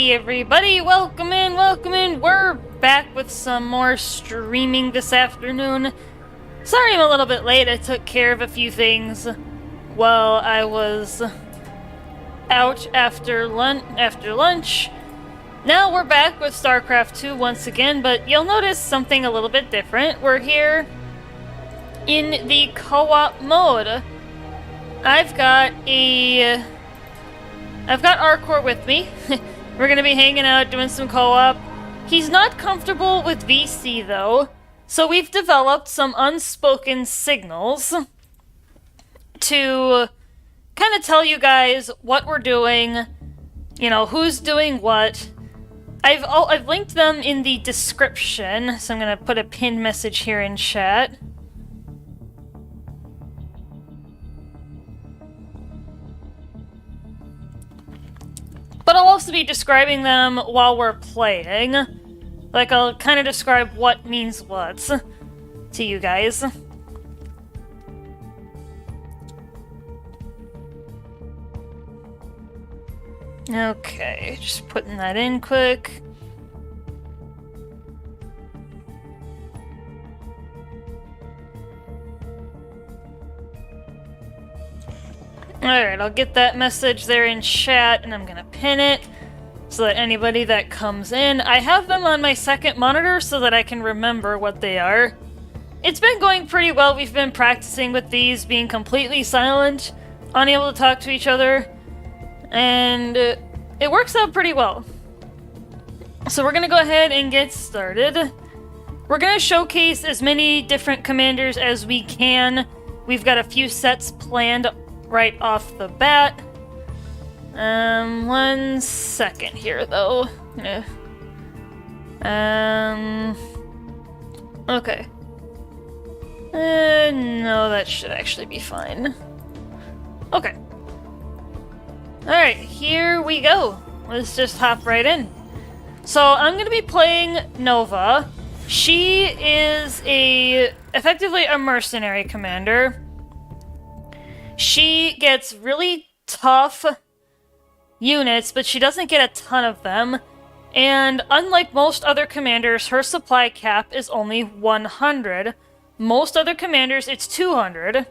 Hey everybody, welcome in, welcome in. We're back with some more streaming this afternoon. Sorry I'm a little bit late, I took care of a few things while I was out after lunch. Now we're back with Starcraft 2 once again, but you'll notice something a little bit different. We're here in the co-op mode. I've got Arkor with me. We're gonna be hanging out, doing some co-op. He's not comfortable with VC though, so we've developed some unspoken signals to kind of tell you guys what we're doing, you know, who's doing what. I've linked them in the description, so I'm gonna put a pinned message here in chat. But I'll also be describing them while we're playing. Like, I'll kind of describe what means what to you guys. Okay, just putting that in quick. Alright, I'll get that message there in chat, and I'm gonna pin it so that anybody that comes in... I have them on my second monitor so that I can remember what they are. It's been going pretty well. We've been practicing with these, being completely silent, unable to talk to each other, and it works out pretty well. So we're gonna go ahead and get started. We're gonna showcase as many different commanders as we can. We've got a few sets planned right off the bat. 1 second here, though. Okay. No, that should actually be fine. Okay. Alright, here we go. Let's just hop right in. So, I'm gonna be playing Nova. She is effectively a mercenary commander. She gets really tough units, but she doesn't get a ton of them. And unlike most other commanders, her supply cap is only 100. Most other commanders, it's 200.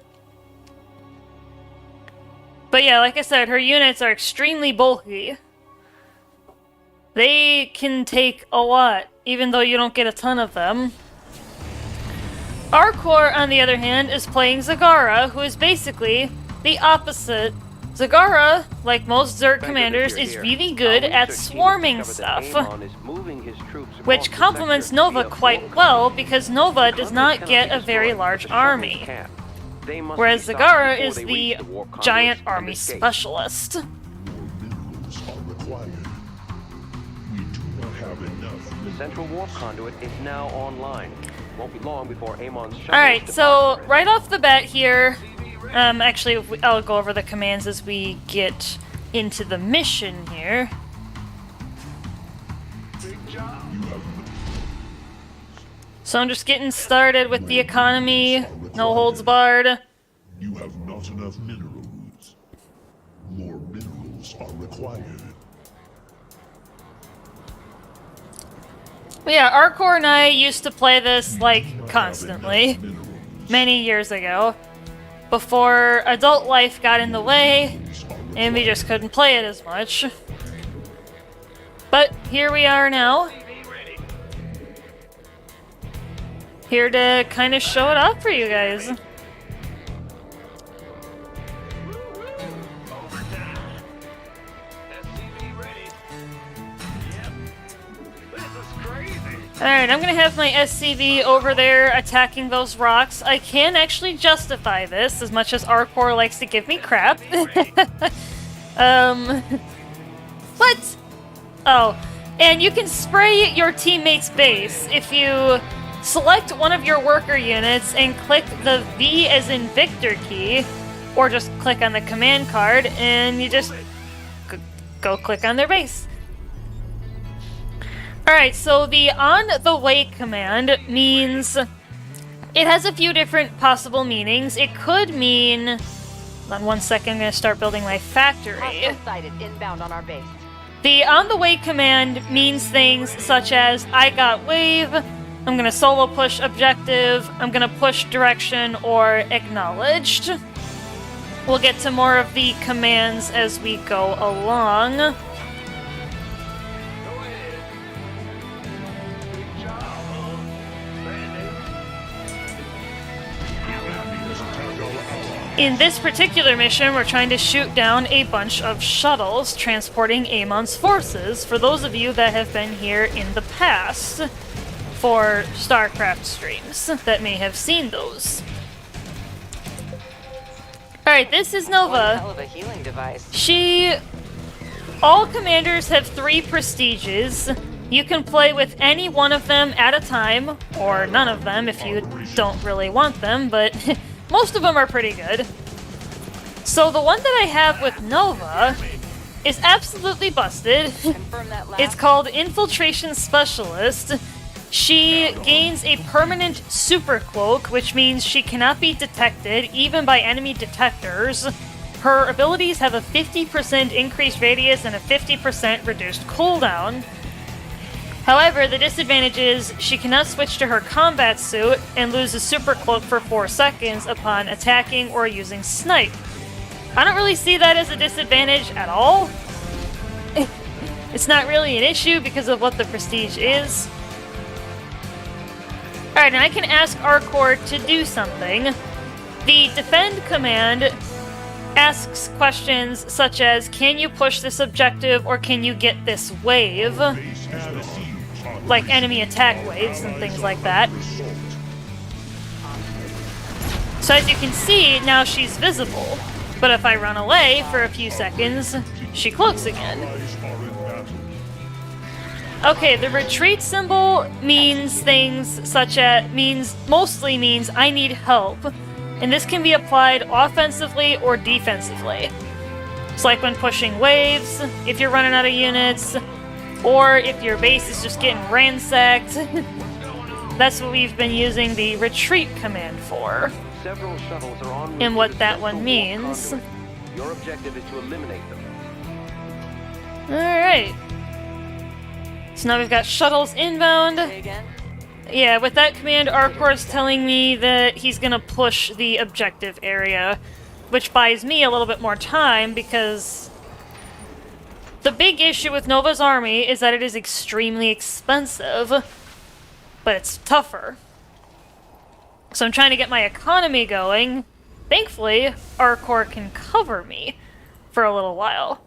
But yeah, like I said, her units are extremely bulky. They can take a lot, even though you don't get a ton of them. Arkor, on the other hand, is playing Zagara, who is basically the opposite. Zagara, like most Zerg commanders, is really good at swarming stuff, which complements Nova quite well because Nova does not get a very large army, whereas Zagara is the giant army specialist. The central warp conduit is now online. Won't be long before Amon's shuttle. Alright, so right off the bat here, actually, I'll go over the commands as we get into the mission here. So I'm just getting started with the economy, no holds barred. You have not enough minerals. More minerals are required. But yeah, Arkor and I used to play this, like, constantly, many years ago, before adult life got in the way, and we just couldn't play it as much. But here we are now, here to kind of show it off for you guys. Alright, I'm gonna have my SCV over there attacking those rocks. I can actually justify this, as much as Arkor likes to give me crap. But... oh, and you can spray your teammate's base if you select one of your worker units and click the V as in Victor key, or just click on the command card, and you just go click on their base. Alright, so the on the way command means it has a few different possible meanings. It could mean... hold on 1 second, I'm going to start building my factory. Hostile sighted inbound on our base. The on the way command means things such as I got wave, I'm gonna solo push objective, I'm gonna push direction, or acknowledged. We'll get to more of the commands as we go along. In this particular mission, we're trying to shoot down a bunch of shuttles transporting Amon's forces, for those of you that have been here in the past for Starcraft streams that may have seen those. Alright, this is Nova. Hell of a healing device. All commanders have 3 prestiges. You can play with any one of them at a time, or none of them if you don't really want them, but most of them are pretty good. So the one that I have with Nova is absolutely busted. Confirm that last. It's called Infiltration Specialist. She gains a permanent super cloak, which means she cannot be detected, even by enemy detectors. Her abilities have a 50% increased radius and a 50% reduced cooldown. However, the disadvantage is she cannot switch to her combat suit and loses super cloak for 4 seconds upon attacking or using snipe. I don't really see that as a disadvantage at all. It's not really an issue because of what the prestige is. Alright, and I can ask Arkor to do something. The defend command asks questions such as, can you push this objective or can you get this wave? Like enemy attack waves and things like that. So as you can see, now she's visible. But if I run away for a few seconds, she cloaks again. Okay, the retreat symbol means things such as, mostly means I need help. And this can be applied offensively or defensively. It's like when pushing waves, if you're running out of units, or if your base is just getting ransacked. That's what we've been using the retreat command for. Several shuttles are en route And to what the that central one warp means. conduit. Your objective is to eliminate them. Alright. So now we've got shuttles inbound. Say again? Yeah, with that command, Arkor's telling me that he's gonna push the objective area, which buys me a little bit more time because the big issue with Nova's army is that it is extremely expensive, but it's tougher. So I'm trying to get my economy going. Thankfully, Arkor can cover me for a little while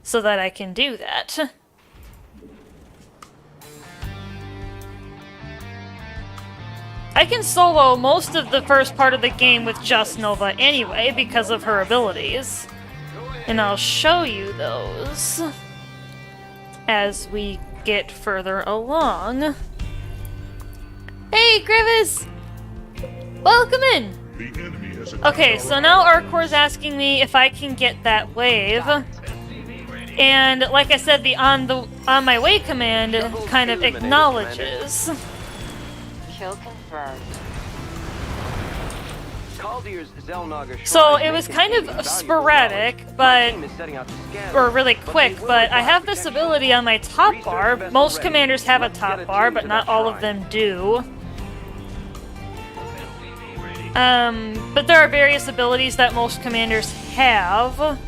so that I can do that. I can solo most of the first part of the game with just Nova anyway because of her abilities. And I'll show you those as we get further along. Hey, Grievous! Welcome in! Okay, so now Arkor's asking me if I can get that wave. And like I said, the on my way command kind of acknowledges. Kill confirmed. So it was kind of sporadic, but or really quick, but I have this ability on my top bar. Most commanders have a top bar, but not all of them do. But there are various abilities that most commanders have.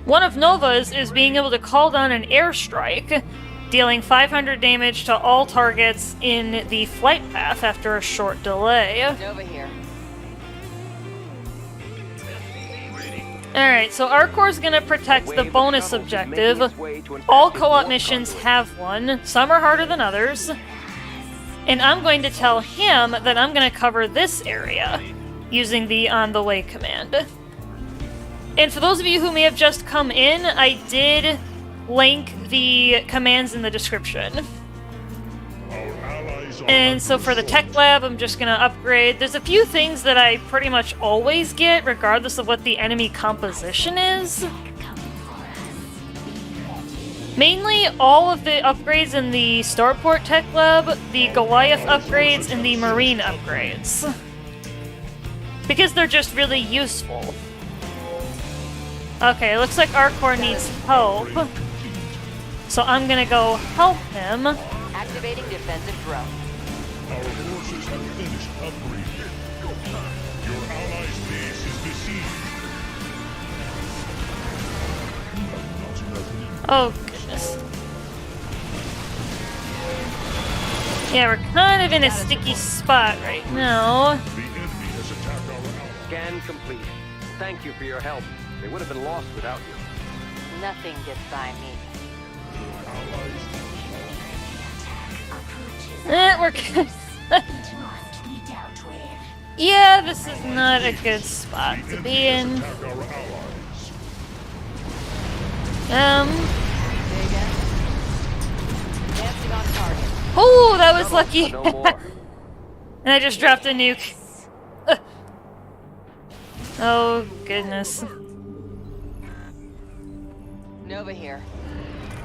One of Nova's is being able to call down an airstrike, dealing 500 damage to all targets in the flight path after a short delay. Nova here. Alright, so Arkor's gonna protect the bonus objective. All co-op missions have one. Some are harder than others. And I'm going to tell him that I'm gonna cover this area using the on the way command. And for those of you who may have just come in, I did link the commands in the description. And so for the tech lab, I'm just gonna upgrade. There's a few things that I pretty much always get, regardless of what the enemy composition is. Mainly all of the upgrades in the Starport tech lab, the Goliath upgrades, and the Marine upgrades. Because they're just really useful. Okay, looks like Arkor needs help. So I'm gonna go help him. Activating defensive drone. Our forces have finished upgrading. Your allies' base is besieged. You have not enough minerals. Oh, goodness. Yeah, we're kind of in a sticky spot right now. The enemy has attacked our allies. Scan complete. Thank you for your help. They would have been lost without you. Nothing gets by me. We're good. Yeah, this is not a good spot to be in. Attacked our allies. Say again. Dancing on target. Oh, that was lucky. No more. And I just dropped a nuke. Oh, goodness. Nova here.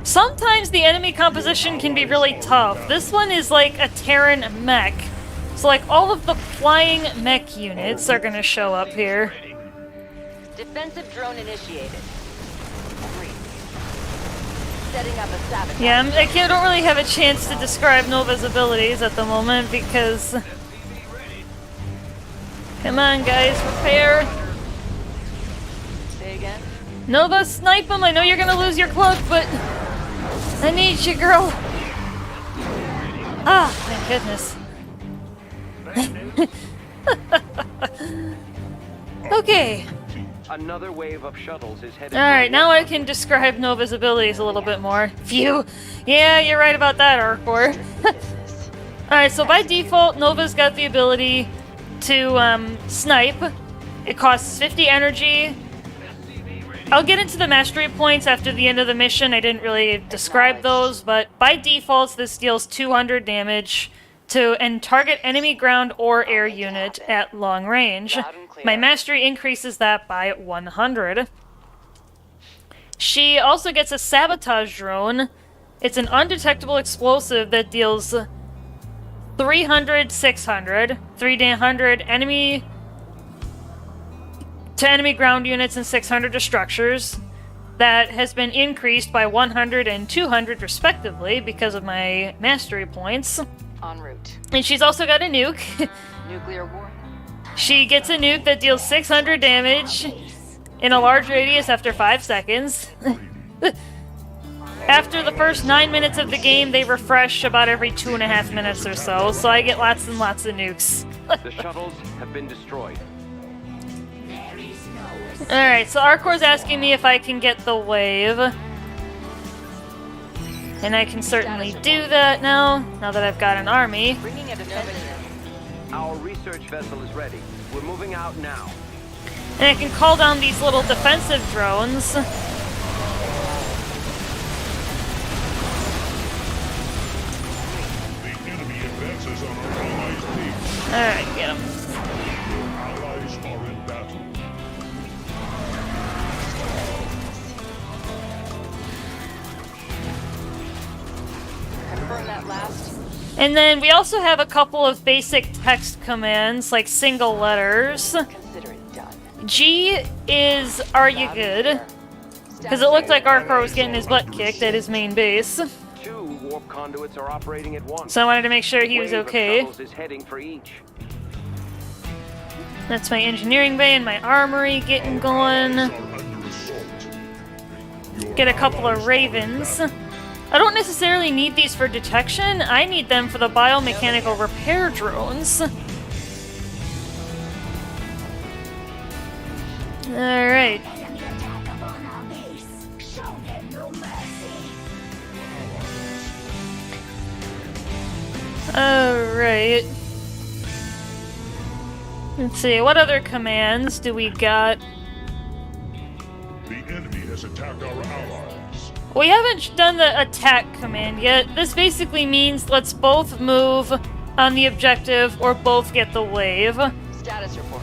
Sometimes the enemy composition can be really tough. This one is like a Terran mech. So like all of the flying mech units are gonna show up here. Defensive drone initiated. Agreed. Setting up a sabotage. Yeah, I don't really have a chance to describe Nova's abilities at the moment because... Come on, guys, prepare. Say again. Nova, snipe him! I know you're gonna lose your cloak, but... I need you, girl! Ah, thank goodness. Okay. Another wave of shuttles is headed. Alright, now I can describe Nova's abilities a little bit more. Phew! Yeah, you're right about that, Arkor. Alright, so by default, Nova's got the ability to snipe. It costs 50 energy. I'll get into the mastery points after the end of the mission. I didn't really describe those, but by default, this deals 200 damage to and target enemy ground or air unit at long range. Loud and clear. My mastery increases that by 100. She also gets a sabotage drone. It's an undetectable explosive that deals 300, 600, 300 enemy to enemy ground units and 600 to structures. That has been increased by 100 and 200 respectively because of my mastery points. En route. And she's also got a nuke. Nuclear war. She gets a nuke that deals 600 damage in a large radius after 5 seconds. After the first 9 minutes of the game, they refresh about every 2.5 minutes or so I get lots and lots of nukes. The shuttles have been destroyed. Alright, so Arkor's asking me if I can get the wave. And I can certainly do that now that I've got an army. Bringing a defensive. Our research vessel is ready. We're moving out now. And I can call down these little defensive drones. The enemy advances on our allies' base. Alright, get him. Your allies are in battle. Confirm that last. And then we also have a couple of basic text commands, like single letters. Consider it done. G is, are you good? Because it looked like Arkor was getting his butt kicked at his main base. 2 warp conduits are operating at once. So I wanted to make sure he was Wave of okay. shuttles is heading for each. That's my engineering bay and my armory getting going. Are under assault. Your Get a couple of allies ravens. I don't necessarily need these for detection. I need them for the biomechanical repair drones. Alright. Alright. Let's see, what other commands do we got? The enemy has attacked our allies. We haven't done the attack command yet. This basically means let's both move on the objective or both get the wave. Status report.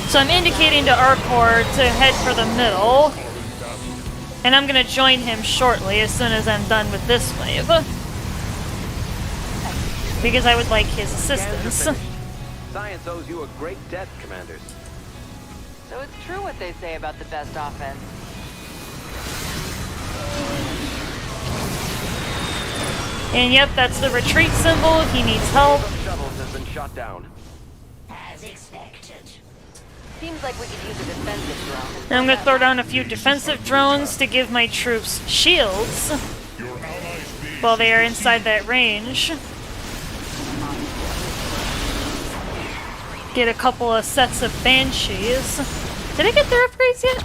So I'm indicating to Arkor to head for the middle. And I'm gonna join him shortly as soon as I'm done with this wave. because I would like his Scans are assistance. finished. Science owes you a great debt, Commanders. So it's true what they say about the best offense. And yep, that's the retreat symbol. He needs help. The shuttles has been shot down. As expected. Seems like we could use a defensive drone. Now I'm gonna throw down a few defensive drones to give my troops shields Your allies' base while they are is inside that range. Get a couple of sets of banshees. Did I get their upgrades yet?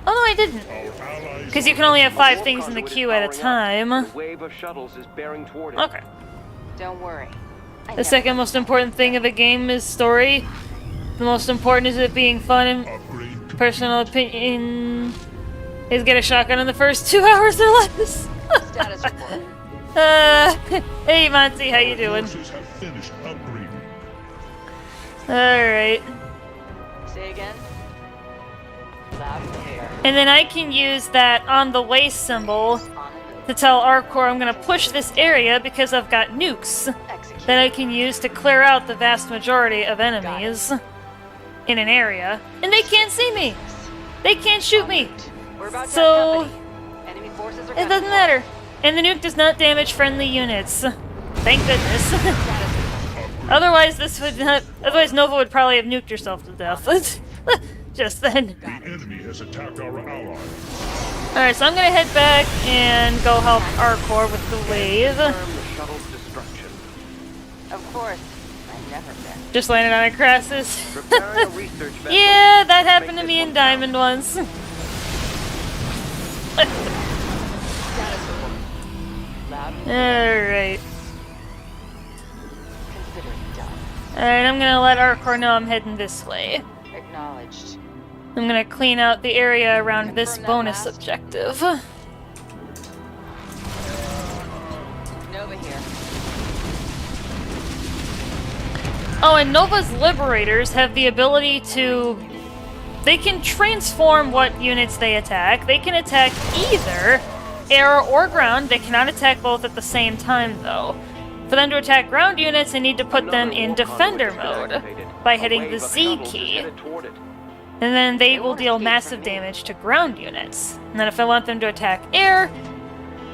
Oh no, I didn't. our allies. Because you can only have 5 Warp things in the conduit is queue at a powering up. time. The wave of shuttles is bearing toward it. Okay. Don't worry. The second most important thing of the game is story. The most important is it being fun and Upgrade personal opinion is get a shotgun in the first 2 hours or less. Status report. Hey Monty, how you doing? forces have finished upgrading. Alright. Say again. Loud and clear. And then I can use that on the way symbol On the move. to tell Arkor I'm gonna push this area because I've got nukes Execute. that I can use to clear out the vast majority of enemies in an area. And they can't see me! They can't shoot me! We're about to So- have company. Enemy forces are It coming. doesn't matter. And the nuke does not damage friendly units. Thank goodness. Status report. Otherwise Nova would probably have nuked herself to death. Just then. The enemy has attacked our allies. Alright, so I'm gonna head back and go help Arkor with the wave. Confirm the shuttle's destruction. Of course. I've never been. Just landed on a crisis. Preparing a research vessel. Yeah, that happened Make to this me in one Diamond once. Status report. Loud and Alright. consider it done. Alright, I'm gonna let Arkor know I'm heading this way. Acknowledged. I'm gonna clean out the area around this Confirm that bonus last. objective. Nova here. Oh, and Nova's Liberators have the ability to... They can transform what units they attack. They can attack either air or ground. They cannot attack both at the same time, though. For them to attack ground units, I need to put them Another in warp Defender conduit has been mode activated. by A hitting wave the of Z shuttles is key. headed toward it. And then they will won't deal escape massive from me. damage to ground units. And then if I want them to attack air,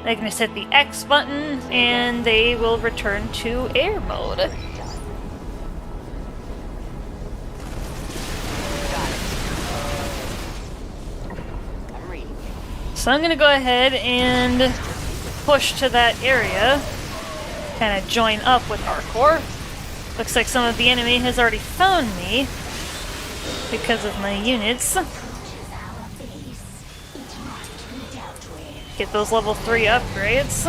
I can just hit the X button and they will return to air mode. Done. Got it. I'm reading. So I'm gonna go ahead and push to that area. Kind of join up with Arkor. Looks like some of the enemy has already found me because of my units. Get those level 3 upgrades.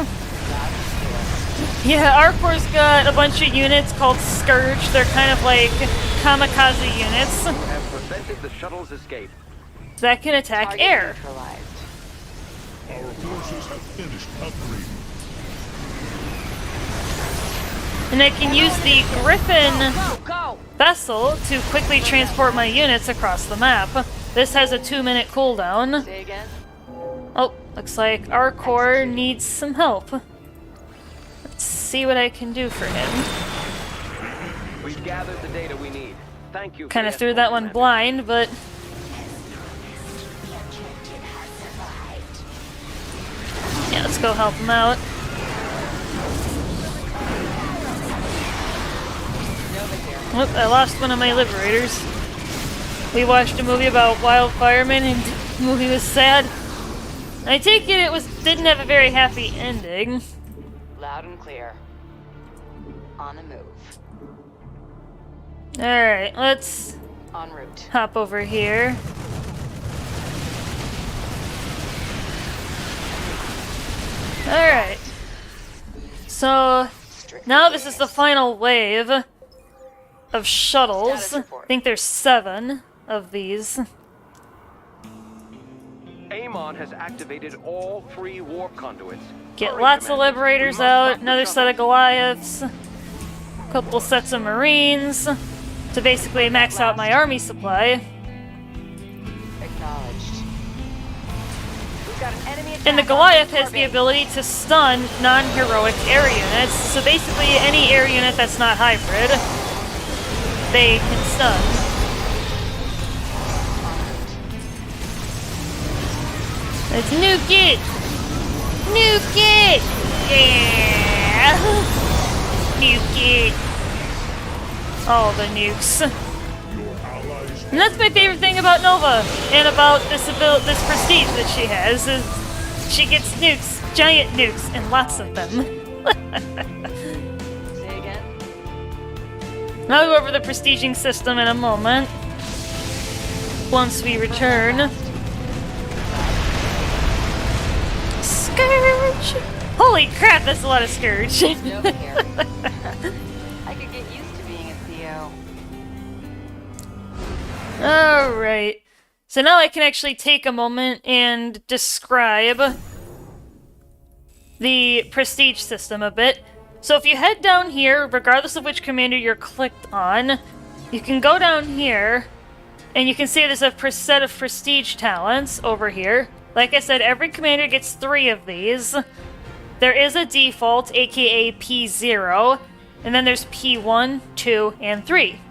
Yeah, Arkor's got a bunch of units called Scourge. They're kind of like kamikaze units Have prevented the shuttle's escape. that can attack Target air. neutralized. Our forces have finished upgrading. And I can use the Griffin Go, go! vessel to quickly transport my units across the map. This has a 2-minute cooldown. Say again. Oh, looks like Arkor needs some help. Let's see what I can do for him. We've gathered the data we need. Thank you. for Kind of the threw escort, that one Commander. blind, but... Yeah, let's go help him out. Nova here. Whoop, I lost one of my Liberators. We watched a movie about wildfiremen and the movie was sad. I take it didn't have a very happy ending. Loud and clear. On the move. Alright, let's En route. hop over here. Alright. So, Strict now this is the final wave of shuttles. Status I report. think there's 7 of these. Amon has activated all 3 warp conduits. Get Hurry, lots of Commander. Liberators We must out, stop the another set of shuttles. Goliaths, a couple sets of Marines, to basically max out my army supply. Acknowledged. We've And the Goliath has the ability to stun non-heroic air units, so basically any air unit that's not hybrid, they can stun. Let's nuke it! Nuke it! Yeah! Nuke it! All the nukes. And that's my favorite thing about Nova, and about this prestige that she has, is she gets nukes, giant nukes, and lots of them. Say again? I'll go over the prestiging system in a moment, once we return. Scourge! Holy crap, that's a lot of Scourge. No care. I could get used to being a CO. Alright. So now I can actually take a moment and describe the prestige system a bit. So if you head down here, regardless of which commander you're clicked on, you can go down here, and you can see there's a set of prestige talents over here. Like I said, every commander gets 3 of these. There is a default, aka P0, and then there's P1, 2, and 3.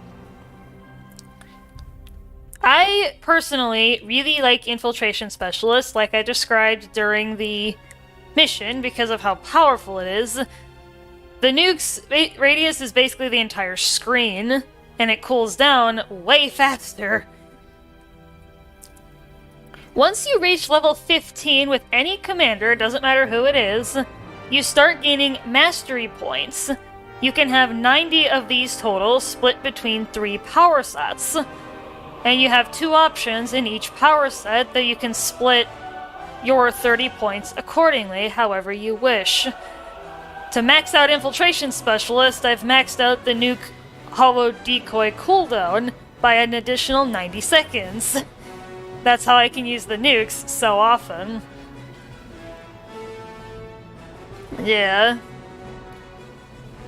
I personally really like Infiltration Specialist, like I described during the mission, because of how powerful it is. The nuke's radius is basically the entire screen, and it cools down way faster. Once you reach level 15 with any commander, doesn't matter who it is, you start gaining mastery points. You can have 90 of these total, split between 3 power sets. And you have 2 options in each power set that you can split your 30 points accordingly, however you wish. To max out Infiltration Specialist, I've maxed out the nuke hollow decoy cooldown by an additional 90 seconds. That's how I can use the nukes so often. Yeah.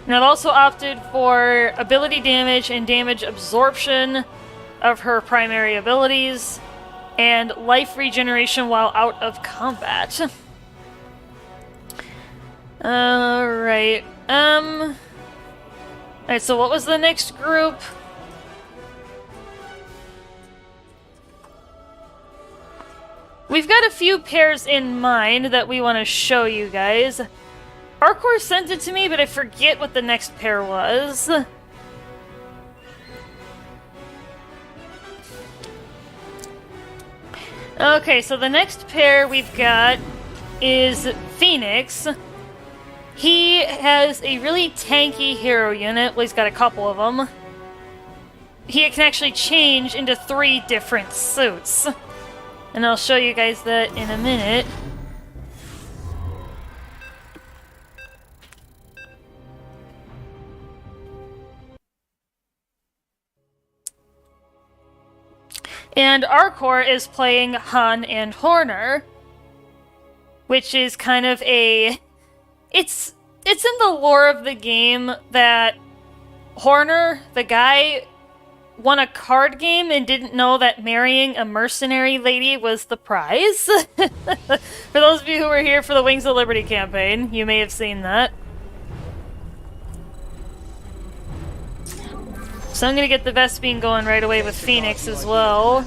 And I've also opted for ability damage and damage absorption of her primary abilities, and life regeneration while out of combat. Alright, alright, so what was the next group? We've got a few pairs in mind that we want to show you guys. Arkor sent it to me, but I forget what the next pair was. Okay, so the next pair we've got is Phoenix. He has a really tanky hero unit. Well, he's got a couple of them. He can actually change into 3 different suits. And I'll show you guys that in a minute. And Arkor is playing Han and Horner, which is kind of a... It's in the lore of the game that Horner, the guy, won a card game and didn't know that marrying a mercenary lady was the prize. For those of you who were here for the Wings of Liberty campaign, you may have seen that. So I'm gonna get the Vespine going right away with Phoenix as well.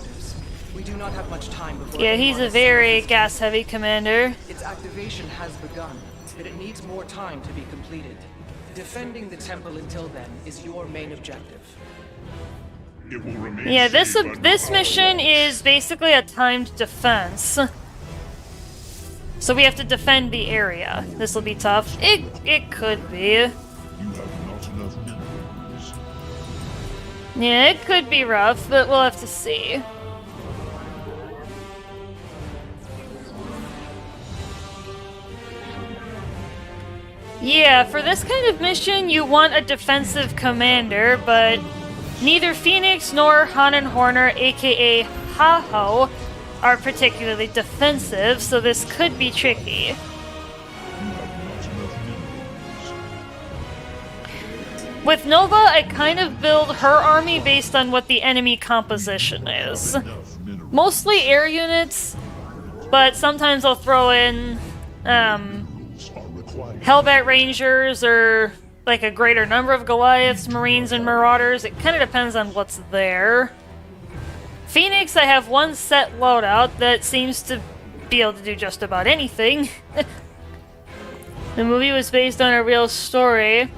We do not have much time before Yeah, he's a very gas-heavy commander. its activation has begun, but it needs more time to be completed. Defending the temple until then is your main objective. It will remain Yeah, safe under this our mission walls. is basically a timed defense. So we have to defend the area. This will be tough. It could be. You have not enough minerals. Yeah, it could be rough, but we'll have to see. Yeah, for this kind of mission, you want a defensive commander, but neither Phoenix nor Han and Horner, aka Ha-Ho, are particularly defensive, so this could be tricky. You have not enough minerals. With Nova, I kind of build her army based on what the enemy composition is. Enough minerals. Mostly air units, but sometimes I'll throw in Are required. Hellbat Rangers or like a greater number of Goliaths, Marines, and Marauders. It kind of depends on what's there. Phoenix, I have one set loadout that seems to be able to do just about anything. The movie was based on a real story.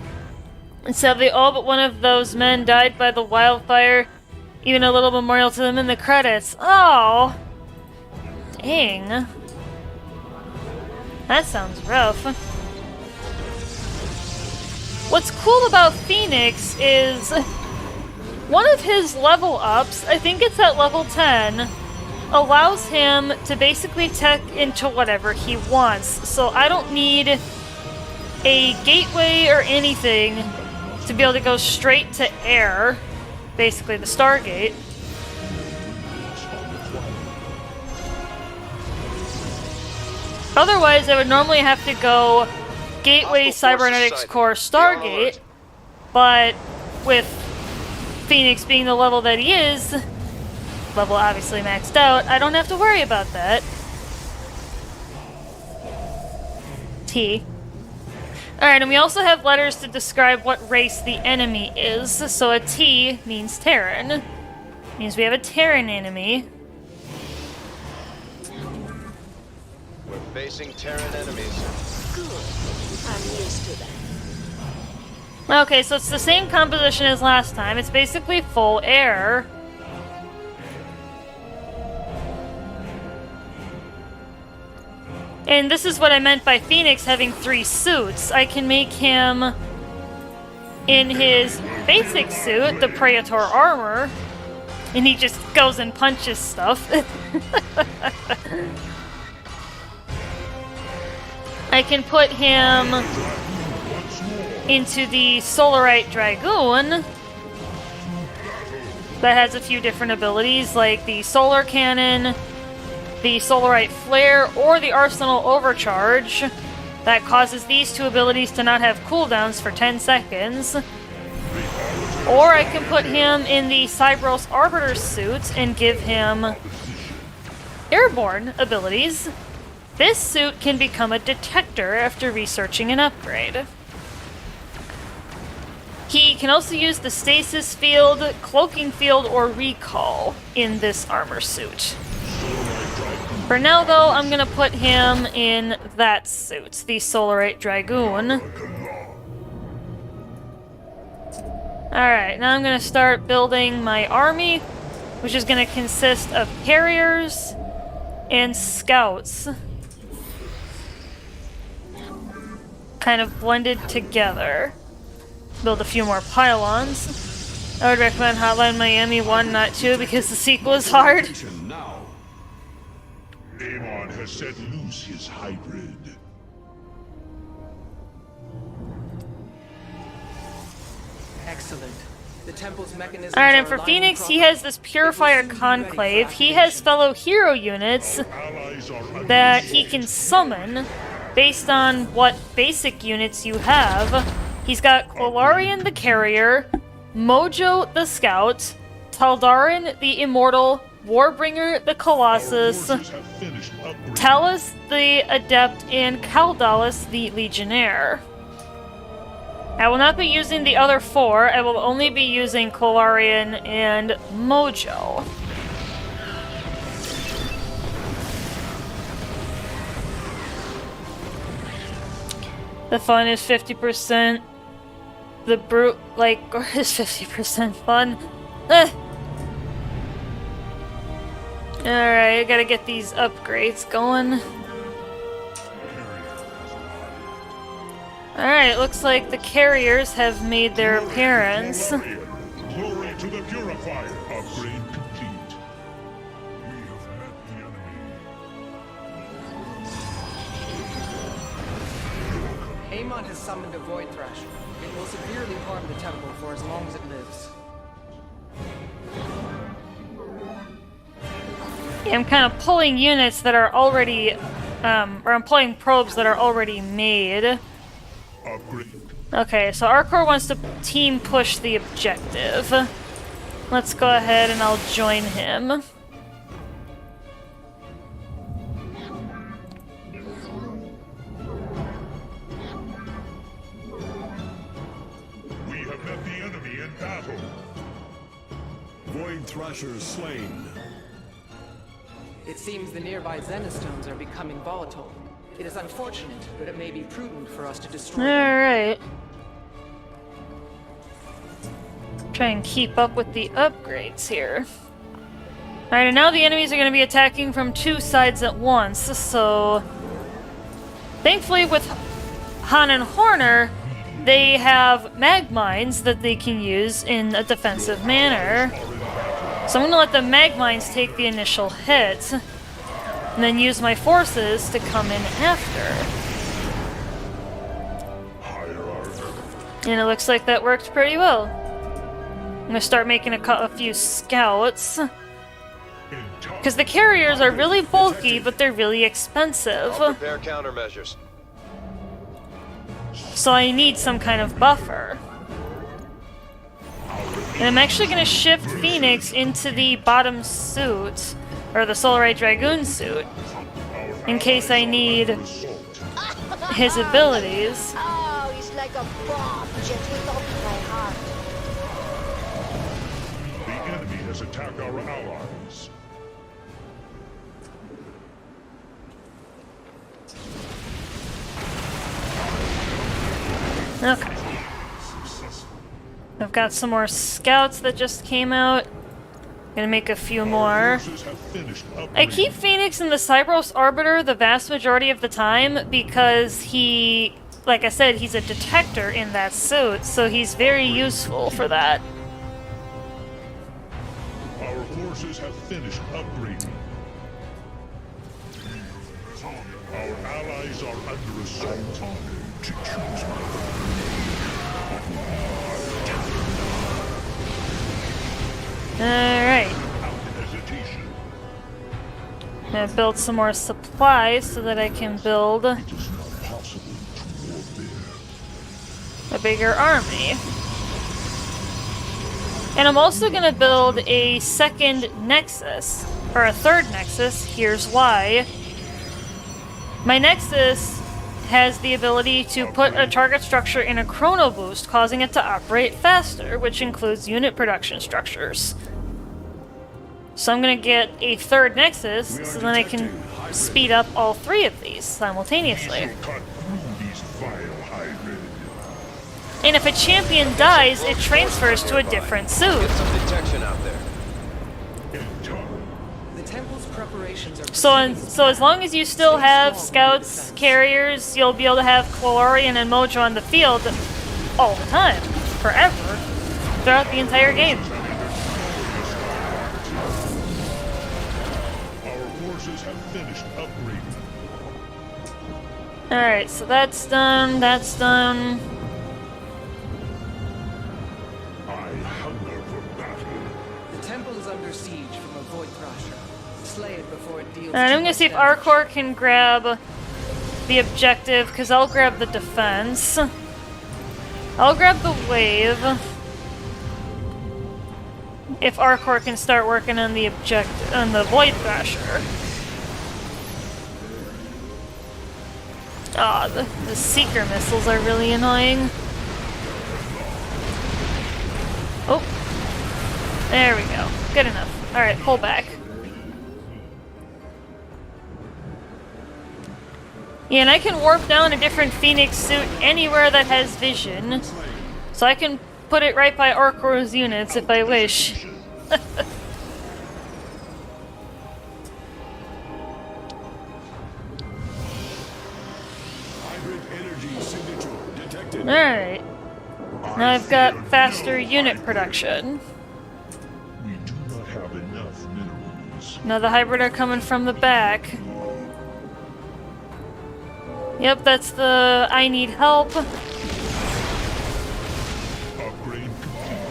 And sadly, all but one of those men died by the wildfire. Even a little memorial to them in the credits. Oh! Dang. That sounds rough. What's cool about Phoenix is one of his level ups, I think it's at level 10, allows him to basically tech into whatever he wants. So I don't need a gateway or anything to be able to go straight to air, basically the Stargate. Otherwise, I would normally have to go Gateway, Cybernetics Core, Stargate, but with Phoenix being the level that he is, level obviously maxed out, I don't have to worry about that. T. Alright, and we also have letters to describe what race the enemy is. So a T means Terran. Means we have a Terran enemy. We're facing Terran enemies. Good. I'm used to that. Okay, so it's the same composition as last time. It's basically full air. And this is what I meant by Phoenix having 3 suits. I can make him in his basic suit, the Praetor armor, and he just goes and punches stuff. I can put him into the Solarite Dragoon that has a few different abilities, like the Solar Cannon, the Solarite Flare, or the Arsenal Overcharge that causes these 2 abilities to not have cooldowns for 10 seconds. Or I can put him in the Cybros Arbiter suit and give him airborne abilities. This suit can become a detector after researching an upgrade. He can also use the Stasis Field, Cloaking Field, or Recall in this armor suit. For now, though, I'm gonna put him in that suit, the Solarite Dragoon. Alright, now I'm gonna start building my army, which is gonna consist of carriers and scouts. Kind of blended together. Build a few more pylons. I would recommend Hotline Miami 1, not 2, because the sequel is hard. Now. Amon has set loose his hybrid. Excellent. The temple's mechanisms Alright, and are for aligned Phoenix, he properly. has this Purifier Conclave. He has fellow hero units Allies are under that he can summon based on what basic units you have. He's got Quilarian the Carrier, Mojo the Scout, Taldarin the Immortal, Warbringer the Colossus, forces have finished upgrading. Talus the Adept, and Kaldalis the Legionnaire. I will not be using the other 4, I will only be using Quilarian and Mojo. The fun is 50%. The brute, like, is 50% fun. Alright, I gotta get these upgrades going. Alright, looks like the carriers have made their appearance. Glory to the Purifier. Upgrade complete. We have met the enemy. Amon has summoned a Void Thrasher. It will severely harm the temple for as long as it lives. Yeah, I'm kind of pulling units that are already, or I'm pulling probes that are already made. Upgrade. Okay, so Arkor wants to team push the objective. Let's go ahead and I'll join him. Void Thrasher slain. It seems the nearby Xenostones are becoming volatile. It is unfortunate, but it may be prudent for us to destroy them. Alright. Try and keep up with the upgrades here. Alright, and now the enemies are going to be attacking from two sides at once, so... Thankfully, with Han and Horner, they have mag mines that they can use in a defensive manner. So I'm going to let the mag mines take the initial hit, and then use my forces to come in after. And it looks like that worked pretty well. I'm going to start making a few scouts. Because the carriers are really bulky, but they're really expensive. I'll prepare countermeasures. So I need some kind of buffer. And I'm actually going to shift Phoenix into the bottom suit, or the Solarite Dragoon suit, in case I need his abilities. Oh, he's like a bomb just without my heart. The enemy has attacked our allies. Okay. I've got some more scouts that just came out. Gonna make a few more. I keep Phoenix in the Cyberus Arbiter the vast majority of the time because he, like I said, he's a detector in that suit, so he's very useful for that. Our forces have finished upgrading. Our allies are under assault. To choose Alright. hesitation. I'm gonna build some more supplies so that I can build a bigger army. And I'm also gonna build a second Nexus, or a third Nexus. Here's why. My Nexus has the ability to put a target structure in a chrono boost, causing it to operate faster, which includes unit production structures. So I'm going to get a third Nexus, so then I can speed up all three of these simultaneously. And if a champion dies, it transfers to a different suit. Get some detection out there. The temple's preparations are So as long as you still have scouts, carriers, you'll be able to have Chlorian and Mojo on the field all the time, forever, throughout the entire game. Our forces have finished upgrading. Alright, so that's done, that's done. I hunger for battle. The temple is under siege from a Void Thrasher. Slay it before it deals. Alright, I'm too gonna see if much damage. Arkor can grab the objective, because I'll grab the defense. I'll grab the wave. If Arkor can start working on the on the Void Thrasher. Ah, the Seeker missiles are really annoying. Oh. There we go. Good enough. Alright, pull back. Yeah, and I can warp down a different Phoenix suit anywhere that has vision. So I can put it right by Arkor's units if I wish. Alright. Now I've got faster unit production. We do not have enough minerals. Now the hybrid are coming from the back. Yep, that's the I need help. Upgrade complete.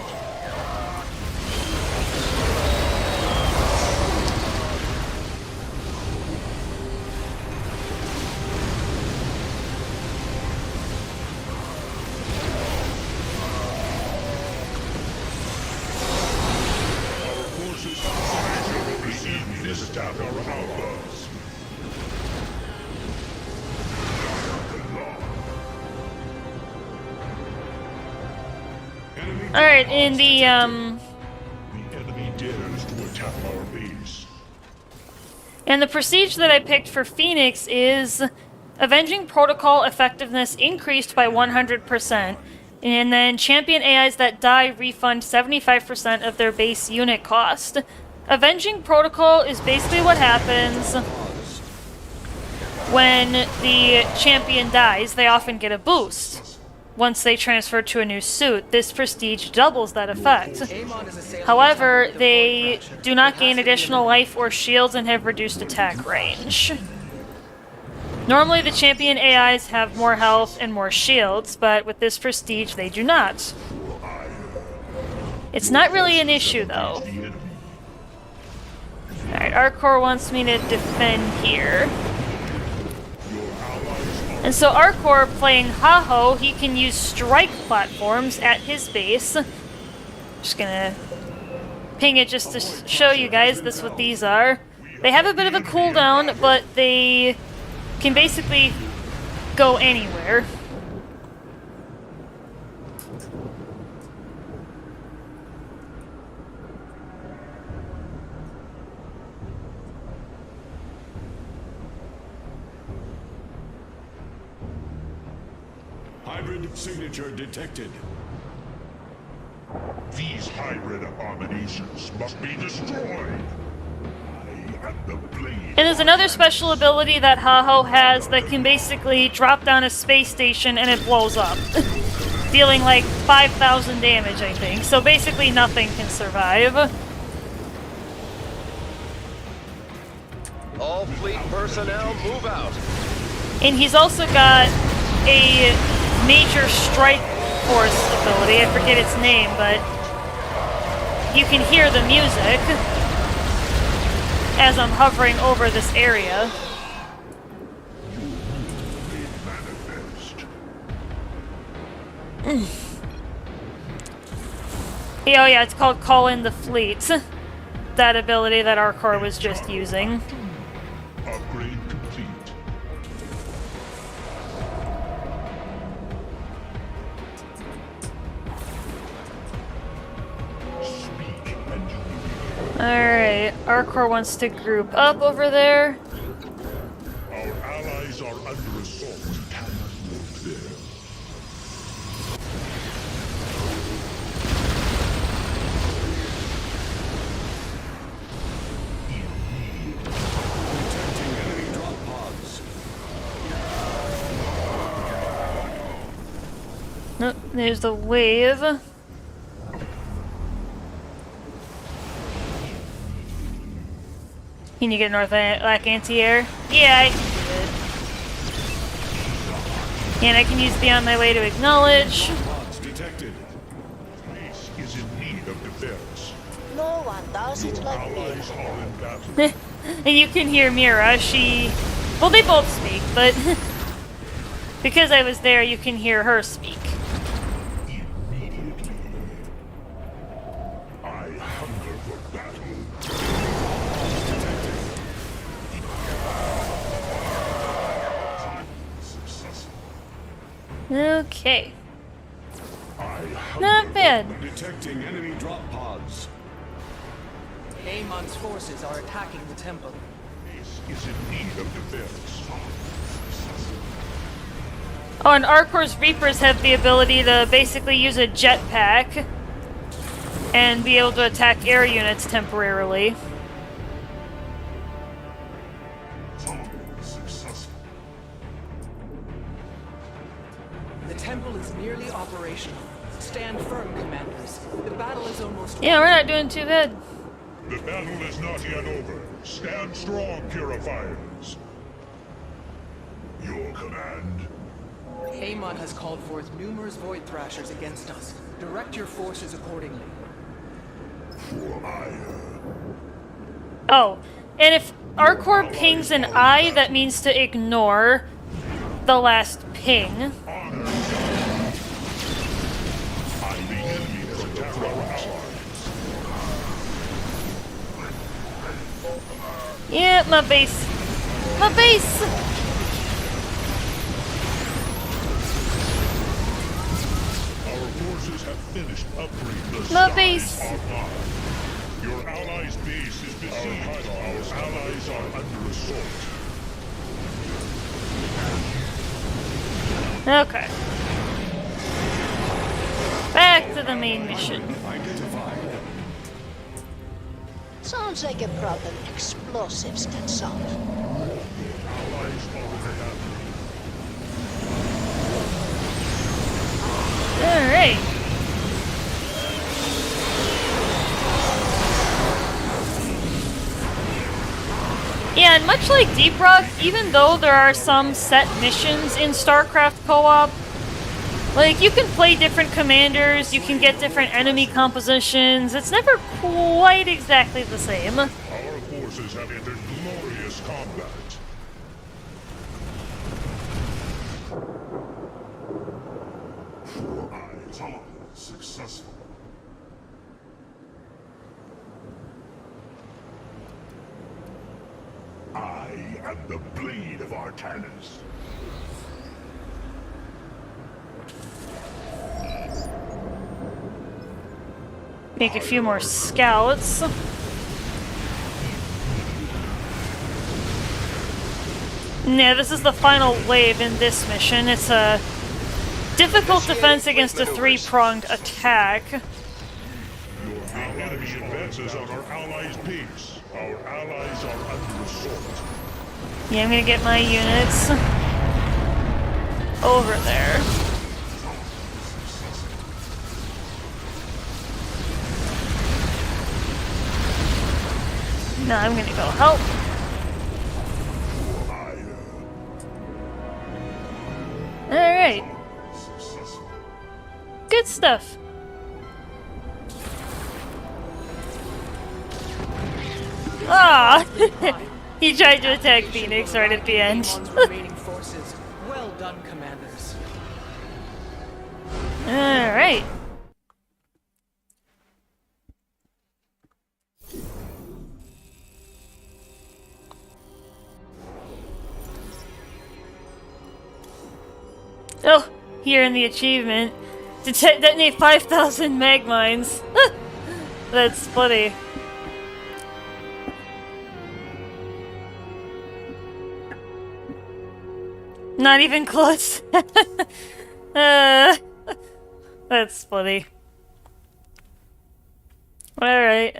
Our forces have received this attack our allies. Alright, in the tries to attack our base. And the prestige that I picked for Phoenix is Avenging Protocol effectiveness increased by 100%. And then champion AIs that die refund 75% of their base unit cost. Avenging Protocol is basically what happens when the champion dies. They often get a boost once they transfer to a new suit. This prestige doubles that effect. However, they do not gain additional life or shields and have reduced attack range. Normally the champion AIs have more health and more shields, but with this prestige they do not. It's not really an issue though. Alright, Arkor wants me to defend here. And so Arkor, playing Haho, he can use strike platforms at his base. Just gonna ping it just to show you guys this what these are. They have a bit of a cooldown, but they can basically go anywhere. Hybrid signature detected. These hybrid abominations must be destroyed. I am the blade. And there's another special ability that Haho has that can basically drop down a space station and it blows up. Dealing like 5,000 damage, I think. So basically nothing can survive. All fleet personnel move out. And he's also got a major strike force ability. I forget its name, but you can hear the music as I'm hovering over this area. Yeah, oh yeah, it's called Call in the Fleet. That ability that Arkor was just using. Upgrade complete. Speak and you will be Alright, Arkor wants to group up over there. Our allies are under assault. We cannot move there. Detecting enemy drop pods. Nope, there's the wave. Can you get North Lack anti-air? Yeah, I can do it. And I can use Be on My Way to acknowledge. Pods detected. Base is in need of defense. No one does it Your like me. allies are in battle. And you can hear Mira, well, they both speak, but because I was there, you can hear her speak. Immediately. I hunger for battle. Successful. Okay. I hunger Not bad. detecting enemy drop pods. Amon's forces are attacking the temple. Base is in need of defense. Oh, and Arkor's Reapers have the ability to basically use a jetpack and be able to attack air units temporarily. Successful. The temple is nearly operational. Stand firm, commanders. The battle is almost Yeah, we're not doing too bad. The battle is not yet over. Stand strong, purifiers. Your command. Amon has called forth numerous Void Thrashers against us. Direct your forces accordingly. For ire. Oh, and if Arkor pings an I, that means to ignore the last ping. The enemy has attacked our allies. Yeah, my base. My base! Our forces have finished upgrading the My skies base. online. Your allies allies' base is besieged. Our allies are under assault. Okay. Back to the main mission. Sounds like a problem explosives can solve. Allies already have. Alright. Yeah, and much like Deep Rock, even though there are some set missions in Starcraft co-op, like, you can play different commanders, you can get different enemy compositions, it's never quite exactly the same. Our forces have entered glorious combat. Your eyes are successful. I am the blade of Arcanus. Make a few more scouts. Yeah, this is the final wave in this mission. It's a difficult defense against a three-pronged attack. The enemy advances on our allies' base. Our allies are under assault. Yeah, I'm gonna get my units over there. Now I'm gonna go help. Alright. Good stuff. Ah! He tried to attack Phoenix right at the end. Amon's remaining forces. Well done, commanders. Alright. Oh, here in the achievement. Detonate 5,000 mag mines. That's funny. Not even close. That's funny. Alright,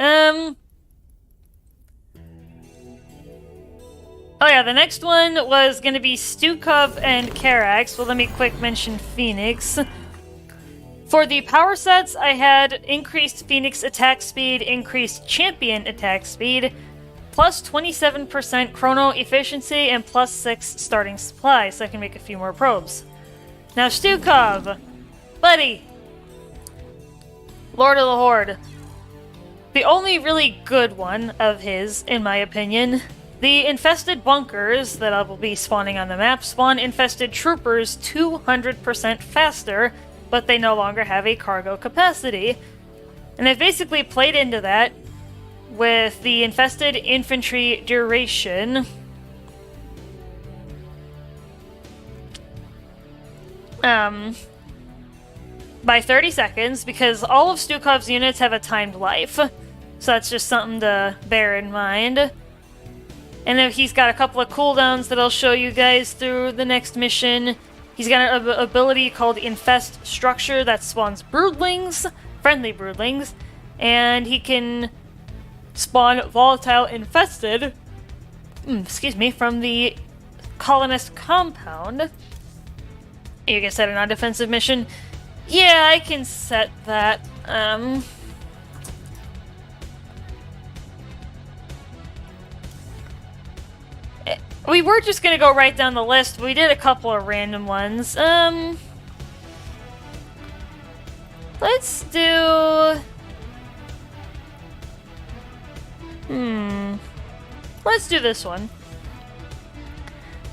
oh yeah, the next one was gonna be Stukov and Karax. Well, let me quick mention Phoenix. For the power sets, I had increased Phoenix attack speed, increased champion attack speed, plus 27% chrono efficiency, and plus 6 starting supply, so I can make a few more probes. Now Stukov! Buddy! Lord of the Horde. The only really good one of his, in my opinion. The infested bunkers that I will be spawning on the map spawn infested troopers 200% faster, but they no longer have a cargo capacity. And I've basically played into that with the infested infantry duration. By 30 seconds, because all of Stukov's units have a timed life. So that's just something to bear in mind. And then he's got a couple of cooldowns that I'll show you guys through the next mission. He's got an ability called Infest Structure that spawns broodlings, friendly broodlings, and he can spawn volatile infested, from the colonist compound. You can set it on defensive mission. Yeah, I can set that. We were just gonna go right down the list, but we did a couple of random ones. Let's do... Let's do this one.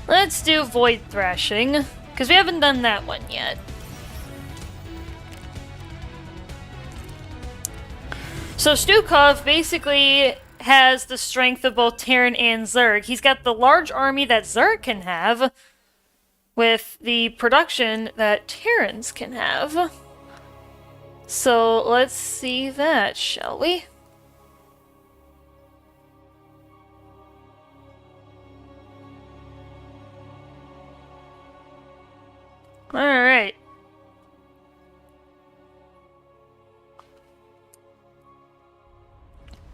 Let's do Void Thrashing, because we haven't done that one yet. So Stukov basically has the strength of both Terran and Zerg. He's got the large army that Zerg can have, with the production that Terrans can have. So let's see that, shall we?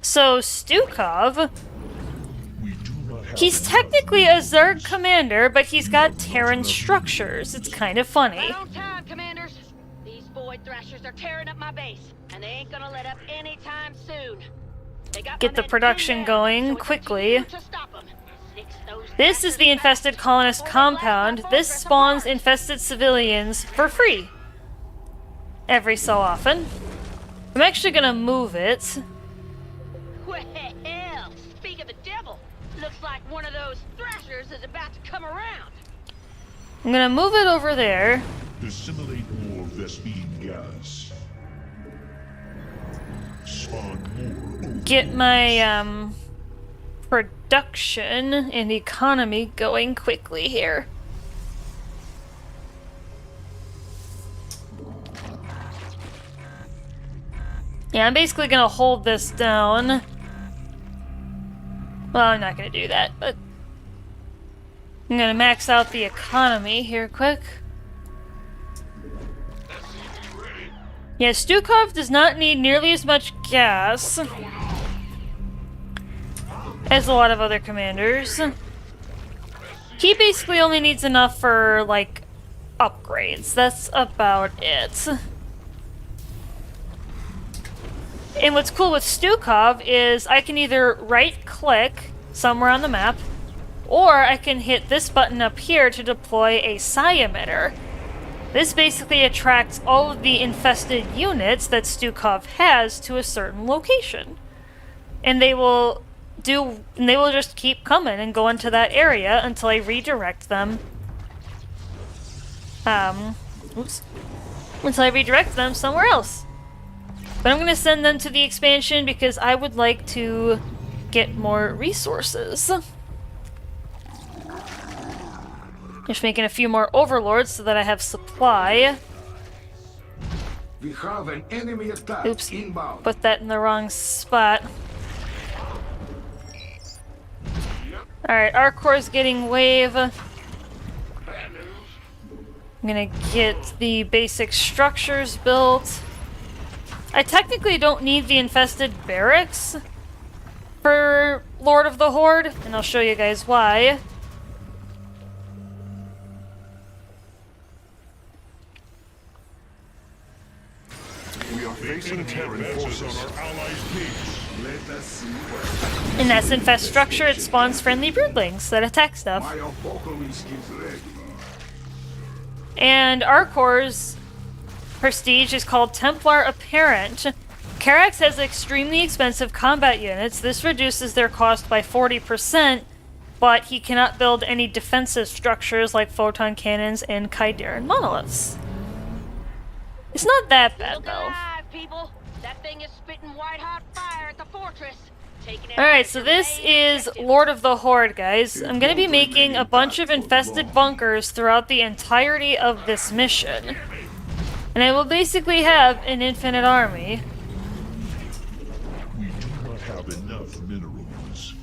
So, Stukov, We do not have he's technically a Zerg commander, but he's got Terran structures. It's kind of funny. Right on time, Commanders. These Void Thrashers are tearing up my base, and they ain't gonna let up anytime soon. They got Get my the men production pinned down, going so it's up to quickly. you to stop 'em. Fix those This is the bastards infested fast colonist before they blast my compound. This fortress spawns apart. infested civilians for free. Every so often. I'm actually gonna move it. Well, speak of the devil. Looks like one of those Thrashers is about to come around. I'm gonna move it over there. dissimilate more Vespine gas. Spawn more. Get my production and economy going quickly here. Yeah, I'm basically gonna hold this down. Well, I'm not gonna do that, but I'm gonna max out the economy here quick. Yeah, Stukov does not need nearly as much gas as a lot of other commanders. He basically only needs enough for, like, upgrades. That's about it. And what's cool with Stukov is I can either right-click somewhere on the map, or I can hit this button up here to deploy a psi emitter. This basically attracts all of the infested units that Stukov has to a certain location. And they will just keep coming and go into that area until I redirect them. Until I redirect them somewhere else. But I'm gonna send them to the expansion because I would like to get more resources. Just making a few more overlords so that I have supply. We have an enemy attack Oops, inbound. put that in the wrong spot. Alright, Arkor's getting wave. I'm gonna get the basic structures built. I technically don't need the infested barracks for Lord of the Horde, and I'll show you guys why. We are facing Terran forces on our allies' base. Let us see what In that infest structure, it spawns friendly broodlings that attack stuff. my apocalypse is ready. And Arkor's prestige is called Templar Apparent. Karax has extremely expensive combat units. This reduces their cost by 40%, but he cannot build any defensive structures like photon cannons and Kaidaran monoliths. It's not that bad, Look though. alive, people. That thing is spitting white-hot fire at the fortress. Taking it Alright, out so to this main is objective. Lord of the Horde, guys. I'm gonna be making a bunch of infested bunkers throughout the entirety of this mission. And I will basically have an infinite army. We do not have enough minerals.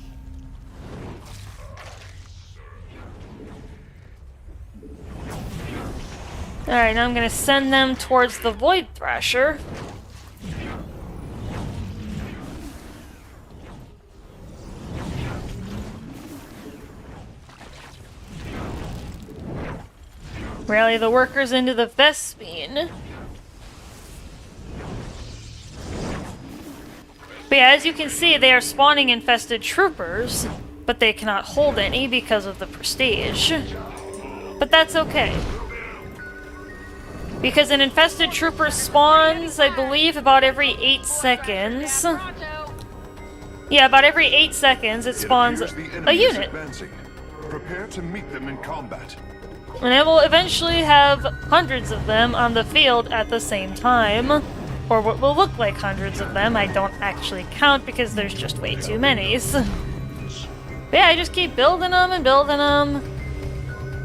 Alright, now I'm gonna send them towards the Void Thrasher. Rally the workers into the Vespine. But yeah, as you can see, they are spawning infested troopers, but they cannot hold any because of the prestige. But that's okay. Because an infested trooper spawns, I believe, about every 8 seconds. Pronto. Yeah, about every 8 seconds it spawns It appears the a enemy is unit. advancing. Prepare to meet them in combat. And I will eventually have hundreds of them on the field at the same time. Or what will look like hundreds of them. I don't actually count because there's just way too many. But yeah, I just keep building them and building them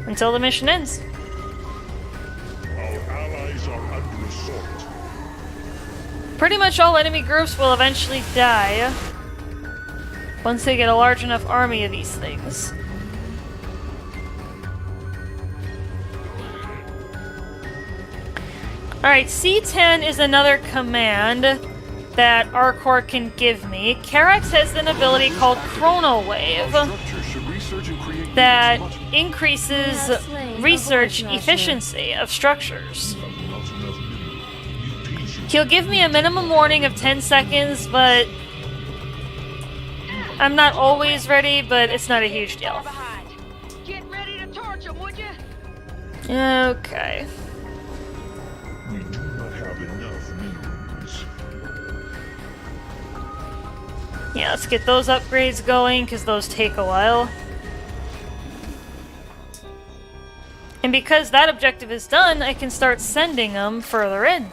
until the mission ends. Our allies are under assault. Pretty much all enemy groups will eventually die once they get a large enough army of these things. Alright, C10 is another command that Arkor can give me. Karax has an ability called Chrono Wave Structure should research and create that units much increases research efficiency of structures. He'll give me a minimum warning of 10 seconds, but I'm not always ready, but it's not a huge deal. Behind. Get ready to torch them, would you? Okay. We do not have enough minerals. Yeah, let's get those upgrades going, because those take a while. And because that objective is done, I can start sending them further in.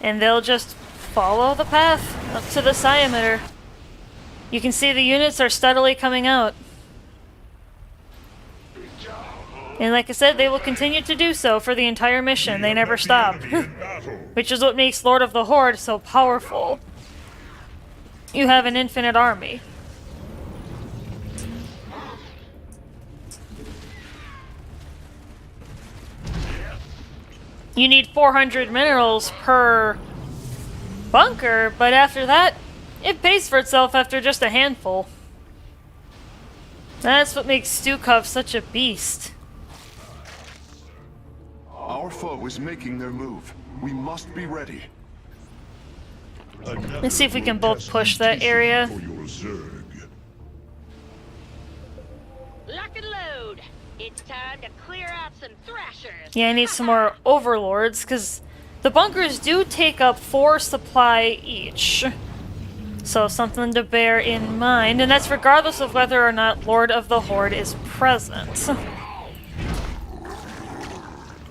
And they'll just follow the path up to the Scimeter. You can see the units are steadily coming out. And like I said, they will continue to do so for the entire mission. They never stop. Which is what makes Lord of the Horde so powerful. You have an infinite army. You need 400 minerals per bunker, but after that, it pays for itself after just a handful. That's what makes Stukov such a beast. Our foe is making their move. We must be ready. Let's see if we can both push that area. For your Zerg. Lock and load. It's time to clear out some thrashers. Yeah, I need some more overlords, because the bunkers do take up 4 supply each. So something to bear in mind, and that's regardless of whether or not Lord of the Horde is present.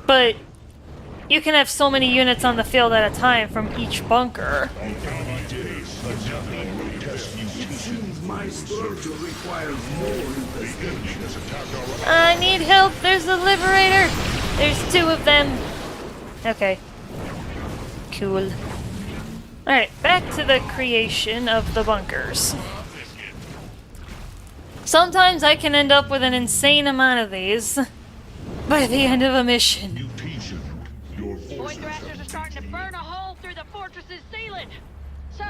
But you can have so many units on the field at a time from each bunker. My structure requires more investigation. I need help! There's a Liberator! There's 2 of them. Okay. Cool. Alright, back to the creation of the bunkers. Sometimes I can end up with an insane amount of these by the end of a mission. Mutation. Your Void forces thrashers have are starting to burn a hole through the fortress's ceiling. So,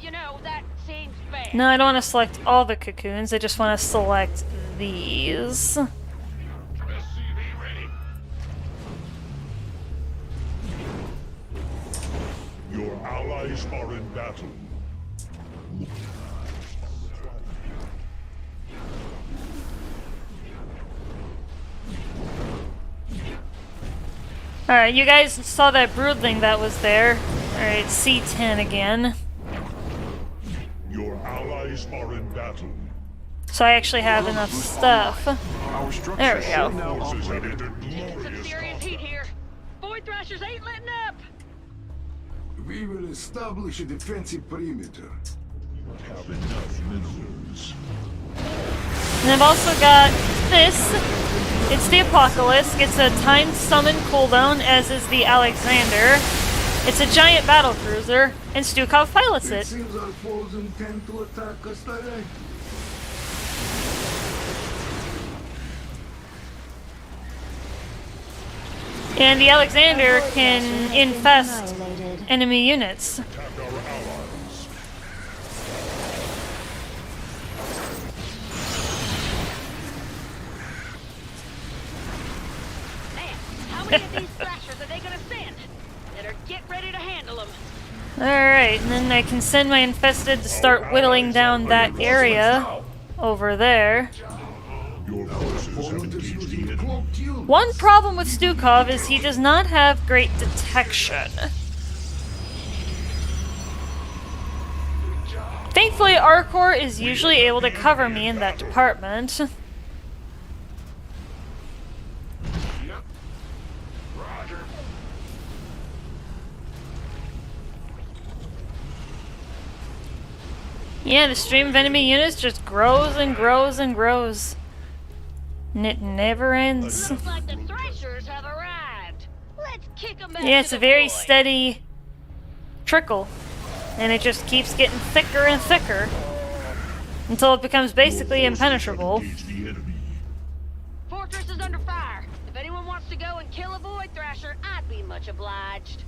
you know, that seems fair. No, I don't want to select all the cocoons, I just want to select these. Your allies are in battle. Alright, you guys saw that broodling that was there. Alright, C10 again. Your allies are in battle. So I actually have enough stuff. Our structure There we should go. now Forces have operate. entered Some glorious serious heat combat. here. Void thrashers ain't letting up. We will establish a defensive perimeter. Have enough minerals. And I've also got this. It's the Apocalypse. It's a timed summon cooldown, as is the Alexander. It's a giant battle cruiser, and Stukov pilots It it. seems our foes intend to attack us today. And the Alexander can infest enemy units. Attack our allies. Man, how many of these thrashers are they gonna send? Better get ready to handle them. Alright, and then I can send my infested to start whittling down that area over there. Your forces have Opponent is engaged the using enemy. cloaked units. One problem with Stukov is he does not have great detection. Thankfully, Arkor is usually able to cover me in that department. Yeah, the stream of enemy units just grows and grows and grows. And it never ends. Looks like the thrashers have arrived. Let's kick them back Yeah, to it's a the very void. steady trickle. And it just keeps getting thicker and thicker. Until it becomes basically Your forces have impenetrable. engaged the enemy. Fortress is under fire. If anyone wants to go and kill a void thrasher, I'd be much obliged.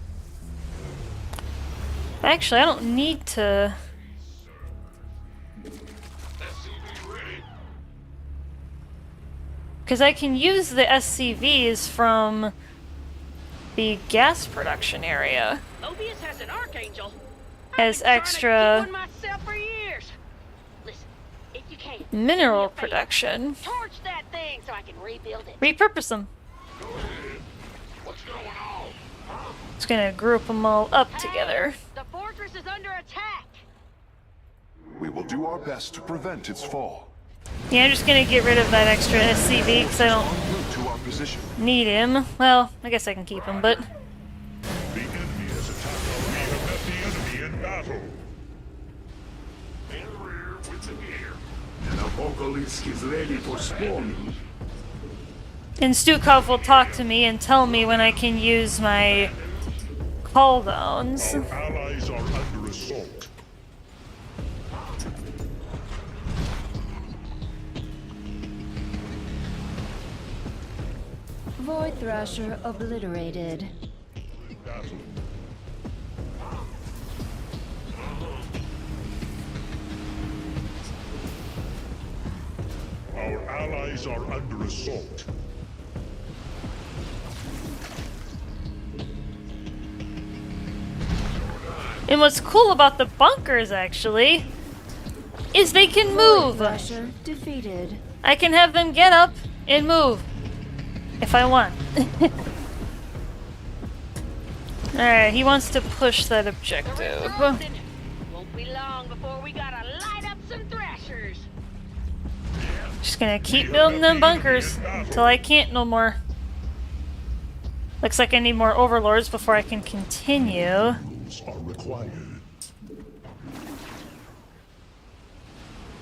Actually, I don't need to... Because I can use the SCVs from the gas production area Mobius has an Archangel. as I've been extra trying to get one myself for years. Listen, if you can, mineral do me a favor. production. Torch that thing so I can rebuild it. Repurpose them. What's going on? Just gonna group them all up together. The fortress is under attack. We will do our best to prevent its fall. Yeah, I'm just gonna get rid of that extra SCV because I don't Route to our position. need him. Well, I guess I can keep him, but... The enemy has attacked our. We have met the enemy in battle. In rear with the gear. An apocalypse is ready for spawning. And Stukov will talk to me and tell me when I can use my cooldowns. Our allies are under assault. Void Thrasher obliterated. Battle. Our allies are under assault. And what's cool about the bunkers, actually, is they can move. Void Thrasher defeated. I can have them get up and move if I want. Alright, he wants to push that objective. Won't be long before we gotta light up some thrashers. Just gonna keep building them bunkers until I can't no more. Looks like I need more overlords before I can continue. Rules are required.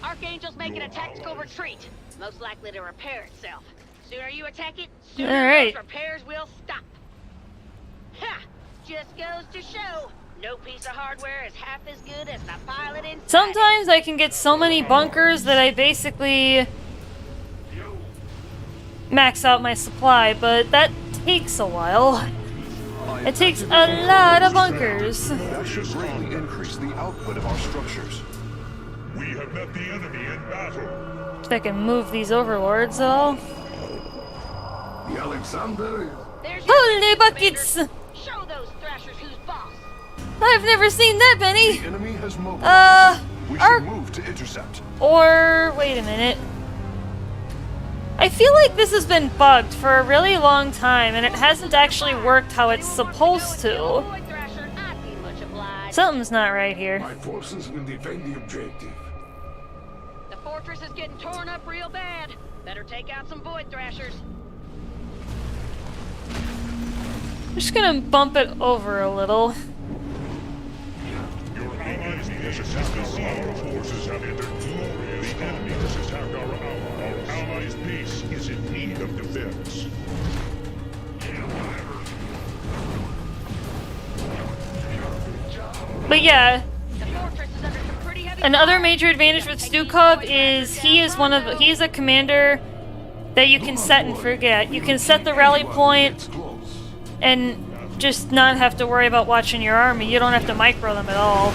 Archangel's making a tactical retreat, most likely to repair itself. Sooner you attack it, sooner Alright. those repairs will stop. Ha! Just goes to show, no piece of hardware is half as good as the pilot inside. Sometimes I can get so many bunkers that I basically max out my supply, but that takes a while. It takes a lot of bunkers. That should greatly increase the output of our structures. We have met the enemy in battle. If I can move these overlords all. The Alexander is... There's your Holy chance, buckets! Commander. Show those thrashers who's boss. I've never seen that many! The enemy has mobilized. We should Ark- move to intercept. Or, wait a minute. I feel like this has been bugged for a really long time and it hasn't actually worked how it's supposed to. Void Thrasher, I'd be much obliged. Something's not right here. My forces will defend the objective. The fortress is getting torn up real bad. Better take out some Void Thrashers. I'm just gonna bump it over a little. Your allies has attacked our forces have entered glorious. The enemy has attacked our allies. Our allies' base is in need of defense. But yeah, The fortress is under some pretty heavy another fire. major advantage with Stukov is he's a commander that you can set and forget. You can set the rally point It's close. and just not have to worry about watching your army. You don't have to micro them at all.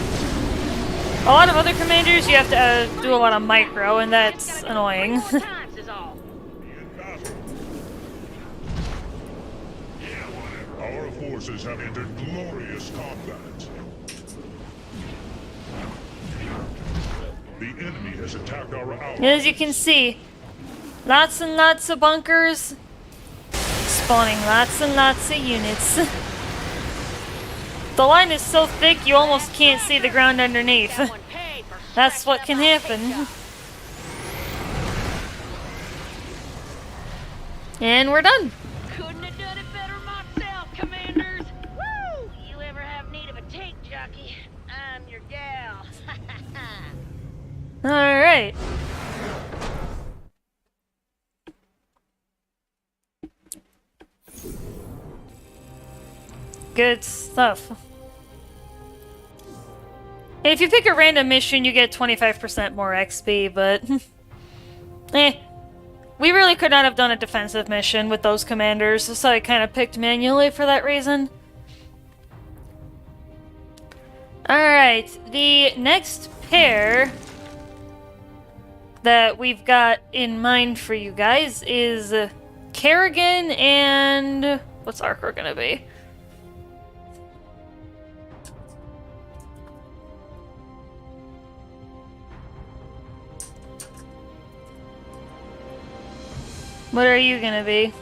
A lot of other commanders, you have to do a lot of micro, and that's annoying. More times is all. In battle. Our forces have entered glorious combat. The enemy has attacked our allies. And as you can see, lots and lots of bunkers, spawning lots and lots of units. The line is so thick you almost can't see the ground underneath. That one paid for That's what scratching can up my happen. pickup. And we're done. Couldn't have done it better myself, commanders. Woo! You ever have need of a tank jockey? I'm your gal. Alright. Good stuff. And if you pick a random mission, you get 25% more XP, but... We really could not have done a defensive mission with those commanders, so I kind of picked manually for that reason. Alright, the next pair that we've got in mind for you guys is Kerrigan and... what's Arkor gonna be? What are you gonna be?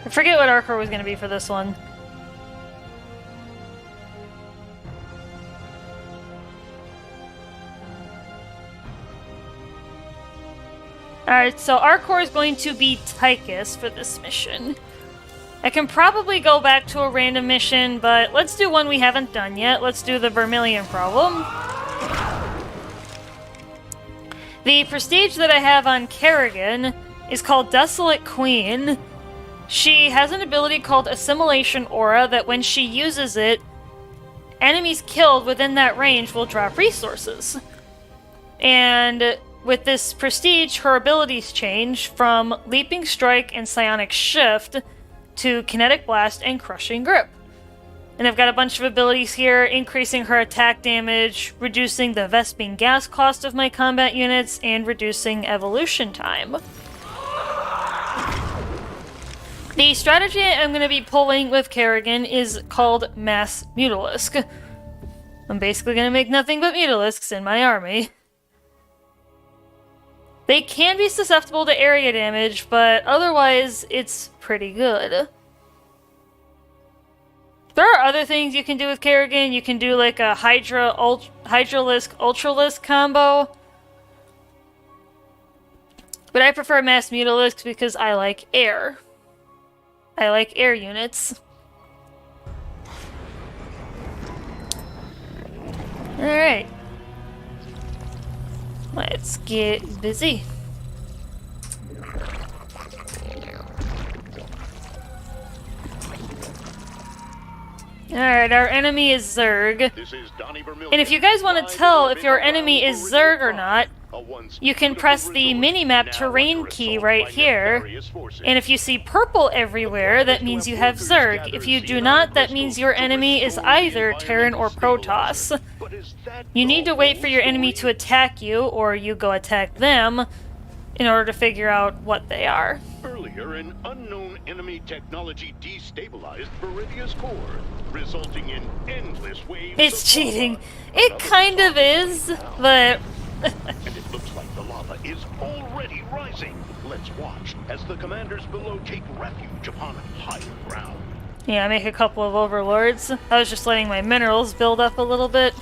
I forget what Arkor was gonna be for this one. Alright, so Arkor is going to be Tychus for this mission. I can probably go back to a random mission, but let's do one we haven't done yet. Let's do the Vermilion problem. The prestige that I have on Kerrigan is called Desolate Queen. She has an ability called Assimilation Aura that when she uses it, enemies killed within that range will drop resources. And with this prestige, her abilities change from Leaping Strike and Psionic Shift to Kinetic Blast and Crushing Grip. And I've got a bunch of abilities here, increasing her attack damage, reducing the Vespene gas cost of my combat units, and reducing evolution time. The strategy I'm going to be pulling with Kerrigan is called Mass Mutalisk. I'm basically going to make nothing but Mutalisks in my army. They can be susceptible to area damage, but otherwise it's pretty good. There are other things you can do with Kerrigan. You can do like a Hydralisk Ultralisk combo. But I prefer Mass Mutalisks because I like air. I like air units. Alright. Let's get busy. Alright, our enemy is Zerg. And if you guys want to tell if your enemy is Zerg or not, you can press the minimap terrain key right here. And if you see purple everywhere, that means you have Zerg. If you do not, that means your enemy is either Terran or Protoss. You need to wait for your enemy to attack you, or you go attack them, in order to figure out what they are. Earlier, an unknown enemy technology destabilized Viridia's core, resulting in endless waves. It's cheating. It kind of is, but... And it looks like the lava is already rising. Let's watch as the commanders below take refuge upon higher ground. Yeah, make a couple of overlords. I was just letting my minerals build up a little bit.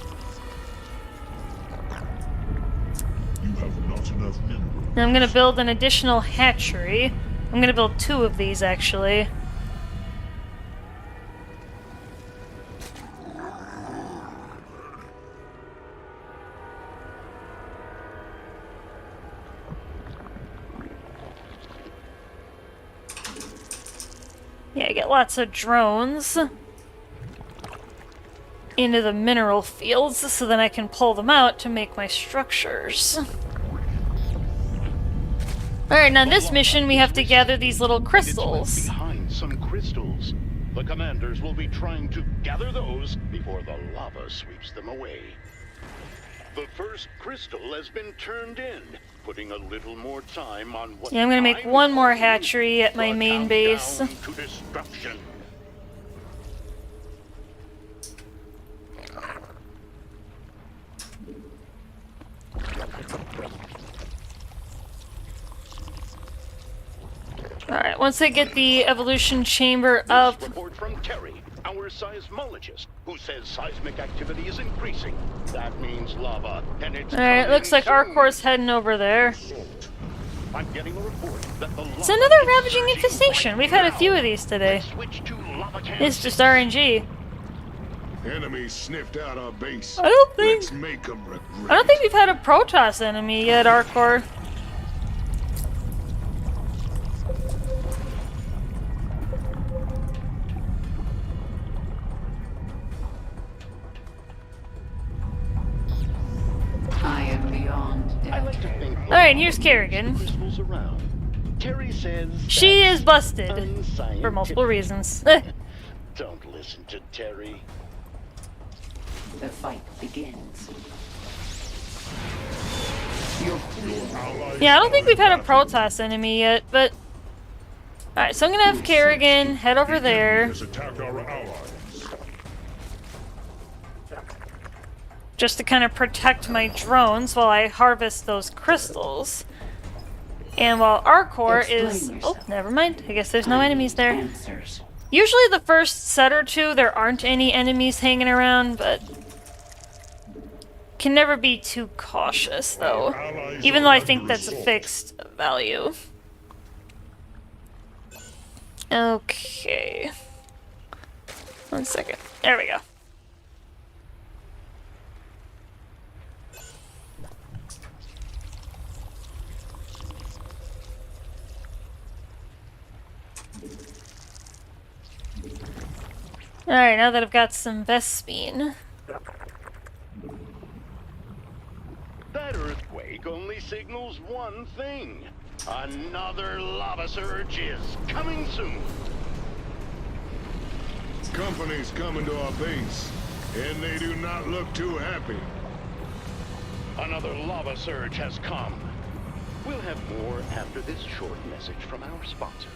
You have not enough minerals. And I'm gonna build an additional hatchery. I'm gonna build 2 of these, actually. Yeah, I get lots of drones into the mineral fields, so then I can pull them out to make my structures. Alright, now in this mission we have to gather these little crystals. Behind some crystals. The commanders will be trying to gather those before the lava sweeps them away. The first crystal has been turned in, putting a little more time on what... Yeah, I'm gonna make one more hatchery at my main base. To destruction. Alright, once I get the evolution chamber up... Report from Terry, our seismologist, who says seismic activity is increasing. That means lava, and it's... Alright, looks like Arkor's heading over there. I'm getting a report that the It's another ravaging infestation. We've had a few of these today. It's just RNG. Enemy sniffed out our base. I don't think... Let's make 'em regret. I don't think we've had a Protoss enemy yet, Arkor. I am beyond death. I like to think Alright, here's Kerrigan. crystals around. Terry says She is busted. For multiple unscientific. reasons. Don't listen to Terry. The fight begins. Yeah, I don't think we've had a Protoss enemy yet, but... Alright, so I'm gonna have Kerrigan head over there. Just to kind of protect my drones while I harvest those crystals. And while Arkor is... Oh, never mind. I guess there's no enemies there. Usually the first set or two, there aren't any enemies hanging around, but... Can never be too cautious, though. Even though I think that's a fixed value. Okay. 1 second. There we go. Alright, now that I've got some Vespine. That earthquake only signals one thing. Another lava surge is coming soon. Company's coming to our base, and they do not look too happy. Another lava surge has come. We'll have more after this short message from our sponsor.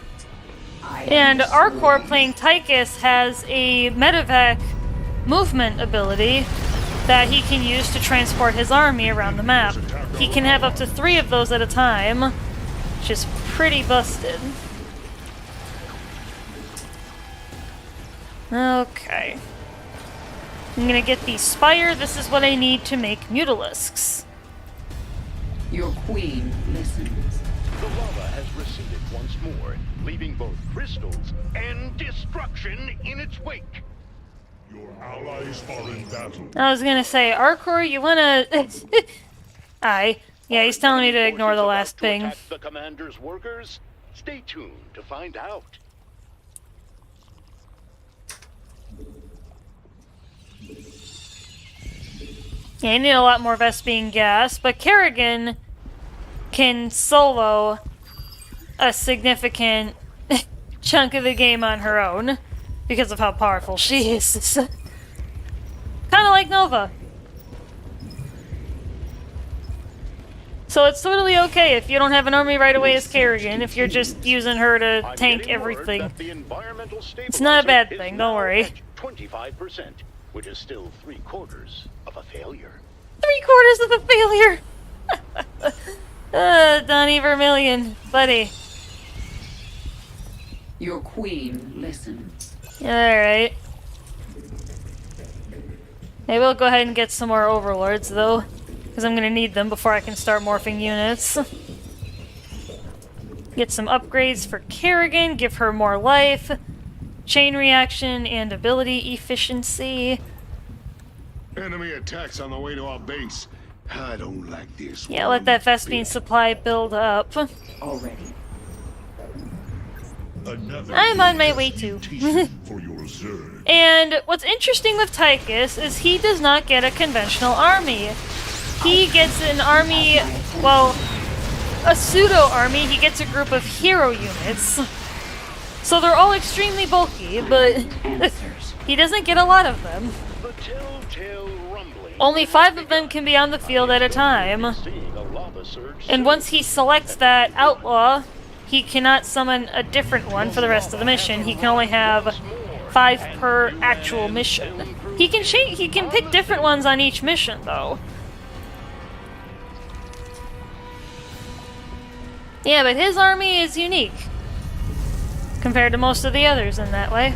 And Arkor playing Tychus has a medevac movement ability that he can use to transport his army around the map. He can have up to 3 of those at a time, which is pretty busted. Okay. I'm gonna get the Spire. This is what I need to make Mutalisks. Your queen listens. The lava has receded once more, leaving both crystals and destruction in its wake. Your allies are in battle. I was gonna say, Arkor, you wanna... Aye. Yeah, he's telling me to ignore the last ping. The commander's workers? Stay tuned to find out. Yeah, I need a lot more Vespine gas, but Kerrigan can solo a significant chunk of the game on her own because of how powerful she is. Kind of like Nova. So it's totally okay if you don't have an army right away as Kerrigan, if you're just using her to tank everything. It's not a bad thing, don't worry. 25%, which is still 3/4 of a failure. 3/4 of a failure! Donnie Vermillion, buddy. Your queen listens. Alright. Maybe we'll go ahead and get some more overlords, though. Because I'm going to need them before I can start morphing units. Get some upgrades for Kerrigan, give her more life, chain reaction, and ability efficiency. Enemy attacks on the way to our base. I don't like this. Yeah, let that Vespine supply build up. Already. I'm on my way too. And what's interesting with Tychus is he does not get a conventional army. He gets an army, well, a pseudo-army. He gets a group of hero units. So they're all extremely bulky, but he doesn't get a lot of them. Only 5 of them can be on the field at a time. And once he selects that outlaw, he cannot summon a different one for the rest of the mission. He can only have 5 per actual mission. He can pick different ones on each mission, though. Yeah, but his army is unique compared to most of the others in that way.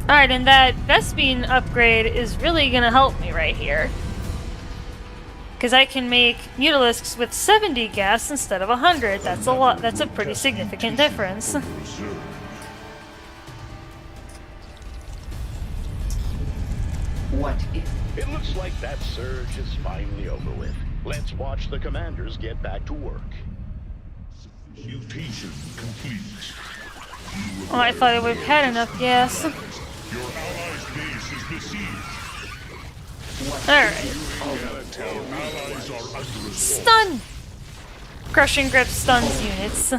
Alright, and that Vespine upgrade is really gonna help me right here. Because I can make Mutalisks with 70 gas instead of 100. That's a lot. That's a pretty significant difference. What if? It looks like that surge is finally over with. Let's watch the commanders get back to work. Mutation complete. Oh, I thought I would have had enough gas. Your allies' base is besieged. Alright. Stun! Crushing Grip stuns units.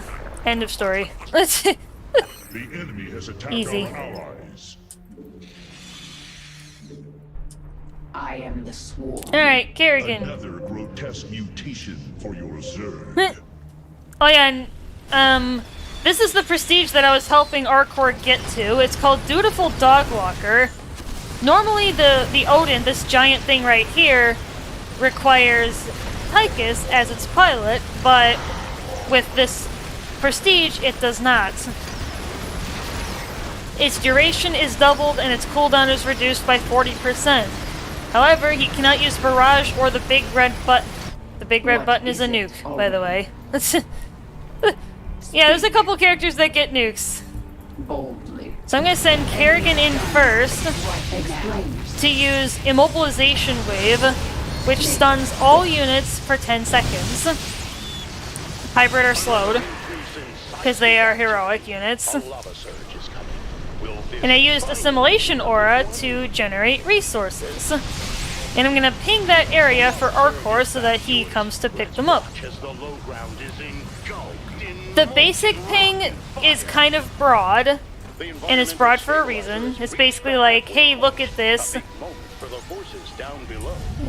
End of story. The enemy has attacked Easy. our allies. I am the swarm. Alright, Kerrigan. Another grotesque mutation for your Zerg. Oh yeah, and this is the prestige that I was helping Arkor get to. It's called Dutiful Dogwalker. Normally the Odin, this giant thing right here, requires Tychus as its pilot, but with this prestige, it does not. Its duration is doubled and its cooldown is reduced by 40%. However, he cannot use Barrage or the big red button. The big red button is a nuke, by the way. Yeah, there's a couple characters that get nukes. Boldly. So I'm gonna send Kerrigan in first to use Immobilization Wave, which stuns all units for 10 seconds. Hybrid are slowed, because they are heroic units. And I used Assimilation Aura to generate resources. And I'm gonna ping that area for Arkor so that he comes to pick them up. The basic ping is kind of broad, and it's broad for a reason. It's basically like, hey, look at this.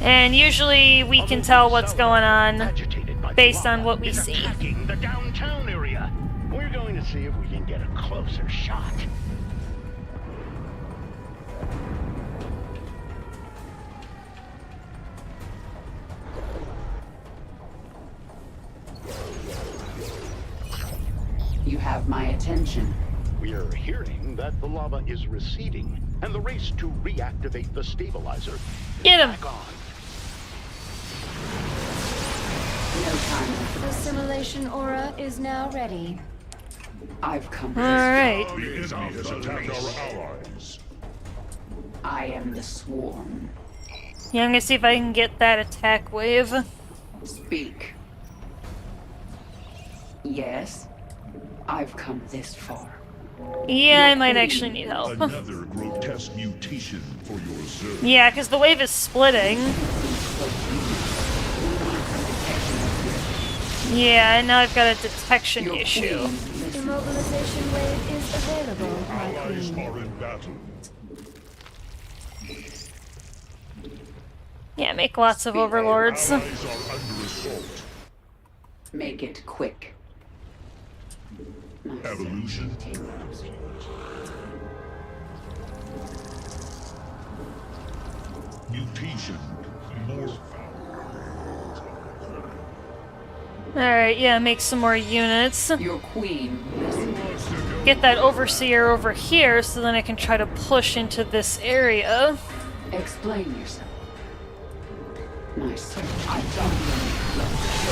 And usually we can tell what's going on based on what we see. The downtown area. We're going to see if we can get a closer shot. You have my attention. We are hearing that the lava is receding, and the race to reactivate the stabilizer is Get him. back on. No time. The simulation aura is now ready. I've come. Alright. The enemy has attacked our allies. I am the swarm. Yeah, I'm gonna see if I can get that attack wave. Speak. Yes. I've come this far. Yeah, I might actually need help. Another grotesque mutation for your Zerg. Yeah, because the wave is splitting. Yeah, and now I've got a detection issue. Immobilization wave is available, my Allies queen. are in battle. Yeah, make lots of overlords. Allies are under assault. Make it quick. Evolution. Mutation. More Alright, yeah, make some more units. Your queen. Get that overseer over here so then I can try to push into this area. Explain yourself. My search. I've done.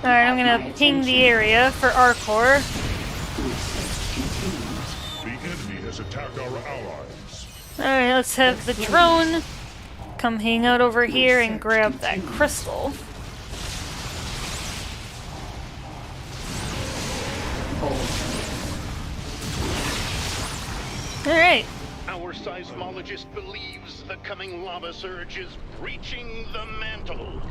Alright, I'm gonna ping the area for Arkor. The enemy has attacked our allies. Alright, let's have the drone come hang out over here and grab that crystal. Alright. Our seismologist believes the coming lava surge is breaching the mantle.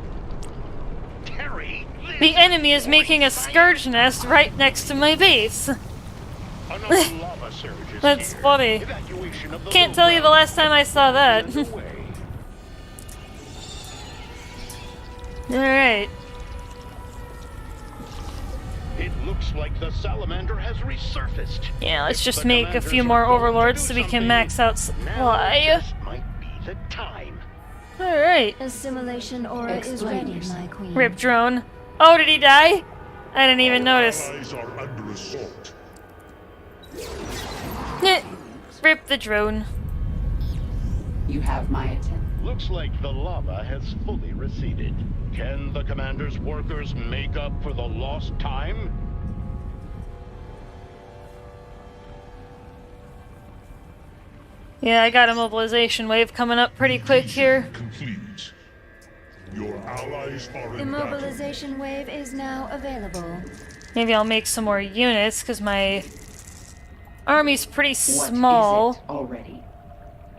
Terry, The enemy is making a scourge nest right next to my base. another lava surge is That's here. funny. Evacuation of the Can't tell you the last time I saw that. underway. Alright. It looks like the salamander has resurfaced. Yeah, let's just The make a commanders few are more going to overlords do so we can something. max out Now supply. just might be the time. Alright. Assimilation aura is ready, my queen. Rip drone. Oh, did he die? I didn't even notice. Allies are under assault. Rip the drone. You have my attention. Looks like the lava has fully receded. Can the commander's workers make up for the lost time? Yeah, I got a mobilization wave coming up pretty quick here. Complete. Your allies are in battle. Immobilization wave is now available. Maybe I'll make some more units because my army's pretty What small. is it already?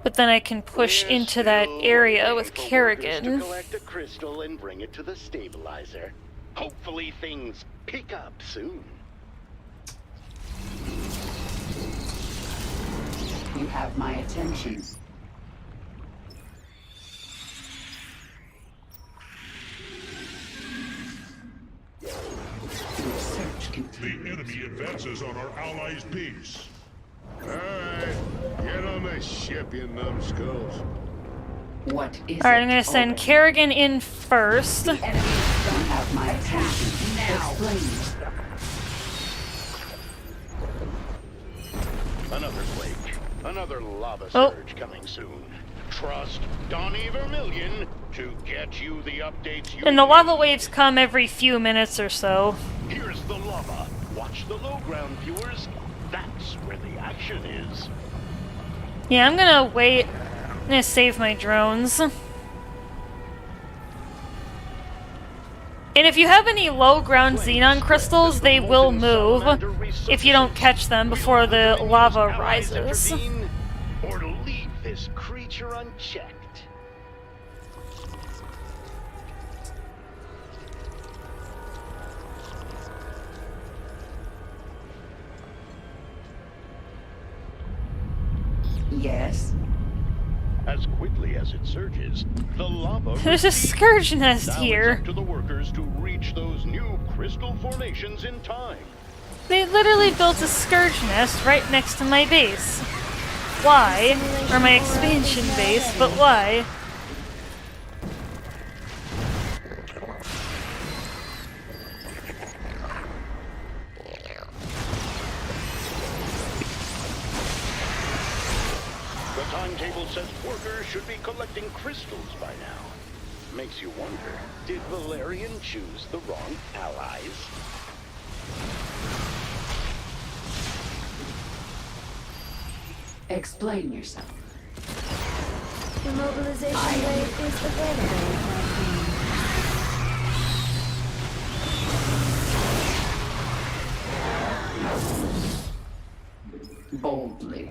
But then I can push We're into that still area waiting with for workers Kerrigan. to collect a crystal and bring it to the stabilizer. Hopefully things pick up soon. You have my attention. The enemy advances on our allies' base. Alright, get on the ship, you numbskulls. What is Alright, I'm gonna send Kerrigan in first. The enemy don't have my attention. Now. Explain. Another quake. Another lava surge coming soon. Trust Donnie Vermillion to get you the updates you And the need. lava waves come every few minutes or so. Here's the lava. Watch the low ground, viewers. That's where the action is. Yeah, I'm gonna wait. I'm gonna save my drones. And if you have any low ground xenon crystals, they will move if you don't catch them before the lava rises. Or leave this creature unchecked. Yes. As quickly as it surges, the lava. There's a scourge nest Now here. it's up to the workers to reach those new crystal formations in time. They literally built a scourge nest right next to my base. Why? Or my expansion base, but why? The timetable says workers should be collecting crystals by now. Makes you wonder, did Valerian choose the wrong allies? Explain yourself. The mobilization wave is available. Boldly.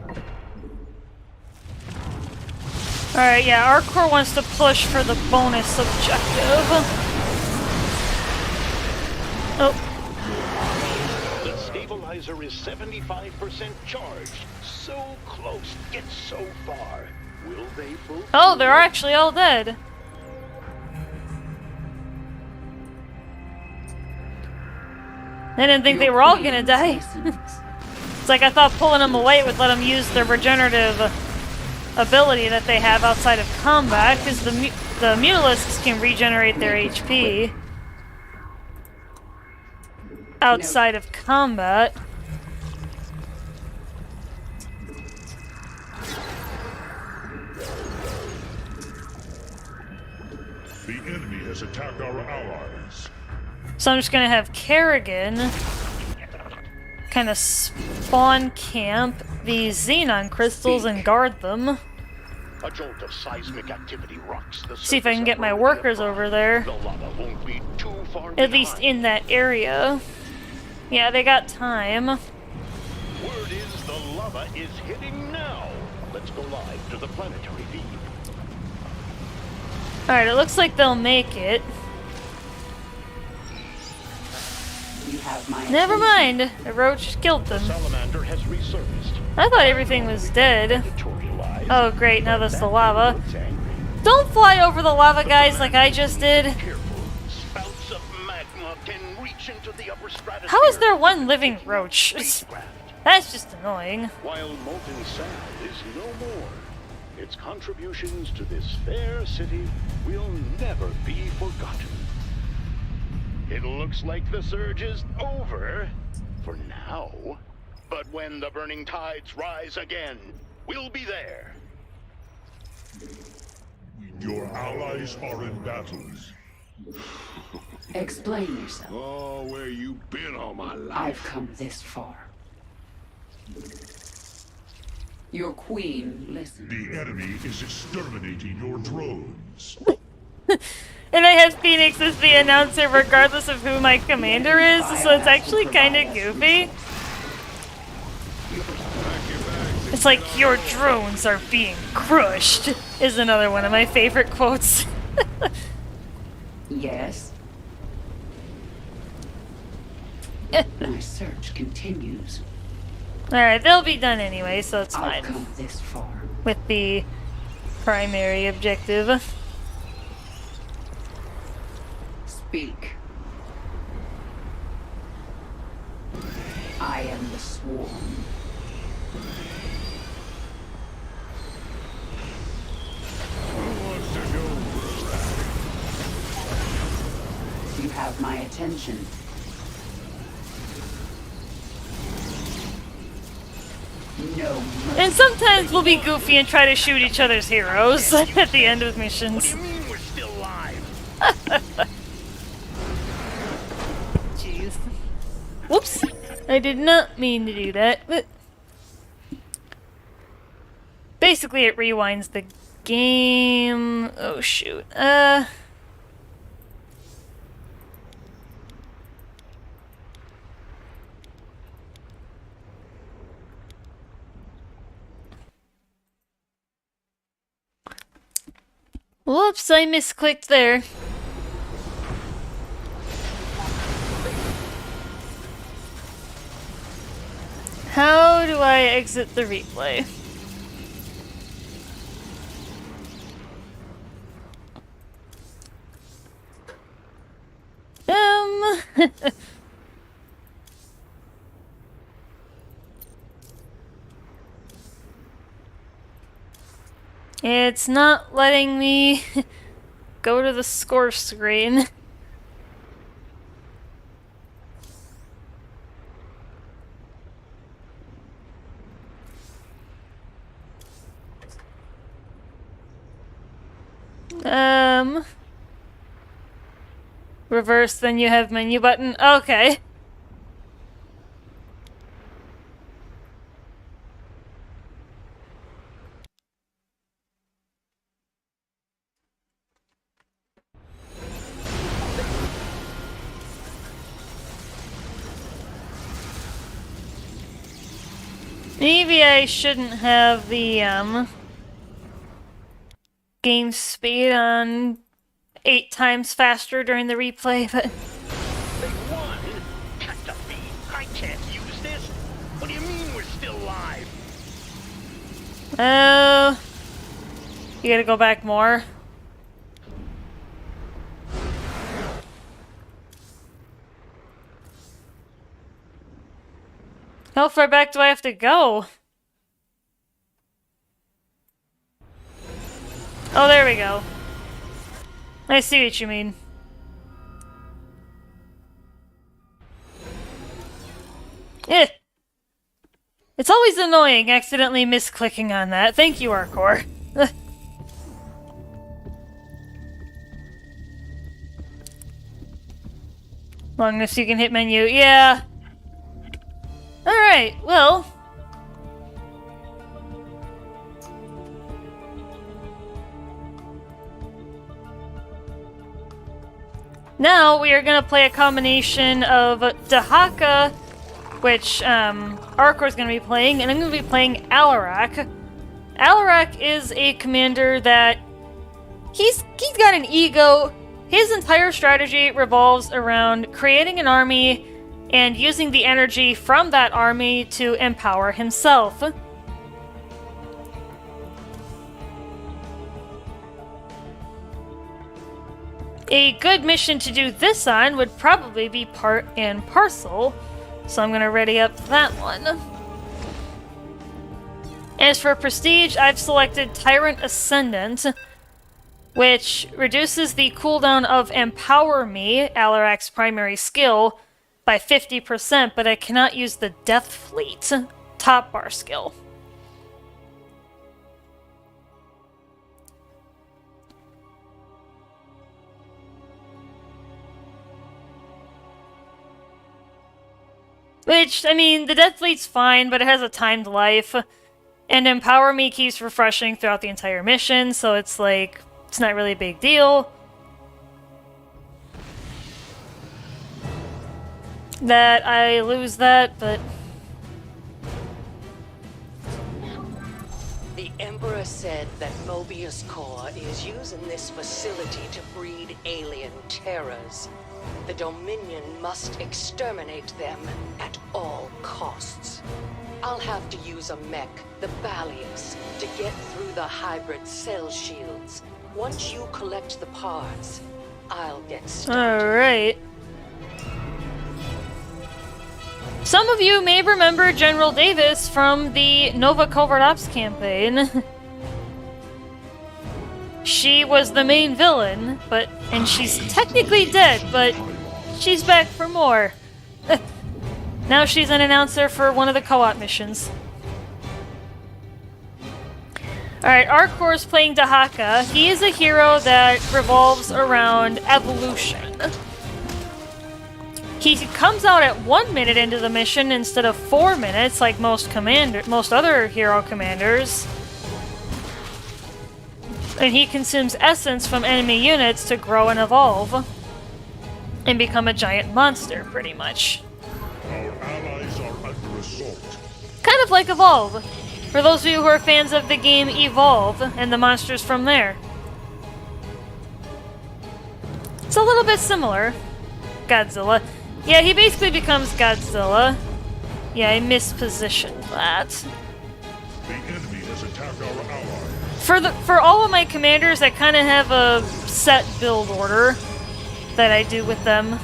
Alright, yeah, Arkor wants to push for the bonus objective. Oh. The stabilizer is 75% charged. So close, yet so far. Will they pull? Oh, they're actually all dead. I didn't think they were all gonna die. It's like I thought pulling them away would let them use their regenerative ability that they have outside of combat, because the Mutalisks can regenerate their HP outside of combat. The enemy has attacked our allies. So I'm just gonna have Kerrigan kind of spawn camp these xenon crystals and guard them. A jolt of seismic activity rocks the See if I can surface get my of workers Evac. over there. The lava won't be too far At least behind. in that area. Yeah, they got time. Word is the lava is hitting now. Let's go live to the planetary feed. Alright, it looks like they'll make it. You have my Never attention. mind. The roach killed them. Salamander has resurfaced. I thought everything was dead. Editorialized, Oh great, now but that's the that lava. looks angry. Don't fly over the lava, guys, like I just did. Careful. Spouts of magma can reach into the upper stratosphere. How is there one living roach? Spacecraft. That's just annoying. While molten sand is no more, its contributions to this fair city will never be forgotten. It looks like the surge is over, for now. But when the burning tides rise again, we'll be there. Your allies are in battles. Explain yourself. Oh, where you been all my life? I've come this far. Your queen listens. The enemy is exterminating your drones. And I have Phoenix as the announcer regardless of who my commander is, so it's actually kind of goofy. It's like, your drones are being crushed, is another one of my favorite quotes. Yes. My search continues. Alright, they'll be done anyway, so it's I've fine. come this far. With the primary objective. Speak. I am the Swarm. You have my attention. No mercy. And sometimes we'll be goofy and try to shoot each other's heroes at the end of missions. What do you mean we're still alive? Jeez. Whoops. I did not mean to do that, but... Basically, it rewinds the game... Oh, shoot. Whoops, I misclicked there. How do I exit the replay? It's not letting me go to the score screen. Reverse, then you have menu button. Okay. Maybe I shouldn't have the, game speed on 8 times faster during the replay, but... They won? Cut the feed. I can't use this. What do you mean we're still alive? Oh... You gotta go back more. How far back do I have to go? Oh, there we go. I see what you mean. Eh. It's always annoying accidentally misclicking on that. Thank you, Arkor. Long as you can hit menu. Yeah. Alright, well... Now we are gonna play a combination of Dahaka, which Arkor is gonna be playing, and I'm gonna be playing Alarak. Alarak is a commander that he's got an ego. His entire strategy revolves around creating an army and using the energy from that army to empower himself. A good mission to do this on would probably be part and parcel, so I'm gonna ready up that one. As for prestige, I've selected Tyrant Ascendant, which reduces the cooldown of Empower Me, Alarak's primary skill, by 50%, but I cannot use the Death Fleet top bar skill. Which, I mean, the Death Fleet's fine, but it has a timed life, and Empower Me keeps refreshing throughout the entire mission, so it's like, it's not really a big deal. That I lose that, but... The Emperor said that Mobius Corps is using this facility to breed alien terrors. The Dominion must exterminate them at all costs. I'll have to use a mech, the Ballius, to get through the hybrid cell shields. Once you collect the parts, I'll get started. Alright. Some of you may remember General Davis from the Nova Covert Ops campaign. She was the main villain, and she's technically dead, but she's back for more. Now she's an announcer for one of the co-op missions. Alright, Arkor's playing Dahaka. He is a hero that revolves around evolution. He comes out at 1 minute into the mission instead of 4 minutes like most other hero commanders. And he consumes essence from enemy units to grow and evolve. And become a giant monster, pretty much. Our allies are under assault. Kind of like Evolve. For those of you who are fans of the game Evolve and the monsters from there. It's a little bit similar. Godzilla. Yeah, he basically becomes Godzilla. Yeah, I mispositioned that. The enemy has attacked our allies. For all of my commanders, I kind of have a set build order that I do with them.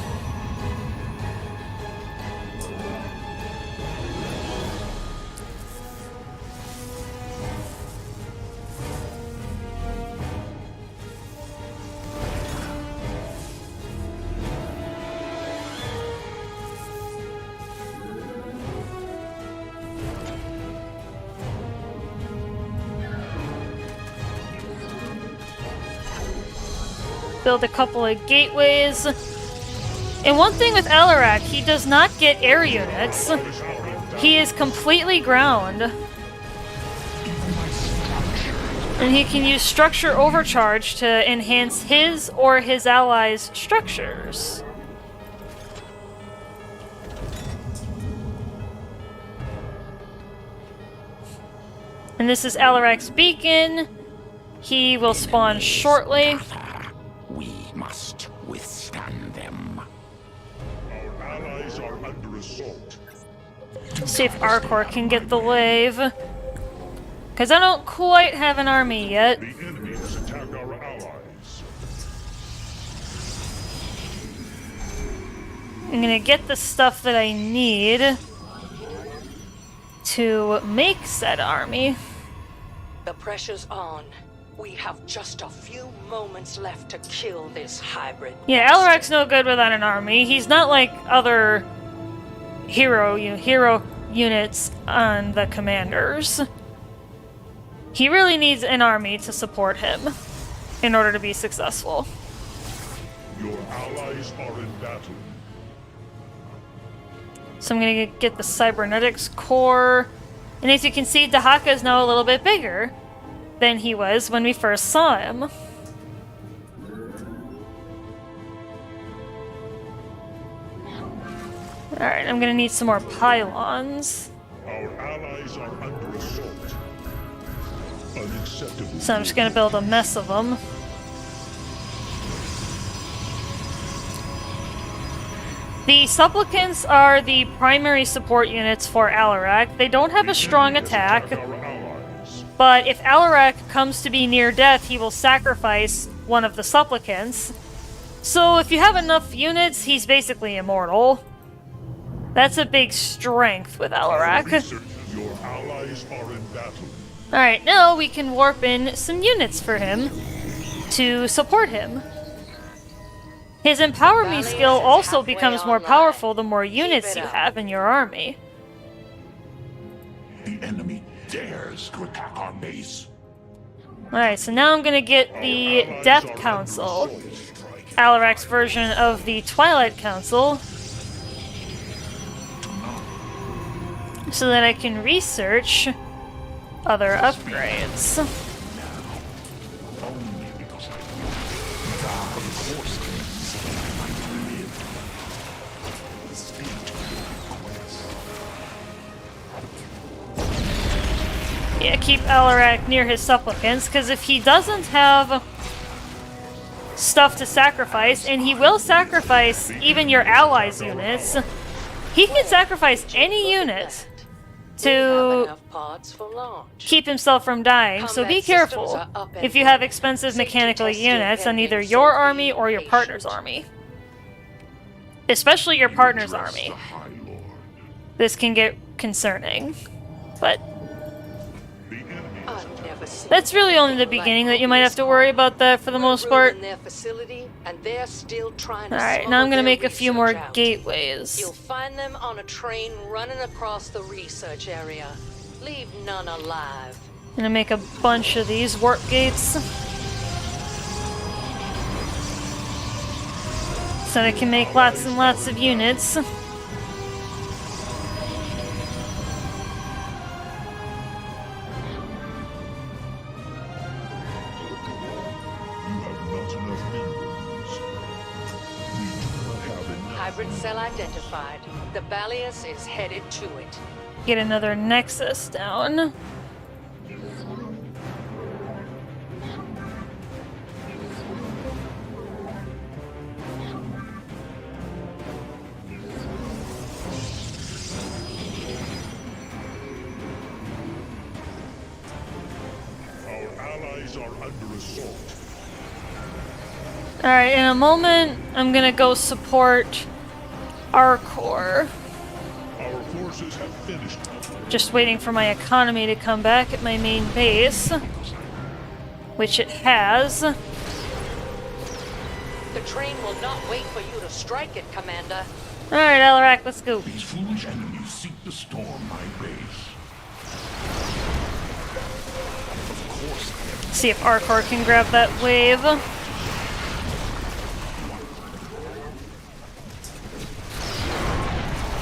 Build a couple of gateways. And one thing with Alarak, he does not get air units. He is completely ground. And he can use structure overcharge to enhance his or his allies' structures. And this is Alarak's beacon. He will spawn shortly. We must withstand them. Our allies are under assault. See if Arkor can get the wave. Because I don't quite have an army yet. The enemy has attacked our allies. I'm gonna get the stuff that I need to make said army. The pressure's on. We have just a few moments left to kill this hybrid. Yeah, Alarak's no good without an army. He's not like other hero units on the commanders. He really needs an army to support him in order to be successful. Your allies are in battle. So I'm gonna get the cybernetics core. And as you can see, Dahaka is now a little bit bigger than he was when we first saw him. Alright, I'm gonna need some more pylons. Our allies are under assault. Unacceptable. So I'm just gonna build a mess of them. The supplicants are the primary support units for Alarak. They don't have a strong attack, but if Alarak comes to be near death, he will sacrifice one of the supplicants. So if you have enough units, he's basically immortal. That's a big strength with Alarak. Your allies are in battle. Alright, now we can warp in some units for him to support him. His Empower Me skill also becomes more powerful the more units you have in your army. The enemy dares to attack our base. Alright, so now I'm gonna get the Death Council. Alarak's version of the Twilight Council. So that I can research other upgrades. Yeah, keep Alarak near his supplicants, because if he doesn't have stuff to sacrifice, and he will sacrifice even your allies' units, he can sacrifice any unit to keep himself from dying, so be careful if you have expensive mechanical units on either your army or your partner's army. Especially your partner's army. This can get concerning, but that's really only the beginning that you might have to worry about that for the most part. Alright, now I'm gonna make a few more gateways. You'll find them on a train running across the research area. Leave none alive. I'm gonna make a bunch of these warp gates, so I can make lots and lots of units. Hybrid cell identified. The Balius is headed to it. Get another nexus down. Our allies are under assault. Alright, in a moment, I'm gonna go support Arkor. Our forces have finished. Just waiting for my economy to come back at my main base, which it has. The train will not wait for you to strike it, Commander. Alright, Alarak, let's go. These foolish enemies seek to storm my base. Of course I am. See if Arkor can grab that wave.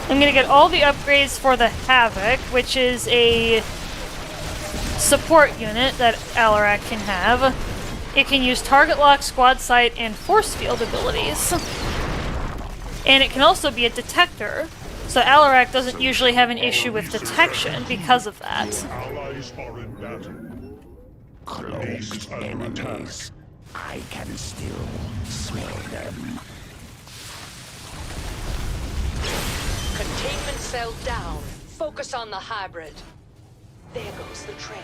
I'm gonna get all the upgrades for the Havoc, which is a support unit that Alarak can have. It can use target lock, squad sight, and force field abilities. And it can also be a detector, so Alarak doesn't usually have an issue with detection because of that. Allies are in battle. Cloaked enemies. I can still smell them. Containment cell down. Focus on the hybrid. There goes the train.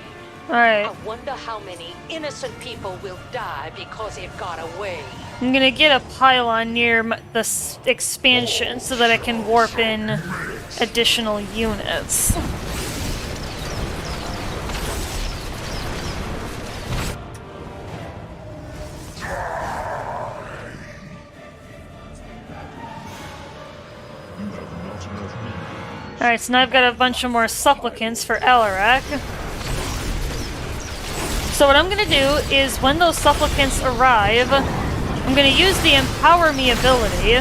Alright. I wonder how many innocent people will die because it got away. I'm gonna get a pylon near the expansion so that I can warp in additional units. Alright, so now I've got a bunch of more supplicants for Alarak. So what I'm gonna do is, when those supplicants arrive, I'm gonna use the Empower Me ability.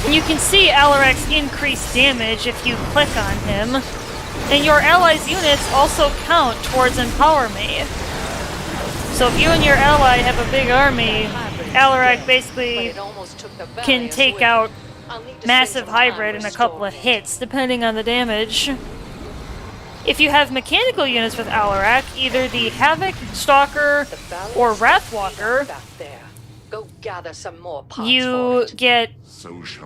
And you can see Alarak's increased damage if you click on him. And your allies' units also count towards Empower Me. So if you and your ally have a big army, Alarak basically can take out massive hybrid in a couple of hits, depending on the damage. If you have mechanical units with Alarak, either the Havoc, Stalker, or Wrathwalker, you get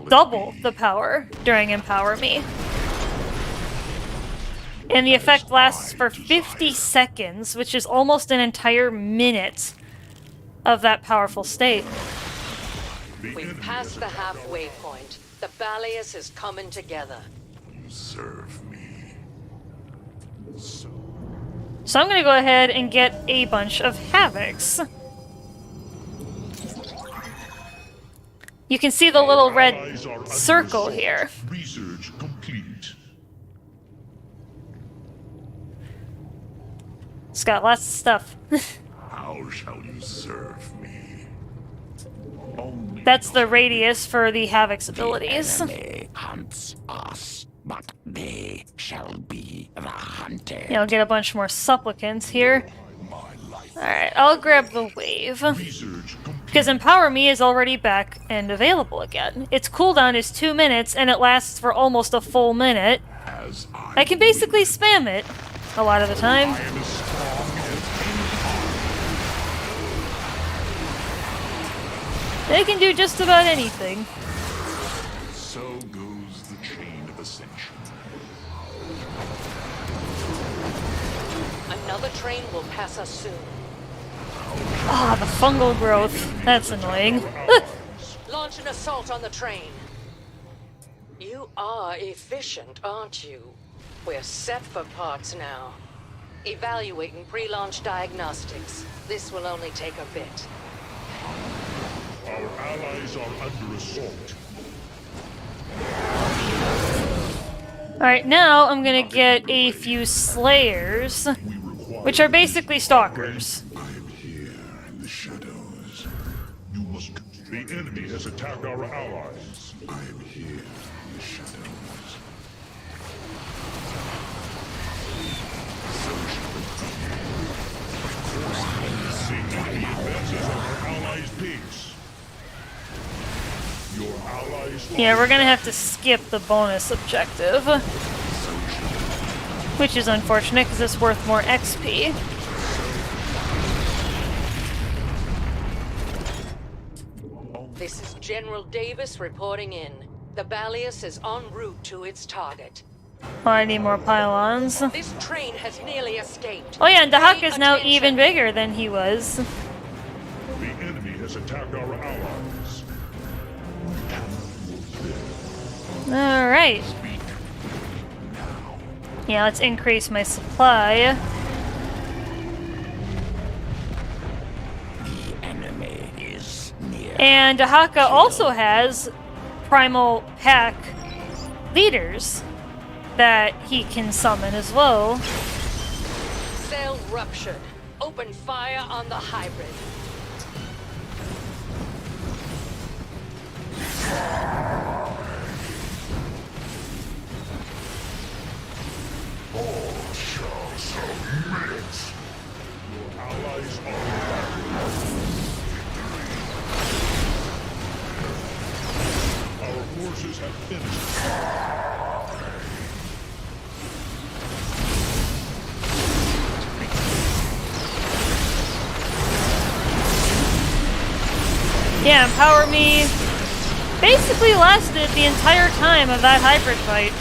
double the power during Empower Me. And the effect lasts for 50 seconds, which is almost an entire minute of that powerful state. We've passed the halfway point. The Balius is coming together. Serve me. So I'm gonna go ahead and get a bunch of Havocs. You can see the little red circle here. Research complete. It's got lots of stuff. How shall you serve me? Only That's the radius for the Havoc's abilities. the enemy hunts us, but they shall be the hunted. Yeah, I'll get a bunch more supplicants here. Alright, I'll grab the wave. Because Empower Me is already back and available again. Its cooldown is 2 minutes, and it lasts for almost a full minute. I can basically spam it a lot of the time. They can do just about anything. So goes the chain of ascension. Another train will pass us soon. Ah, the fungal growth. That's annoying. Launch an assault on the train. You are efficient, aren't you? We're set for parts now. Evaluating pre-launch diagnostics. This will only take a bit. Our allies are under assault. Alright, now I'm gonna get a few Slayers, which are basically Stalkers. You must. The enemy has attacked our allies. I am here in the shadows. The enemy advances on our allies' base. Your allies. Yeah, we're gonna have to skip the bonus objective. Which is unfortunate, because it's worth more XP. This is General Davis reporting in. The Balius is en route to its target. Oh, I need more pylons. This train has nearly escaped. Oh yeah, and Dahaka is now even bigger than he was. The enemy has attacked our allies. Alright. Yeah, let's increase my supply. And Dahaka also has Primal Pack leaders that he can summon as well. Cell ruptured. Open fire on the hybrid. All shall submit. Your allies are Our forces have finished. Yeah, Empower Me basically lasted the entire time of that hybrid fight.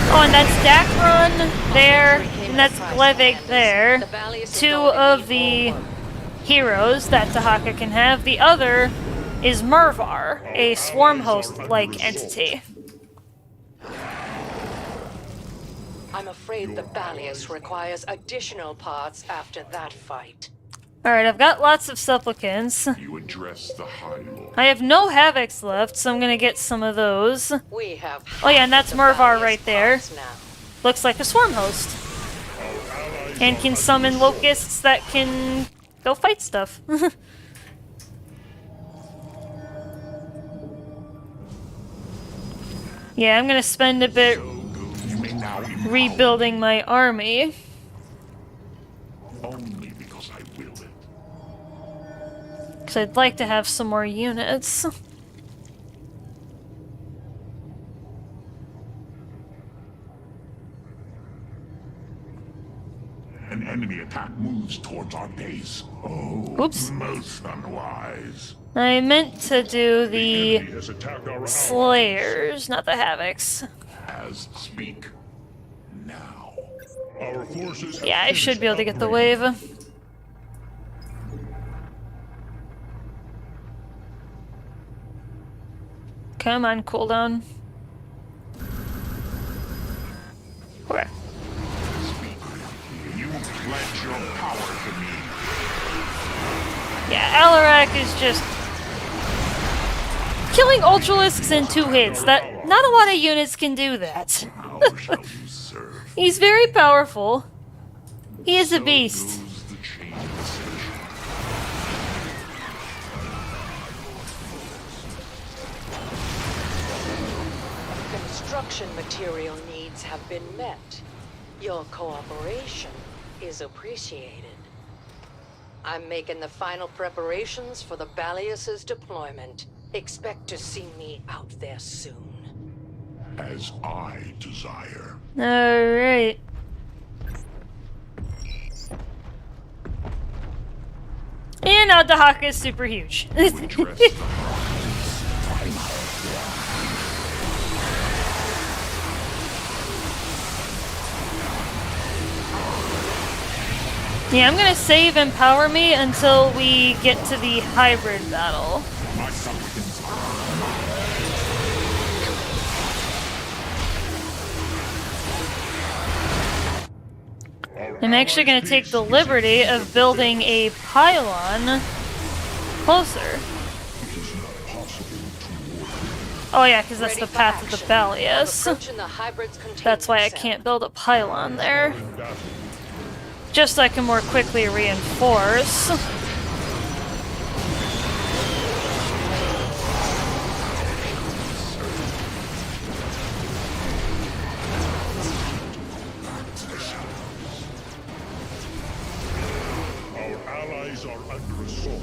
Oh, and that's Dakron there, and that's Glevig there. 2 of the heroes that Dahaka can have. The other is Mervar, a swarm host-like entity. I'm afraid the Balius requires additional parts after that fight. Alright, I've got lots of supplicants. You address the High Lord. I have no Havocs left, so I'm gonna get some of those. We have oh yeah, and that's Mervar right there. Now. Looks like a swarm host. And can summon locusts that can go fight stuff. Yeah, I'm gonna spend a bit rebuilding my army. Only because I will it. Because I'd like to have some more units. An enemy attack moves towards our base. Oh, oops. Most unwise. I meant to do the Slayers, not the Havocs. As speak now. Our forces. Yeah, I should be able to get the wave. Come on, cooldown. Okay. You pledge your power to me. Yeah, Alarak is just killing Ultralisks in 2 hits. That not a lot of units can do that. He's very powerful. He is a beast. Construction material needs have been met. Your cooperation is appreciated. I'm making the final preparations for the Balius's deployment. Expect to see me out there soon. As I desire. Alright. And now Dahaka is super huge. Yeah, I'm gonna save Empower Me until we get to the hybrid battle. I'm actually gonna take the liberty of building a pylon closer. Oh yeah, because that's the path of the Balius. That's why I can't build a pylon there. Just so I can more quickly reinforce. Our allies are under assault.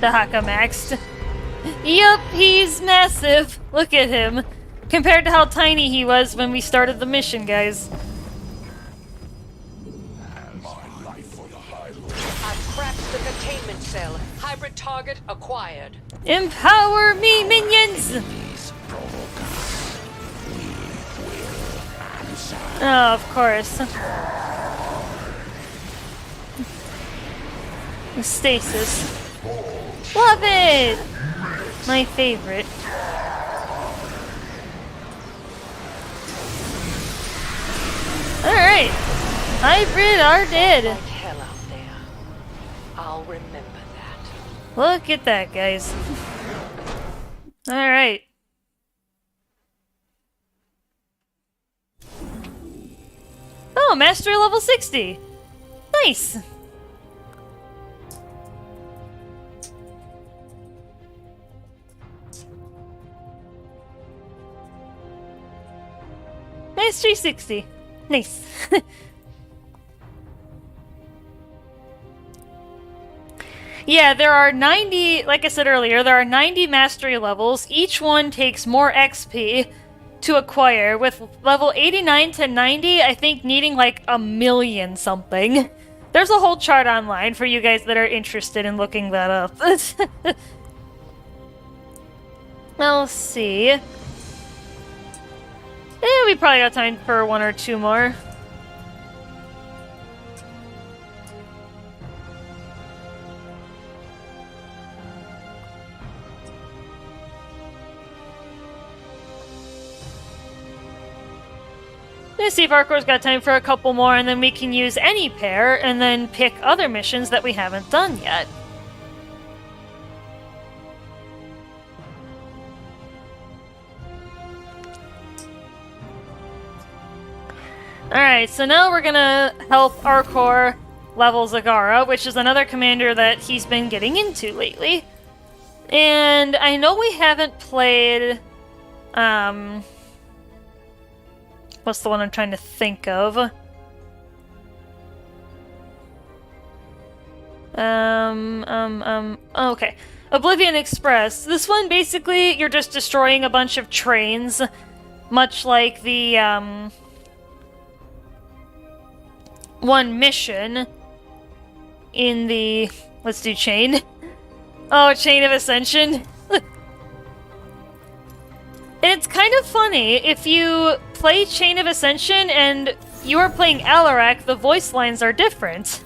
Dahaka maxed. Yup, he's massive. Look at him. Compared to how tiny he was when we started the mission, guys. I've cracked the containment cell. Hybrid target acquired. Empower me, minions! Oh, of course. Stasis. Love it! My favorite. Alright. Hybrid are dead. Hell out there. I'll remember that. Look at that, guys. Alright. Oh, Mastery level 60! Nice! Mastery 60. Nice. Yeah, there are 90, like I said earlier, there are 90 mastery levels. Each one takes more XP to acquire, with level 89 to 90, I think, needing like 1,000,000 something. There's a whole chart online for you guys that are interested in looking that up. We'll see. Yeah, we probably got time for one or two more. Let's see if Arkor's got time for a couple more, and then we can use any pair, and then pick other missions that we haven't done yet. Alright, so now we're gonna help Arkor level Zagara, which is another commander that he's been getting into lately. And I know we haven't played, what's the one I'm trying to think of? Okay. Oblivion Express. This one, basically, you're just destroying a bunch of trains, much like the, one mission in the... Let's do Chain. Oh, Chain of Ascension. And it's kind of funny, if you play Chain of Ascension and you are playing Alarak, the voice lines are different.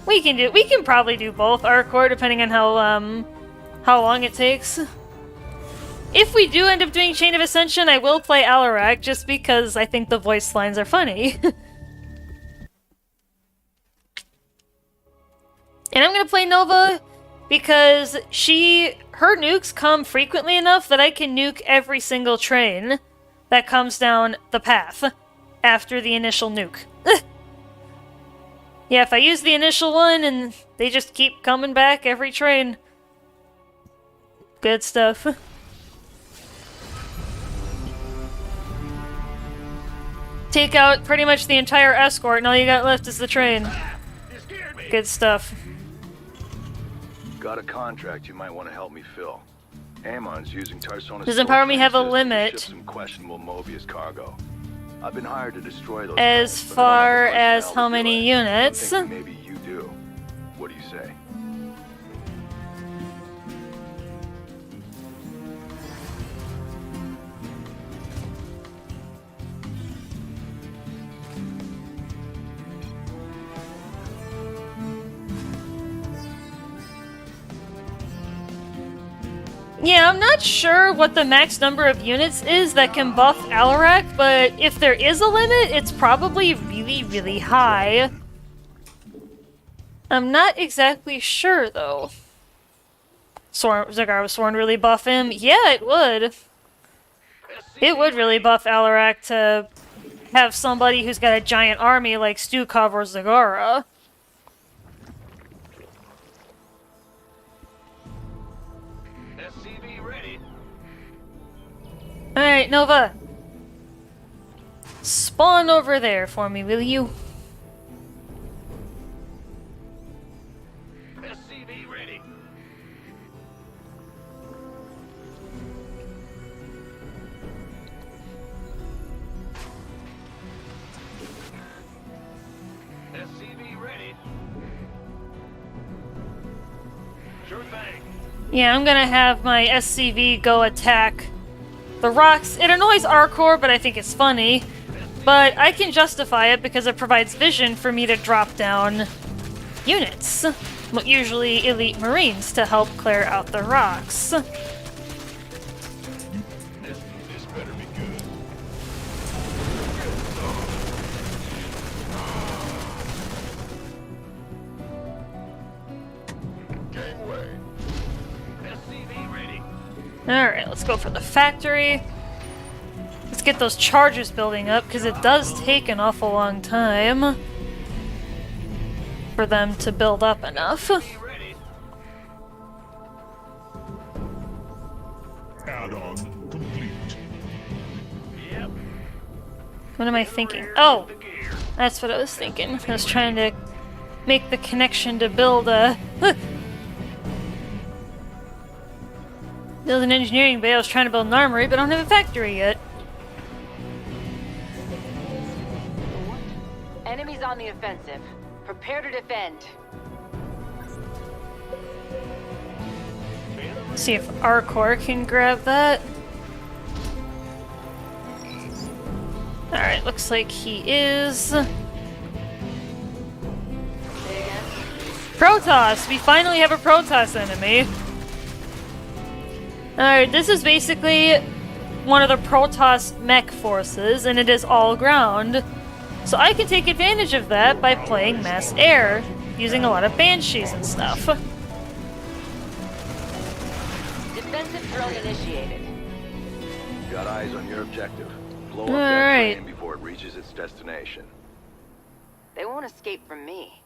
We can probably do both, Arkor, depending on how long it takes. If we do end up doing Chain of Ascension, I will play Alarak, just because I think the voice lines are funny. And I'm gonna play Nova because her nukes come frequently enough that I can nuke every single train that comes down the path after the initial nuke. Yeah, if I use the initial one and they just keep coming back every train. Good stuff. Take out pretty much the entire escort and all you got left is the train. Good stuff. Got a contract you might want to help me fill. Amon's using Tarsona's Does Empower Me have a limit? to ship some questionable Mobius cargo. I've been hired to destroy those As things, but I don't far have the as personnel how to do many it. units? I'm thinking maybe you do. What do you say? Yeah, I'm not sure what the max number of units is that can buff Alarak, but if there is a limit, it's probably really, really high. I'm not exactly sure, though. Zagar was sworn to really buff him? Yeah, it would. It would really buff Alarak to have somebody who's got a giant army like Stukov or Zagara. Alright, Nova. Spawn over there for me, will you? SCV ready. SCV ready. Sure thing. Yeah, I'm gonna have my SCV go attack the rocks. It annoys Arkor, but I think it's funny. But I can justify it because it provides vision for me to drop down units. Usually elite marines to help clear out the rocks. This better be good. Gangway. SCV ready. Alright, let's go for the factory. Let's get those charges building up, because it does take an awful long time for them to build up enough. Add-on complete. Yep. What am I thinking? Oh! That's what I was thinking. I was trying to make the connection to build a... build an engineering bay. I was trying to build an armory, but I don't have a factory yet. Enemies on the offensive. Prepare to defend. See if Arkor can grab that. Alright, looks like he is. Protoss! We finally have a Protoss enemy. Alright, this is basically one of the Protoss mech forces, and it is all ground. So I can take advantage of that by playing mass air, using a lot of banshees and stuff. Defensive drill initiated. Got eyes on your objective. Blow up that Alright. train before it reaches its destination. They won't escape from me.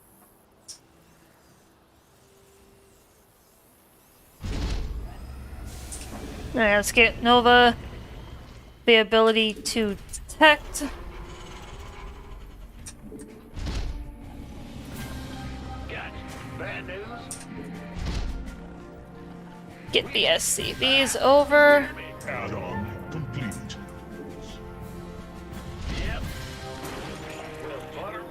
Alright, let's get Nova the ability to detect. Bad news. Get the SCVs over. Add-on complete. Yep. Well, butter.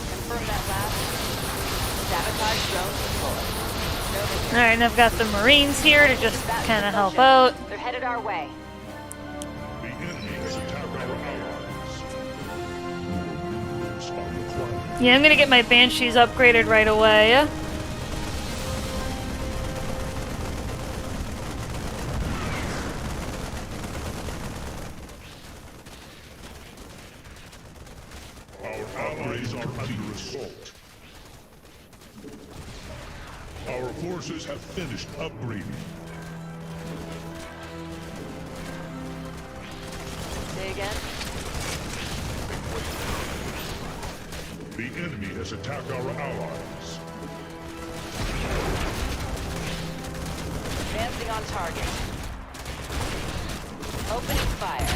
Confirm that last. Sabotage drone deployed. Alright, and I've got the Marines here to just kind of help out. They're headed our way. The enemy has attacked our allies. Spot required. Yeah, I'm gonna get my Banshees upgraded right away. Our allies are under assault. Our forces have finished upgrading. Say again? The enemy has attacked our allies. Advancing on target. Opening fire.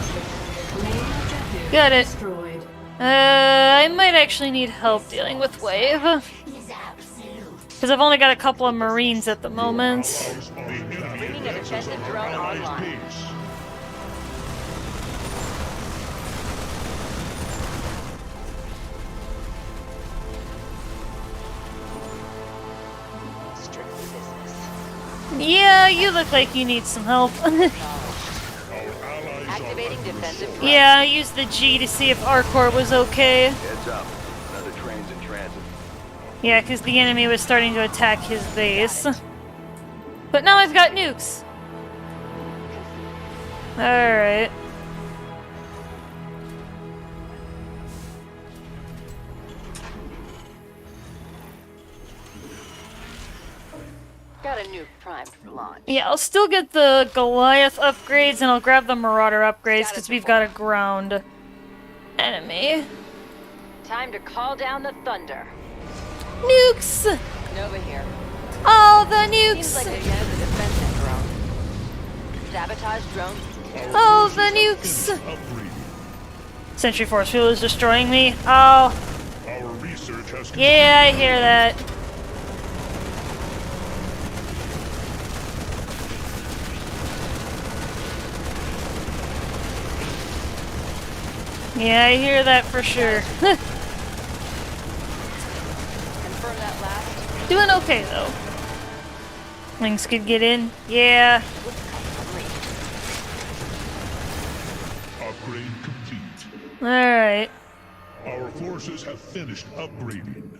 Got it. I might actually need help dealing with Wave. Because I've only got a couple of Marines at the moment. Bringing a defensive drone online. Strictly business. Yeah, you look like you need some help. Activating defensive drone. Yeah, I used the G to see if Arkor was okay. Heads up. Another train's in transit. Yeah, because the enemy was starting to attack his base. But now I've got nukes. Alright. Got a nuke primed for launch. Yeah, I'll still get the Goliath upgrades and I'll grab the Marauder upgrades because we've got a ground enemy. Time to call down the thunder. Nukes! Nova here. All the Seems nukes! like they've used a defensive drone. Sabotage drone. All the nukes! Sentry Force Field is destroying me. Oh. Our research has Yeah, I hear that. Yeah, I hear that for sure. Confirm that last. Doing okay though. Things could get in. Yeah. Upgrade complete. Alright. Our forces have finished upgrading.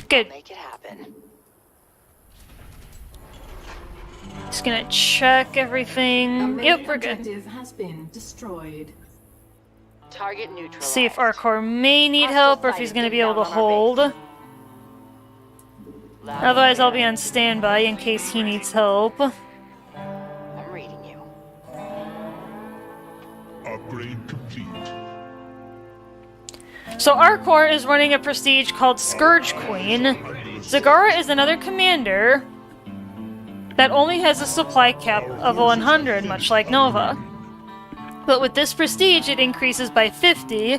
Good. Make it happen. Just gonna check everything. Yep, we're good. Objective has been destroyed. Target neutralized. See if Arkor may need help or if he's gonna be able to hold. Otherwise, I'll be on standby in case he needs help. I'm reading you. Upgrade complete. So Arkor is running a prestige called Scourge Queen. Zagara is another commander that only has a supply cap of 100, much like Nova. But with this prestige, it increases by 50.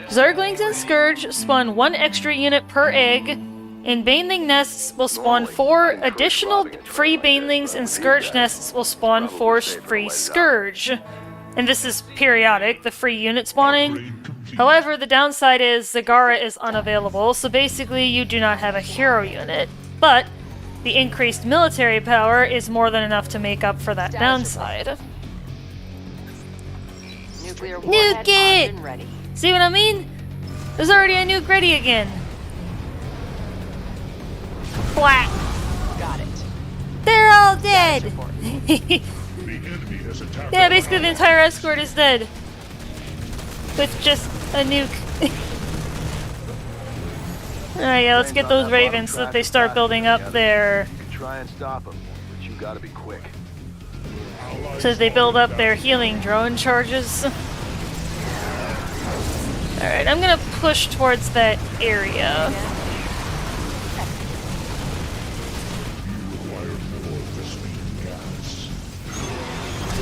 Zerglings and Scourge spawn 1 extra unit per egg, and Baneling nests will spawn 4 additional free Banelings, and Scourge nests will spawn 4 free Scourge. And this is periodic, the free unit spawning. However, the downside is Zagara is unavailable, so basically you do not have a hero unit. But the increased military power is more than enough to make up for that downside. Nuclear Nuke warhead it! armed and ready. See what I mean? There's already a nuke ready again. Flat. Got it. They're all dead! The enemy has attacked Yeah, our basically the allies. entire escort is dead. With just a nuke. Alright, yeah, let's get those ravens so that they start building up their... You can try and stop them, but you gotta be quick. so that they build up their healing drone charges. Alright, I'm gonna push towards that area.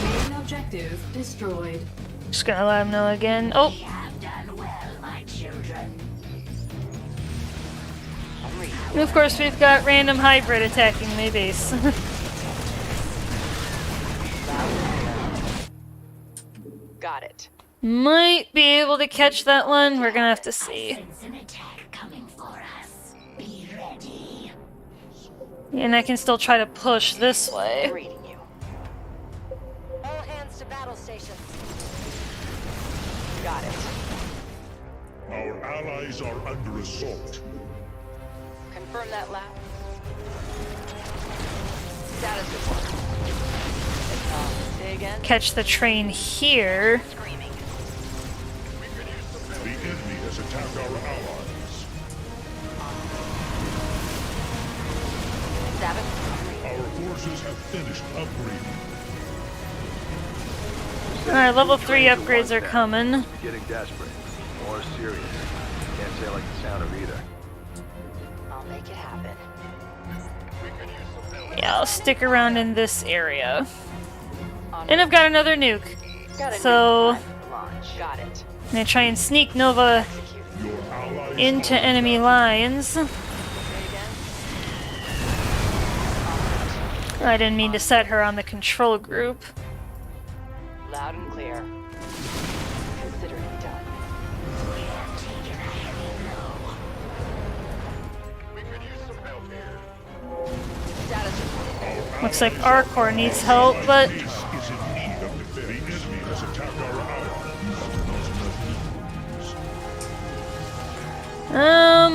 Main objective destroyed. Just gonna let him know again. Oh! And of course, we've got random hybrid attacking my base. Got it. Might be able to catch that one. We're gonna have to see. And I can still try to push this way. Reading you. All hands to battle stations. Got it. Our allies are under assault. Confirm that last. Status report. Say again. Catch the train here. Screaming. The enemy has attacked our allies. Our forces have finished upgrading. Alright, level 3 upgrades are coming. Getting desperate. more serious. Can't say I like the sound of either. I'll make it happen. Yeah, I'll stick around in this area. And I've got another nuke. So Got it. I'm gonna try and sneak Nova into enemy lines. I didn't mean to set her on the control group. Loud and clear. Consider it done. Status report. Looks like Arkor needs help, but The enemy has attacked our allies.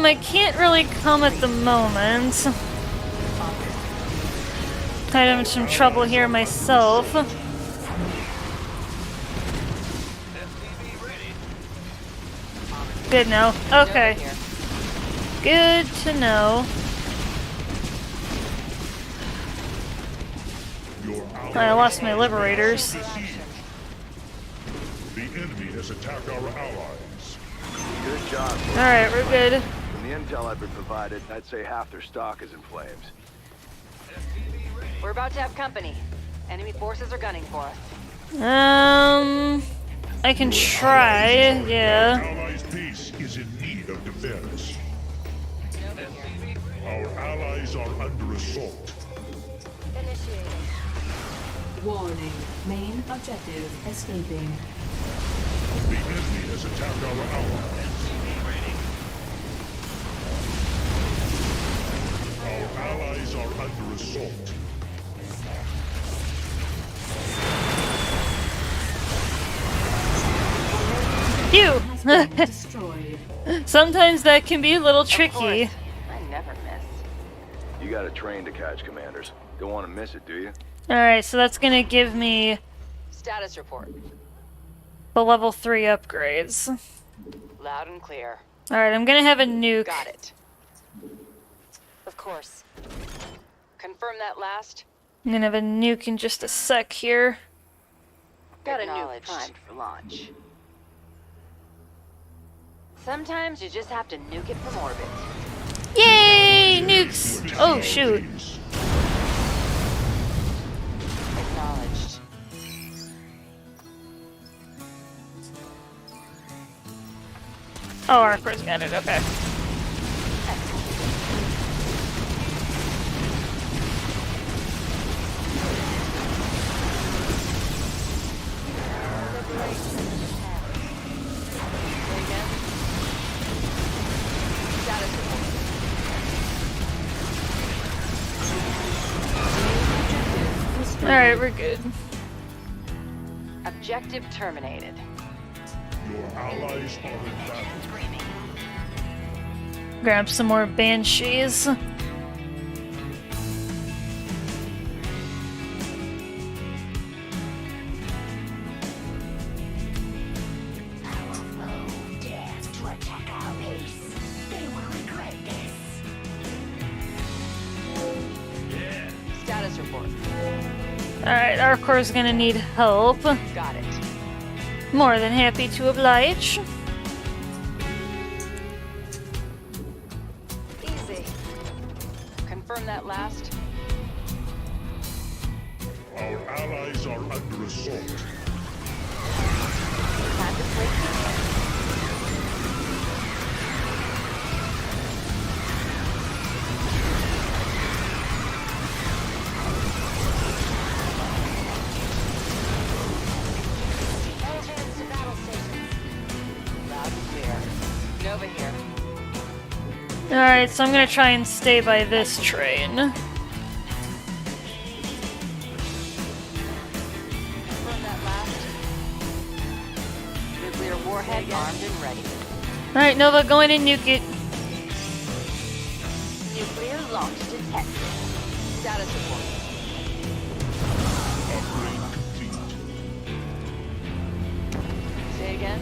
I can't really come at the moment. Kind of in some trouble here myself. Good now. Okay. Good to know. I lost my liberators. The enemy has attacked our allies. Good job. Alright, we're good. From the intel I've been provided, I'd say half their stock is in flames. We're about to have company. Enemy forces are gunning for us. I can try, yeah. Our allies' base is in need of defense. Our allies are under assault. Warning. Main objective escaping. The enemy has attacked our allies. Our allies are under assault. Phew! Destroyed. Sometimes that can be a little tricky. I never miss. You got a train to catch, commanders. Don't want to miss it, do you? Alright, so that's gonna give me Status report. the level 3 upgrades. Loud and clear. Alright, I'm gonna have a nuke. Got it. Of course. Confirm that last. I'm gonna have a nuke in just a sec here. Got a nuke primed for launch. Sometimes you just have to nuke it from orbit. Yay! Nukes! Oh, shoot. Acknowledged. Oh, Arkor's got it, okay. Alright, we're good. Objective terminated. Your allies are in battle. Grab some more banshees. Status report. Alright, Arkor's gonna need help. Got it. More than happy to oblige. Easy. Confirm that last. Our allies are under assault. Time to play. Nova here. Alright, so I'm gonna try and stay by this train. Confirm that last. Nuclear warhead armed and ready. Alright, Nova, go in and nuke it. Nuclear launch detected. Status report. Upgrade complete. Say again.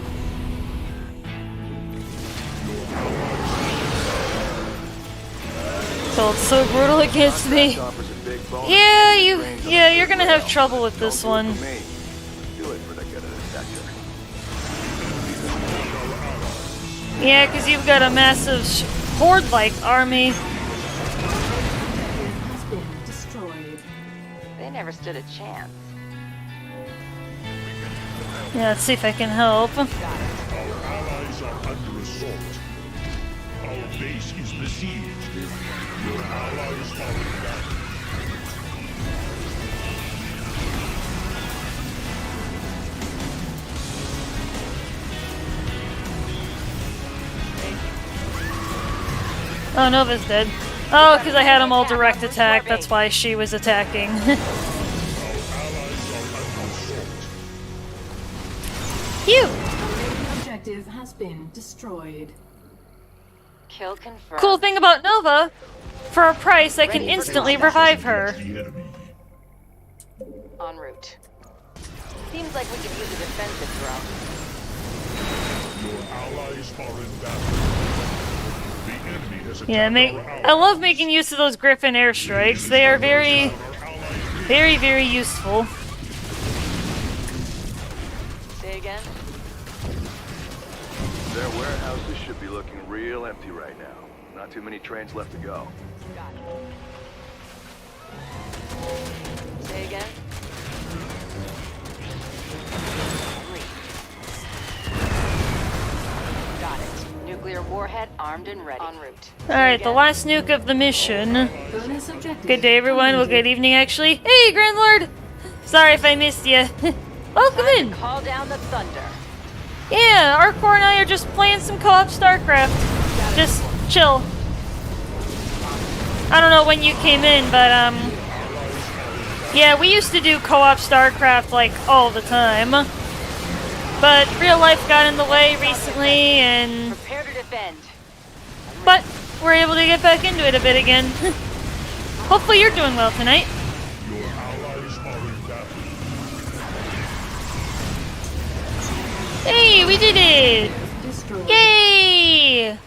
Felt so brutal against me. Yeah, you're gonna have trouble with this one. Do it for the good of the sector. Yeah, because you've got a massive horde-like army. They never stood a chance. Yeah, let's see if I can help. Our allies are under assault. Our base is besieged. Your allies are in battle. Oh, Nova's dead. Oh, because I had them all direct attack. That's why she was attacking. Phew! Objective has been destroyed. Kill confirmed. Cool thing about Nova, for a price, I can instantly revive her. En route. Seems like we could use a defensive drone. Your allies are in battle. The enemy has attacked I love making use of those Griffin airstrikes. They are very, very useful. Say again? Their warehouses should be looking real empty right now. Not too many trains left to go. Got it. Say again? Got it. Nuclear warhead armed and ready. En route. Alright, the last nuke of the mission. Good day, everyone. Well, good evening, actually. Hey, Grand Lord! Sorry if I missed you. Welcome in! Call down the thunder. Yeah, Arkor and I are just playing some co-op Starcraft. Just chill. I don't know when you came in, but, yeah, we used to do co-op Starcraft, like, all the time. But real life got in the way recently, and... Prepare to defend. But we're able to get back into it a bit again. Hopefully you're doing well tonight. Your allies are in battle. Hey, we did it! Yay!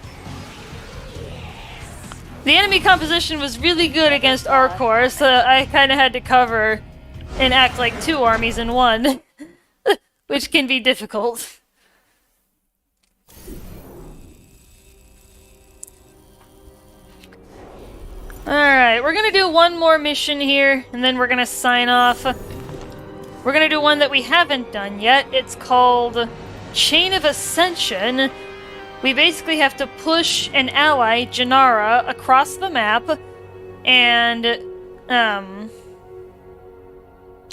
The enemy composition was really good against Arkor, so I kind of had to cover and act like two armies in one. Which can be difficult. Alright, we're gonna do one more mission here, and then we're gonna sign off. We're gonna do one that we haven't done yet. It's called Chain of Ascension. We basically have to push an ally, Janara, across the map, and,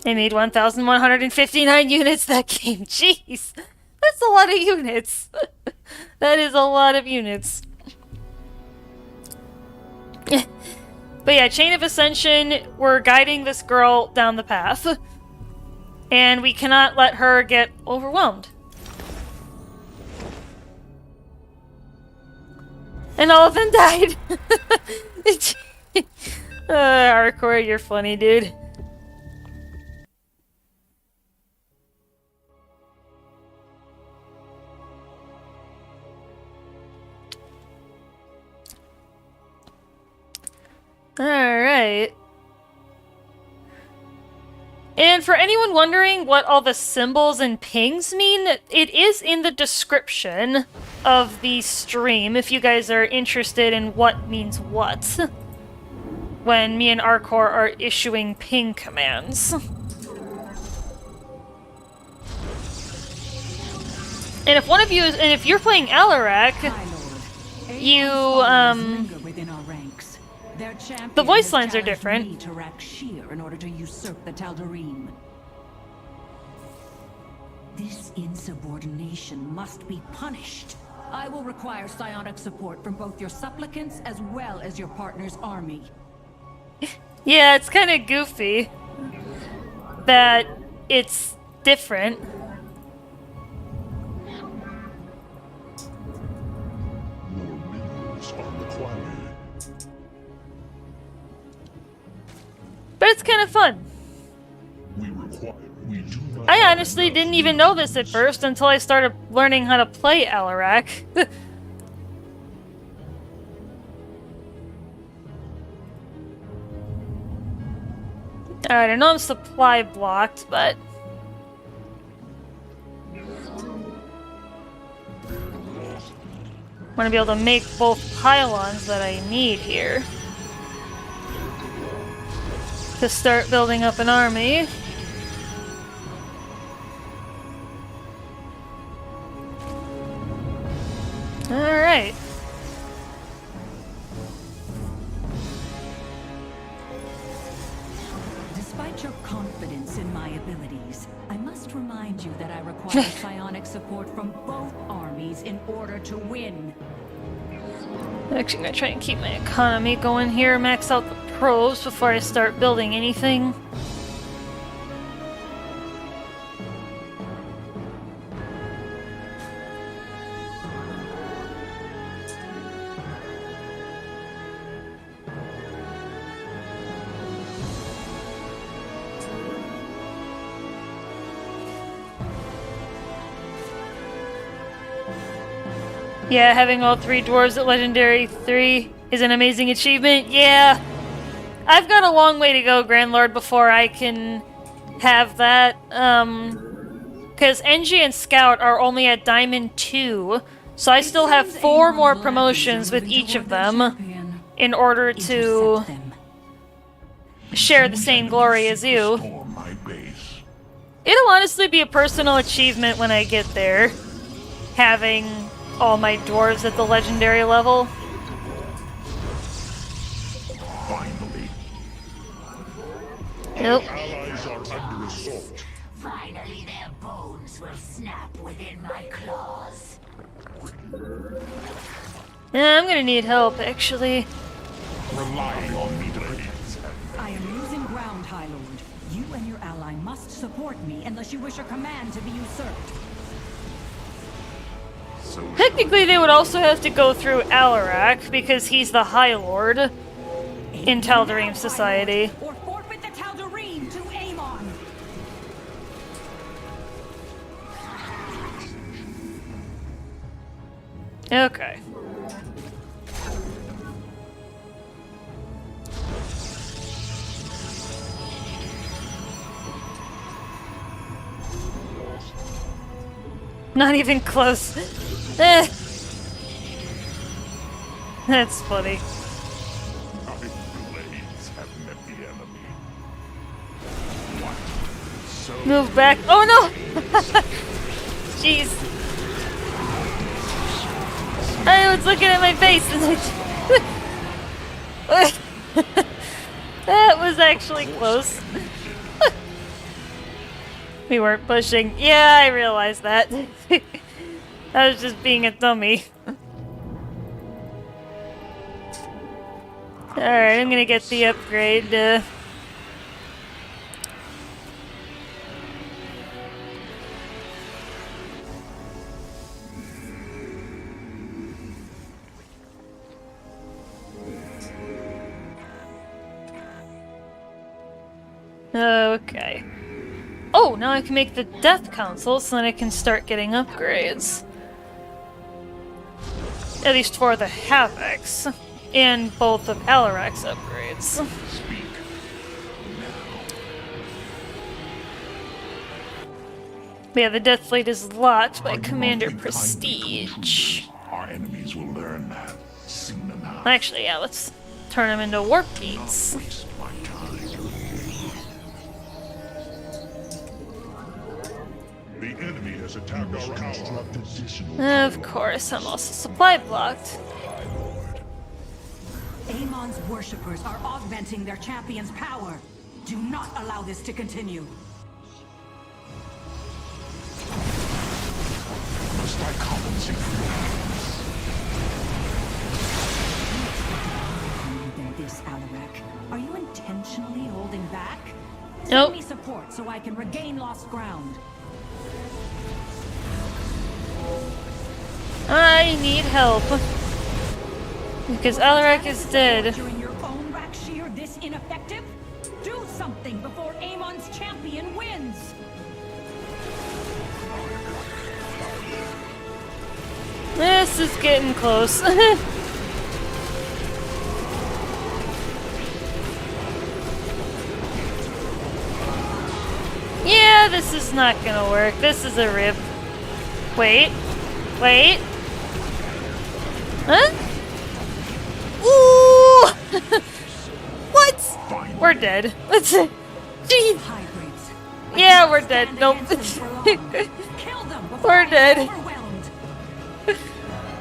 I made 1,159 units that game. Jeez. That's a lot of units. That is a lot of units. But yeah, Chain of Ascension, we're guiding this girl down the path. And we cannot let her get overwhelmed. And all of them died. Arkor, you're funny, dude. Alright. And for anyone wondering what all the symbols and pings mean, it is in the description of the stream if you guys are interested in what means what when me and Arkor are issuing ping commands. And if one of you is, and if you're playing Alarak, you, the voice lines are different. To rack sheer in order to usurp the Tal'Darim. This insubordination must be punished. I will require psionic support from both your supplicants as well as your partner's army. Yeah, it's kind of goofy that it's different. More minerals are required. But it's kind of fun. I honestly didn't even know this at first until I started learning how to play Alarak. Alright, I know I'm supply blocked, but... Want to be able to make both pylons that I need here to start building up an army. Alright. Despite your confidence in my abilities, I must remind you that I require psionic support from both armies in order to win. I'm actually gonna try and keep my economy going here, max out the probes before I start building anything. Yeah, having all 3 dwarves at Legendary 3 is an amazing achievement. Yeah. I've got a long way to go, Grand Lord, before I can have that. Because NG and Scout are only at Diamond 2, so I still have 4 more promotions with each of them in order to share the same glory as you. It'll honestly be a personal achievement when I get there, having all my dwarves at the legendary level. Finally. Nope. Our allies are under assault. Finally, their bones will snap within my claws. Yeah, I'm gonna need help, actually. Relying on me to I am losing ground, High Lord. You and your ally must support me unless you wish your command to be usurped. Technically, they would also have to go through Alarak, because he's the High Lord in Tal'Darim society. Or forfeit the Tal'Darim to Amon. Okay. Not even close. Eh. That's funny. My blades have met the enemy. What? Move back. Oh no! Jeez. I was looking at my face and I... That was actually close. We weren't pushing. Yeah, I realized that. I was just being a dummy. Alright, I'm gonna get the upgrade. Okay. Oh, now I can make the Death Council so then I can start getting upgrades. At least for the Havocs. And both of Alarak's upgrades. But yeah, the Death Fleet is locked by Commander Prestige. Our enemies will learn that soon enough. Actually, yeah, let's turn them into warp beats. The enemy has attacked our tower. Of course, I'm also supply blocked. Amon's worshippers are augmenting their champion's power. Do not allow this to continue. Must I compensate for Than this, Alarak. Are you intentionally holding back? Nope. Send me support so I can regain lost ground. I need help. Because Alarak is dead. During your own Rakshir this ineffective? Do something before Amon's champion wins! This is getting close. Yeah, this is not gonna work. This is a rip. Wait. Wait. Huh? Ooh! What? We're dead. Jeez. Yeah, we're dead. Nope. We're dead.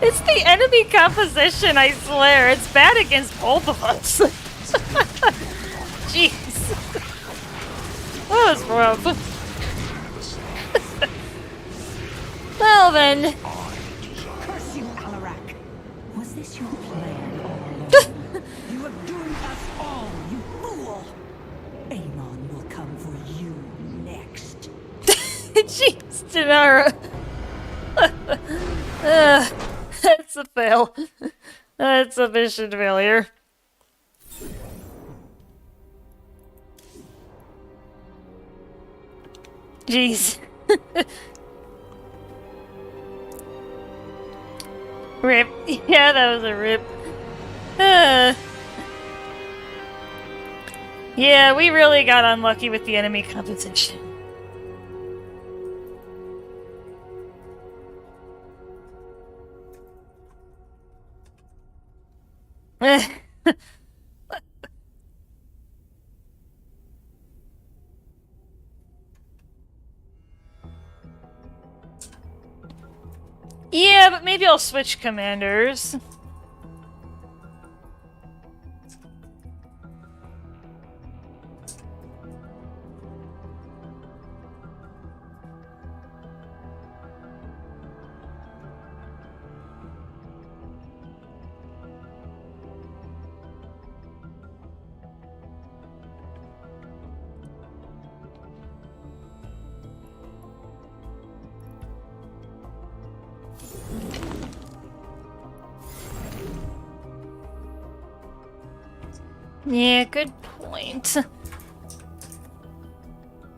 It's the enemy composition, I swear. It's bad against both of us. Jeez. That was rough. Well then. Curse you, Alarak. Was this your plan all along? You have doomed us all, you fool. Amon will come for you next. Jeez, Janara. That's a fail. That's a mission failure. Jeez. Rip. Yeah, that was a rip. Yeah, we really got unlucky with the enemy composition. Yeah, but maybe I'll switch commanders. Yeah, good point.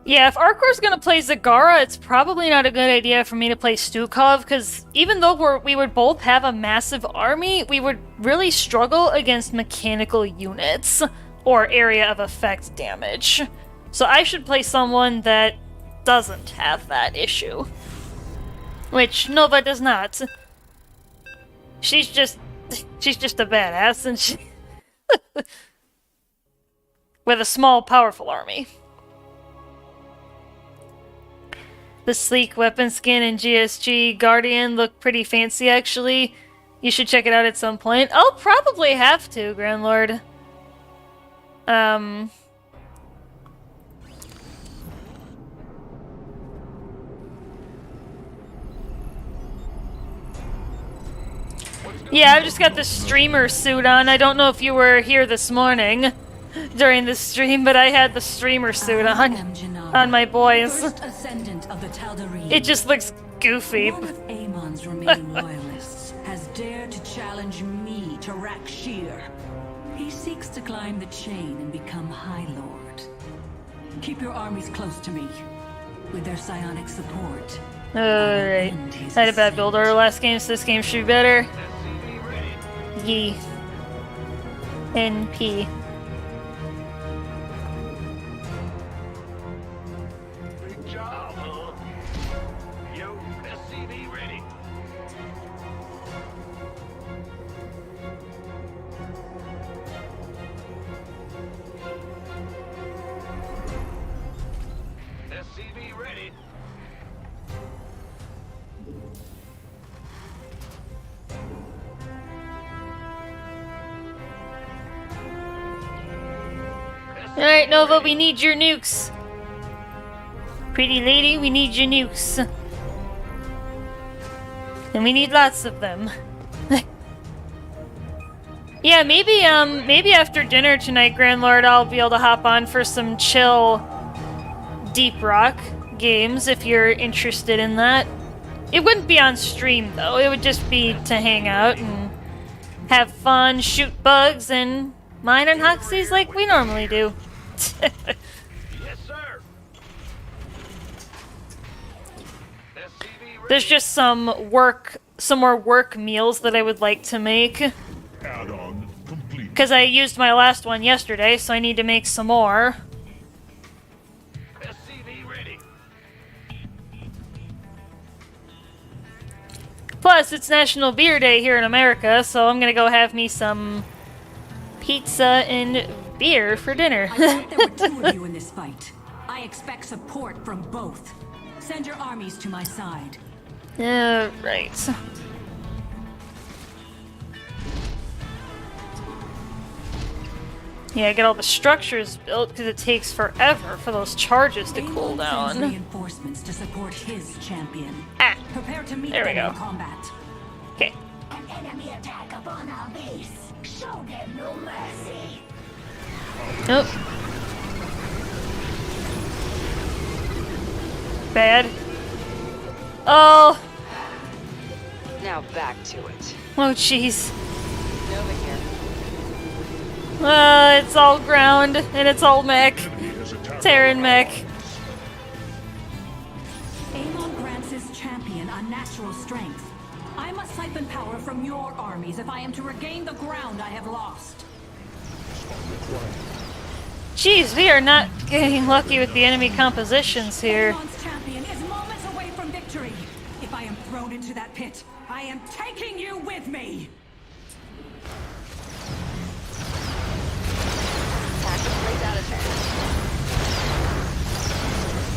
Yeah, if Arkor's gonna play Zagara, it's probably not a good idea for me to play Stukov, because even though we would both have a massive army, we would really struggle against mechanical units, or area of effect damage. So I should play someone that doesn't have that issue. Which Nova does not. She's just a badass, and she... with a small, powerful army. The sleek weapon skin in GSG Guardian look pretty fancy, actually. You should check it out at some point. I'll probably have to, Grand Lord. Yeah, I've just got the streamer suit on. I don't know if you were here this morning during the stream, but I had the streamer suit on my boys. It just looks goofy. One of Amon's remaining loyalists has dared to challenge me to Rakshir. He seeks to climb the chain and become High Lord. Keep your armies close to me. With their psionic support. Alright. I had a bad build order last game, so this game should be better. Yee. NP. Big job, huh? Yo, SCV ready. SCV ready. Alright, Nova, we need your nukes. Pretty lady, we need your nukes. And we need lots of them. Yeah, maybe after dinner tonight, Grand Lord, I'll be able to hop on for some chill Deep Rock games if you're interested in that. It wouldn't be on stream though, it would just be to hang out and have fun, shoot bugs, and mine and Hoxies like we normally do. Yes, sir. There's just some more work meals that I would like to make. Add-on complete. Because I used my last one yesterday, so I need to make some more. Plus, it's National Beer Day here in America, so I'm gonna go have me some pizza and beer for dinner. I thought there were 2 of you in this fight. I expect support from both. Send your armies to my side. Right. Yeah, get all the structures built because it takes forever for those charges to cool down. Reinforcements to support his champion. Prepare to meet there we them go. in combat. Okay. An enemy attack upon our base. Show them no mercy. Nope. Bad. Oh. Now back to it. Oh, jeez. Over here. It's all ground, and it's all mech. Terran mech. Amon grants his champion unnatural strength. I must siphon power from your armies if I am to regain the ground I have lost. Jeez, we are not getting lucky with the enemy compositions here. Amon's champion is moments away from victory. If I am thrown into that pit, I am taking you with me.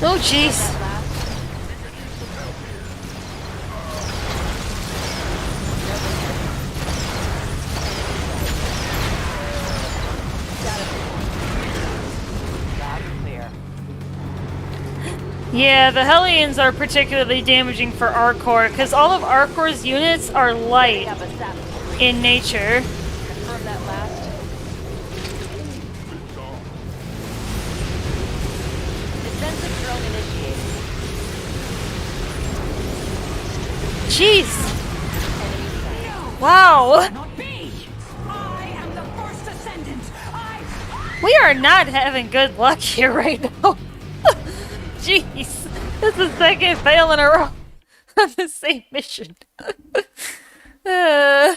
Oh, jeez. Yeah, the Hellions are particularly damaging for Arkor, because all of Arkor's units are light in nature. Confirm that last. Defensive drone initiated. Jeez. Wow. We are not having good luck here right now. Jeez. This is the second fail in a row on the same mission. I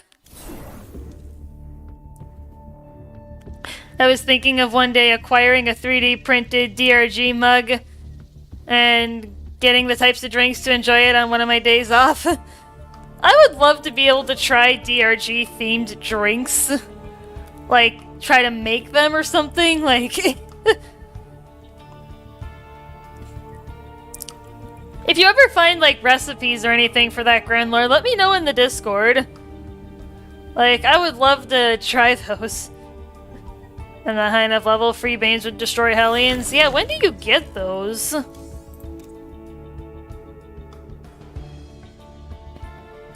was thinking of one day acquiring a 3D printed DRG mug and getting the types of drinks to enjoy it on one of my days off. I would love to be able to try DRG themed drinks. Like, try to make them or something, like... If you ever find, like, recipes or anything for that, Grand Lord, let me know in the Discord. Like, I would love to try those. And the high enough level, free Banes would destroy Hellions. Yeah, when do you get those?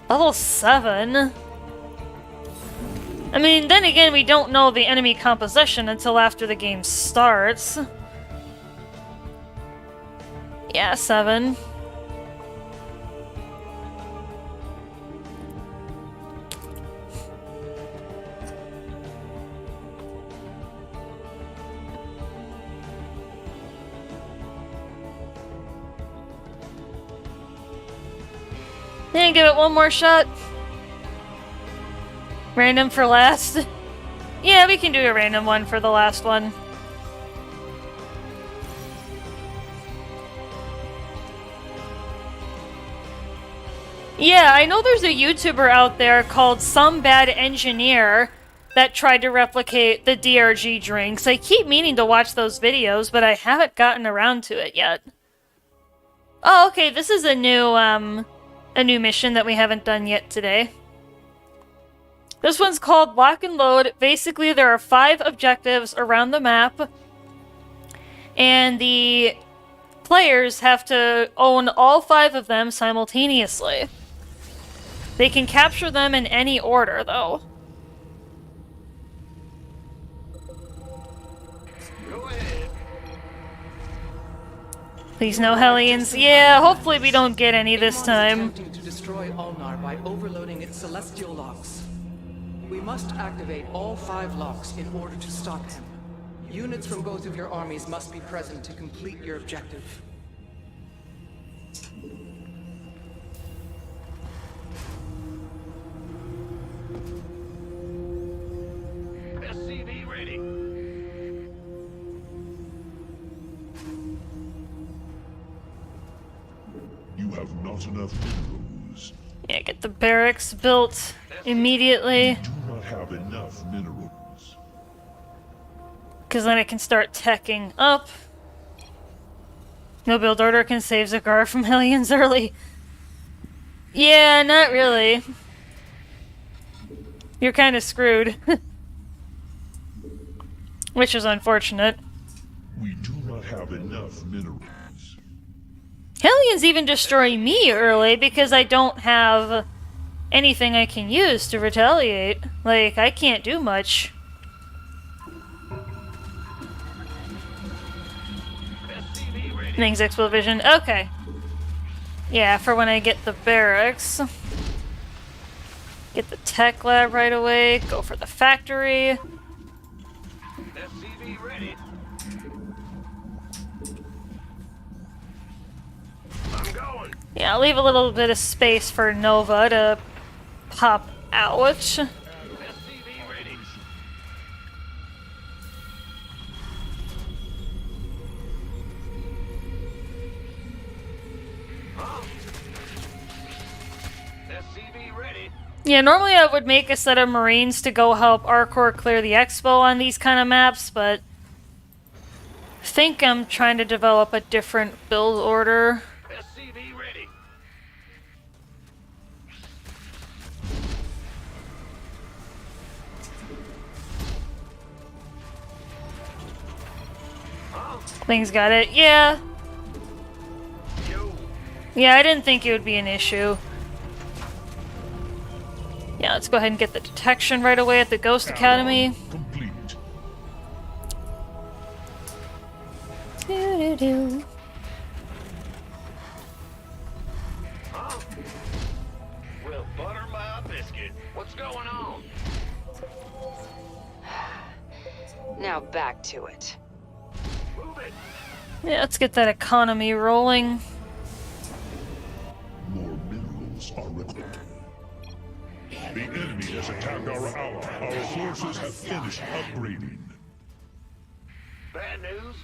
Level 7? I mean, then again, we don't know the enemy composition until after the game starts. Yeah, 7. And give it one more shot. Random for last. Yeah, we can do a random one for the last one. Yeah, I know there's a YouTuber out there called Some Bad Engineer that tried to replicate the DRG drinks. I keep meaning to watch those videos, but I haven't gotten around to it yet. Oh, okay, this is a new mission that we haven't done yet today. This one's called Lock and Load. Basically, there are 5 objectives around the map, and the players have to own all 5 of them simultaneously. They can capture them in any order, though. Please no Hellions. Yeah, hopefully we don't get any this time. Attempting to destroy Ulnar by overloading its celestial locks. We must activate all 5 locks in order to stop him. Units from both of your armies must be present to complete your objective. SCV ready. You have not enough minerals. Yeah, get the barracks built immediately. Do not have enough minerals. Because then I can start teching up. No build order can save Zakar from Hellions early. Yeah, not really. You're kind of screwed. Which is unfortunate. We do not have enough minerals. Hellions even destroy me early because I don't have anything I can use to retaliate. Like, I can't do much. Things Expo Vision. Okay. Yeah, for when I get the barracks. Get the tech lab right away. Go for the factory. SCV ready. I'm going. Yeah, I'll leave a little bit of space for Nova to pop out. SCV ready. SCV ready. Yeah, normally I would make a set of Marines to go help Arkor clear the Expo on these kind of maps, but I think I'm trying to develop a different build order. SCV ready. Things got it. Yeah. Yeah, I didn't think it would be an issue. Yeah, let's go ahead and get the detection right away at the Ghost Academy. Complete. Doo-doo-doo. Well, butter my biscuit. What's going on? Now back to it. Move it. Yeah, let's get that economy rolling. More minerals are required. The enemy has attacked our ally. Our forces have finished upgrading. Bad news?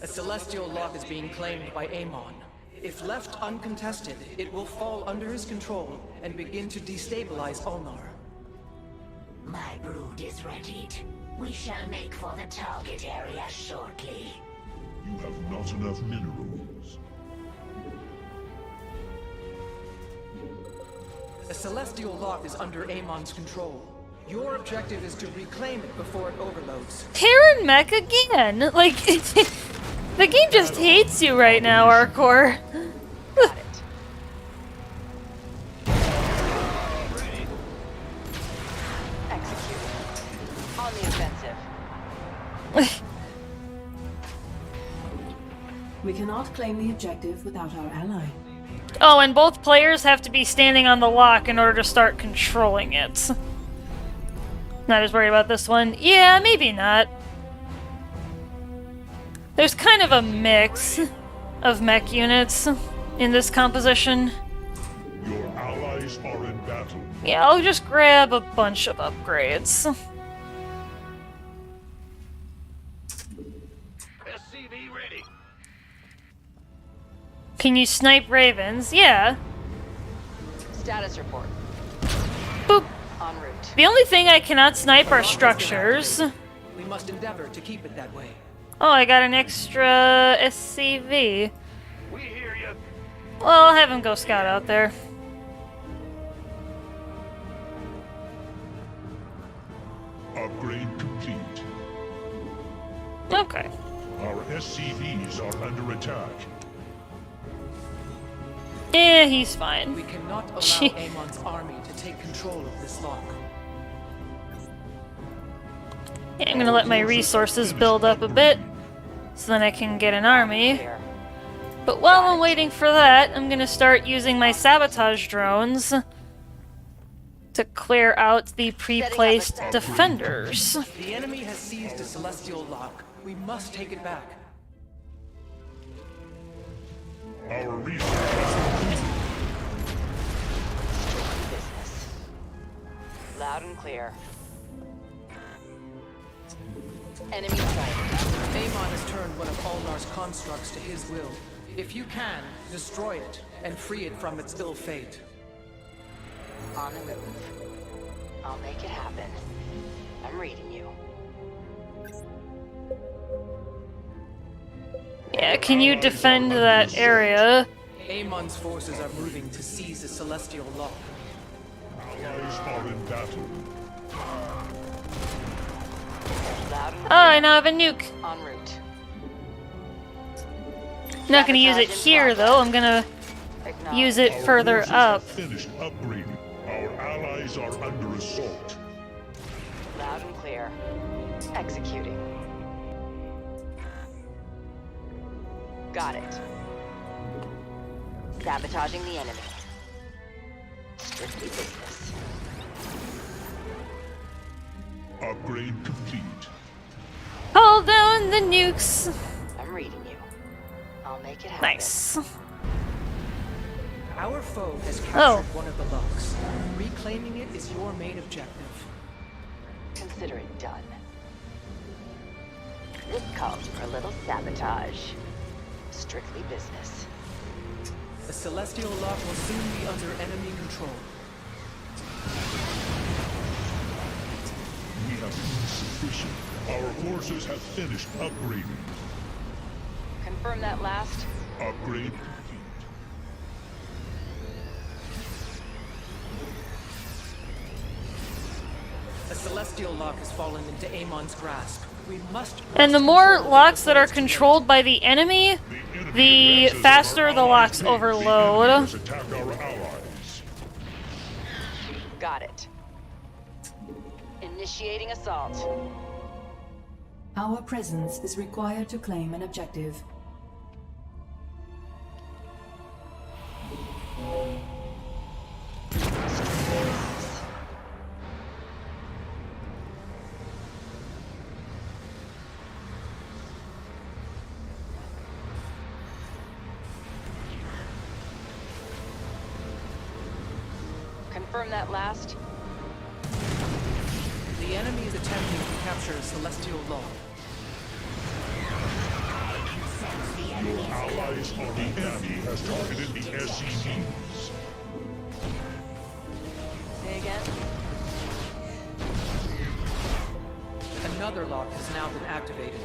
A celestial lock is being claimed by Amon. If left uncontested, it will fall under his control and begin to destabilize Ulnar. My brood is readied. We shall make for the target area shortly. You have not enough minerals. A celestial lock is under Amon's control. Your objective is to reclaim it before it overloads. Terran mech again! Like, the game just hates you right now, Arkor. Got it. Execute. On the offensive. We cannot claim the objective without our ally. Oh, and both players have to be standing on the lock in order to start controlling it. Not as worried about this one. Yeah, maybe not. There's kind of a mix of mech units in this composition. Your allies are in battle. Yeah, I'll just grab a bunch of upgrades. SCV ready. Can you snipe ravens? Yeah. Status report. Boop. En route. The only thing I cannot snipe are structures. We must endeavor to keep it that way. Oh, I got an extra SCV. We hear you. Well, I'll have him go scout out there. Upgrade complete. Okay. Our SCVs are under attack. He's fine. We cannot allow Amon's army to take control of this lock. Yeah, I'm gonna let my resources build up a bit, so then I can get an army. But while I'm waiting for that, I'm gonna start using my sabotage drones to clear out the pre-placed defenders. The enemy has seized a celestial lock. We must take it back. Our resources. Business. Loud and clear. Enemy sighted. Amon has turned one of Ulnar's constructs to his will. If you can, destroy it and free it from its ill fate. On the move. I'll make it happen. I'm reading you. Yeah, can you defend that area? Amon's forces are moving to seize the Celestial Lock. Allies are in battle. Oh, I now have a nuke. En route. Not gonna use it here, though. I'm gonna use it further up. Finished upgrading. Our allies are under assault. Loud and clear. Executing. Got it. Sabotaging the enemy. Strictly business. Upgrade complete. Hold down the nukes. I'm reading you. I'll make it happen. Nice. Our foe has captured one of the locks. Reclaiming it is your main objective. Consider it done. This calls for a little sabotage. Strictly business. The Celestial Lock will soon be under enemy control. We have insufficient. Our forces have finished upgrading. Confirm that last. Upgrade complete. The Celestial Lock has fallen into Amon's grasp. We must. And the more locks that are controlled by the enemy, the faster the locks overload. Attack our allies. Got it. Initiating assault. Our presence is required to claim an objective. Confirm that last. The enemy is attempting to capture a Celestial Lock. Your allies are the enemy has targeted the SCVs. Say again. Another lock has now been activated.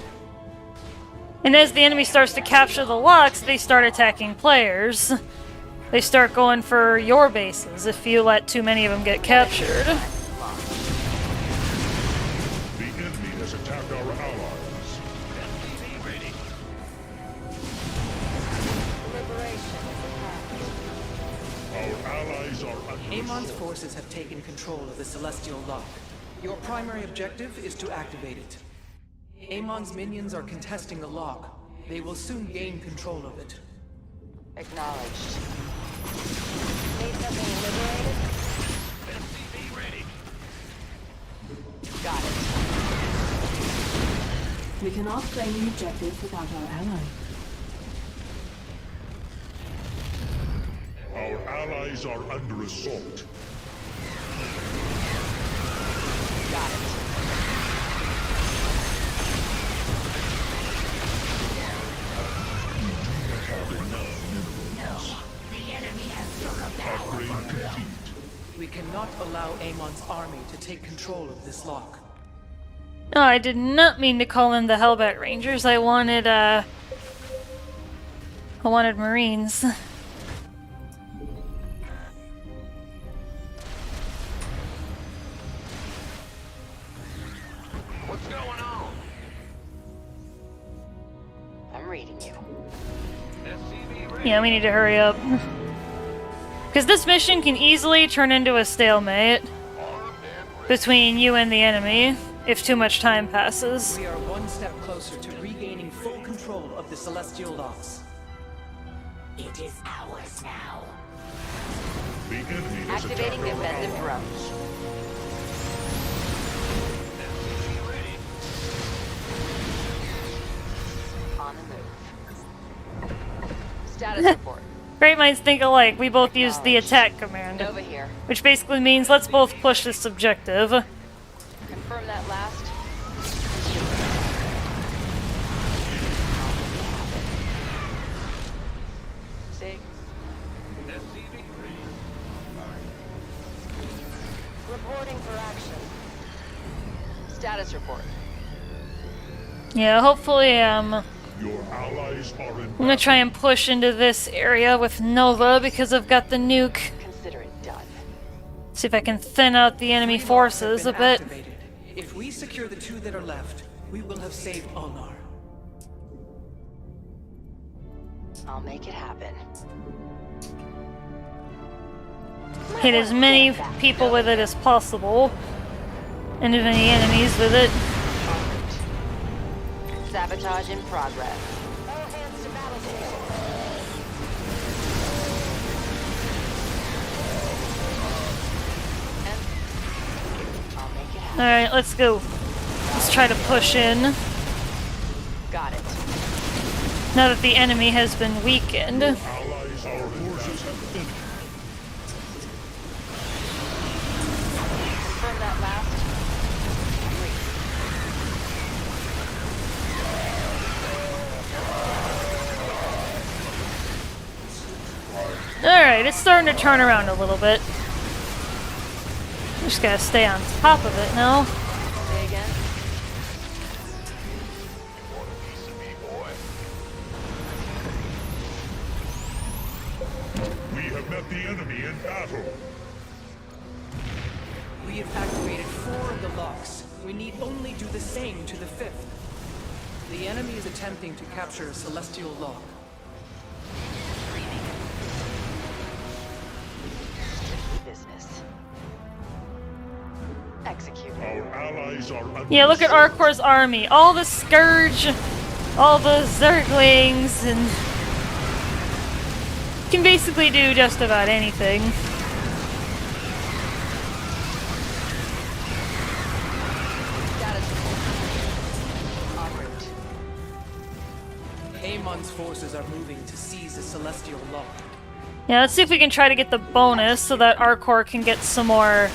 And as the enemy starts to capture the locks, they start attacking players. They start going for your bases if you let too many of them get captured. The enemy has attacked our allies. Our allies are under Amon's forces have taken control of the Celestial Lock. Your primary objective is to activate it. Amon's minions are contesting the lock. They will soon gain control of it. Acknowledged. Need something liberated? SCV ready. Got it. We cannot claim the objective without our ally. Our allies are under assault. Got it. Upgrade complete. We cannot allow Amon's army to take control of this lock. No, I did not mean to call in the Hellbat Rangers. I wanted Marines. What's going on? I'm reading you. SCV ready. Yeah, we need to hurry up. Because this mission can easily turn into a stalemate between you and the enemy if too much time passes. We are one step closer to regaining full control of the Celestial Locks. It is ours now. The enemy has Activating attacked our defensive allies. drones. SCV ready. On the move. Status report. Great minds think alike. We both use the attack command, Over here. which basically means let's both push this objective. Confirm that last. Sig. SCV ready. Reporting for action. Status report. Yeah, hopefully, Your allies are in I'm gonna try and push into this area with Nova because I've got the nuke. Consider it done. See if I can thin out the enemy forces a bit. Activated. If we secure the 2 that are left, we will have saved Ulnar. I'll make it happen. Hit as many people with it as possible. And as many enemies with it. Sabotage in progress. All hands to battle station. I'll make it happen. Alright, let's go. Let's try to push in. Got it. Now that the enemy has been weakened. allies, our forces have finished. Confirm that last. Alright, it's starting to turn around a little bit. Just gotta stay on top of it now. Say again. We have met the enemy in battle. We have activated 4 of the locks. We need only do the same to the 5th. The enemy is attempting to capture a celestial lock. Business. Execute. Our allies are under Yeah, look at Arkor's army. All the Scourge, all the Zerglings, and can basically do just about anything. Status report. En route. Amon's forces are moving to seize the celestial lock. Yeah, let's see if we can try to get the bonus so that Arkor can get some more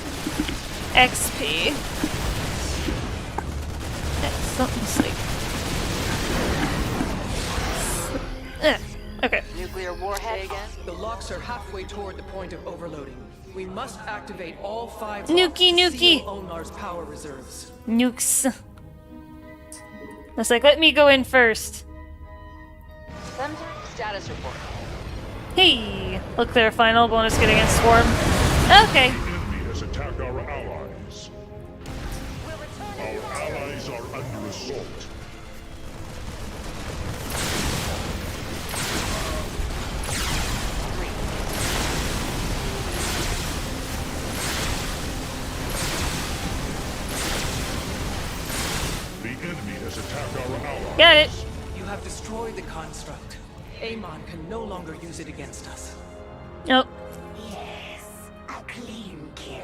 XP. Something's like... okay. Nuclear warhead again. The locks are halfway toward the point of overloading. We must activate all 5 Nuki, locks to nuki. seal Ulnar's power reserves. Nukes. It's like, let me go in first. Sometimes. Status report. Hey! Look there, final bonus get against Swarm. Okay. The enemy has attacked our allies. Our allies are under assault. The enemy has attacked our allies. Got it. You have destroyed the construct. Amon can no longer use it against us. Nope. Yes, a clean kill.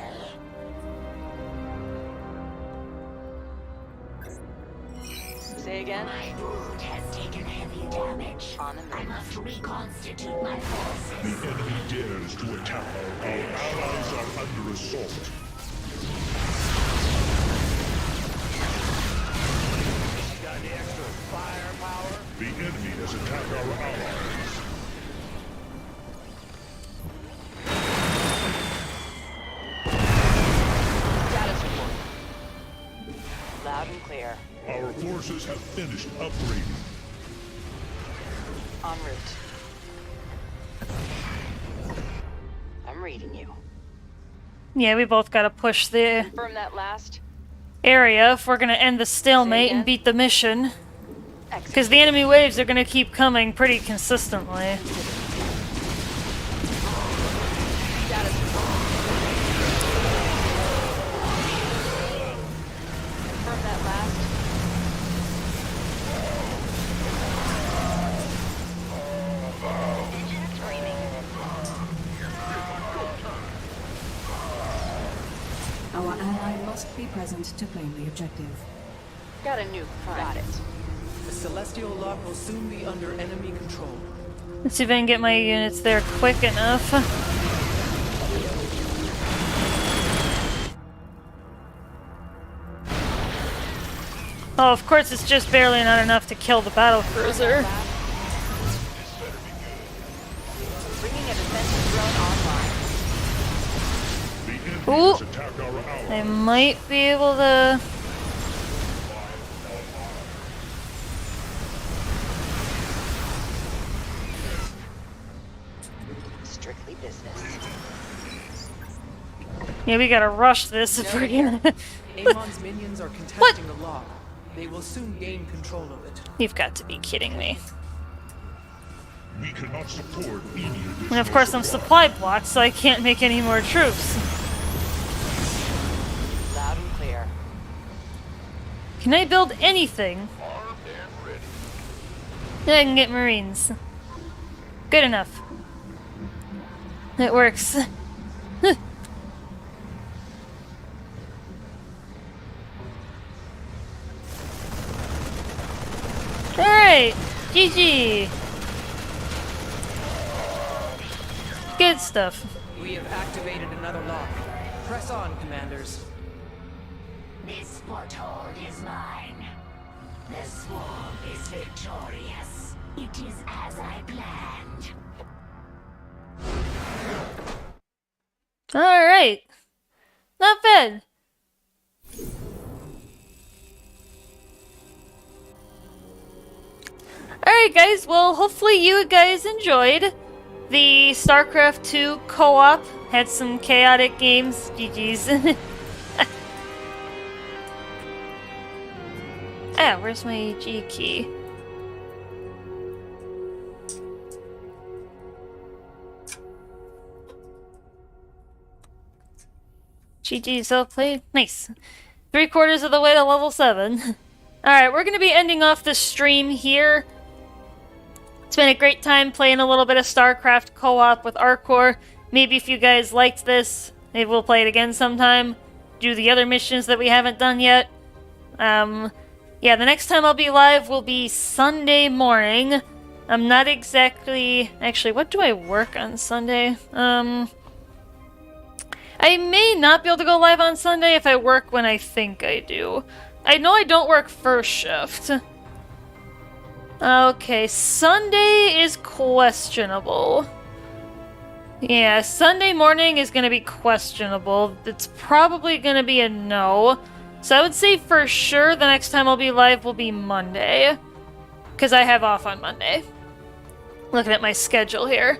Say again. My brood has taken heavy damage. On the I move. must reconstitute my forces. The enemy dares to attack our allies are under assault. Got any extra firepower? The enemy has attacked our allies. Status report. Loud and clear. Our forces have finished upgrading. En route. I'm reading you. Yeah, we both gotta push the Confirm that last. area if we're gonna end the stalemate and beat the mission. Because the enemy waves are gonna keep coming pretty consistently. Status report. Confirm that last. Our ally must be present to claim the objective. Got a nuke. Got it. The celestial lock will soon be under enemy control. Let's see if I can get my units there quick enough. Oh, of course it's just barely not enough to kill the battlecruiser. Bringing a defensive drone online. The Ooh! I might be able to... Strictly business. Yeah, we gotta rush this if we're gonna... Amon's minions are contesting the lock. They will soon gain control of it. You've got to be kidding me. We cannot support any additional And of course I'm supply blocked, so I can't make any more troops. Loud and clear. Can I build anything? Yeah, I can get Marines. Good enough. It works. Alright! GG! Good stuff. We have activated another lock. Press on, commanders. This foothold is mine. The swarm is victorious. It is as I planned. Alright. Not bad. Alright guys, well hopefully you guys enjoyed the Starcraft 2 co-op. Had some chaotic games. GG's. Ah, where's my G key? GG's, well played. Nice. 3/4 of the way to level 7. Alright, we're gonna be ending off the stream here. It's been a great time playing a little bit of Starcraft co-op with Arkor. Maybe if you guys liked this, maybe we'll play it again sometime. Do the other missions that we haven't done yet. Yeah, the next time I'll be live will be Sunday morning. I'm not exactly... Actually, what do I work on Sunday? I may not be able to go live on Sunday if I work when I think I do. I know I don't work first shift. Okay, Sunday is questionable. Yeah, Sunday morning is gonna be questionable. It's probably gonna be a no. So I would say for sure the next time I'll be live will be Monday. Because I have off on Monday. Looking at my schedule here.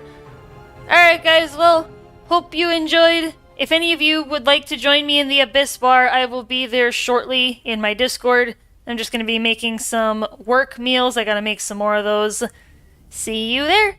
Alright guys, well, hope you enjoyed. If any of you would like to join me in the Abyss Bar, I will be there shortly in my Discord. I'm just going to be making some work meals. I gotta make some more of those. See you there!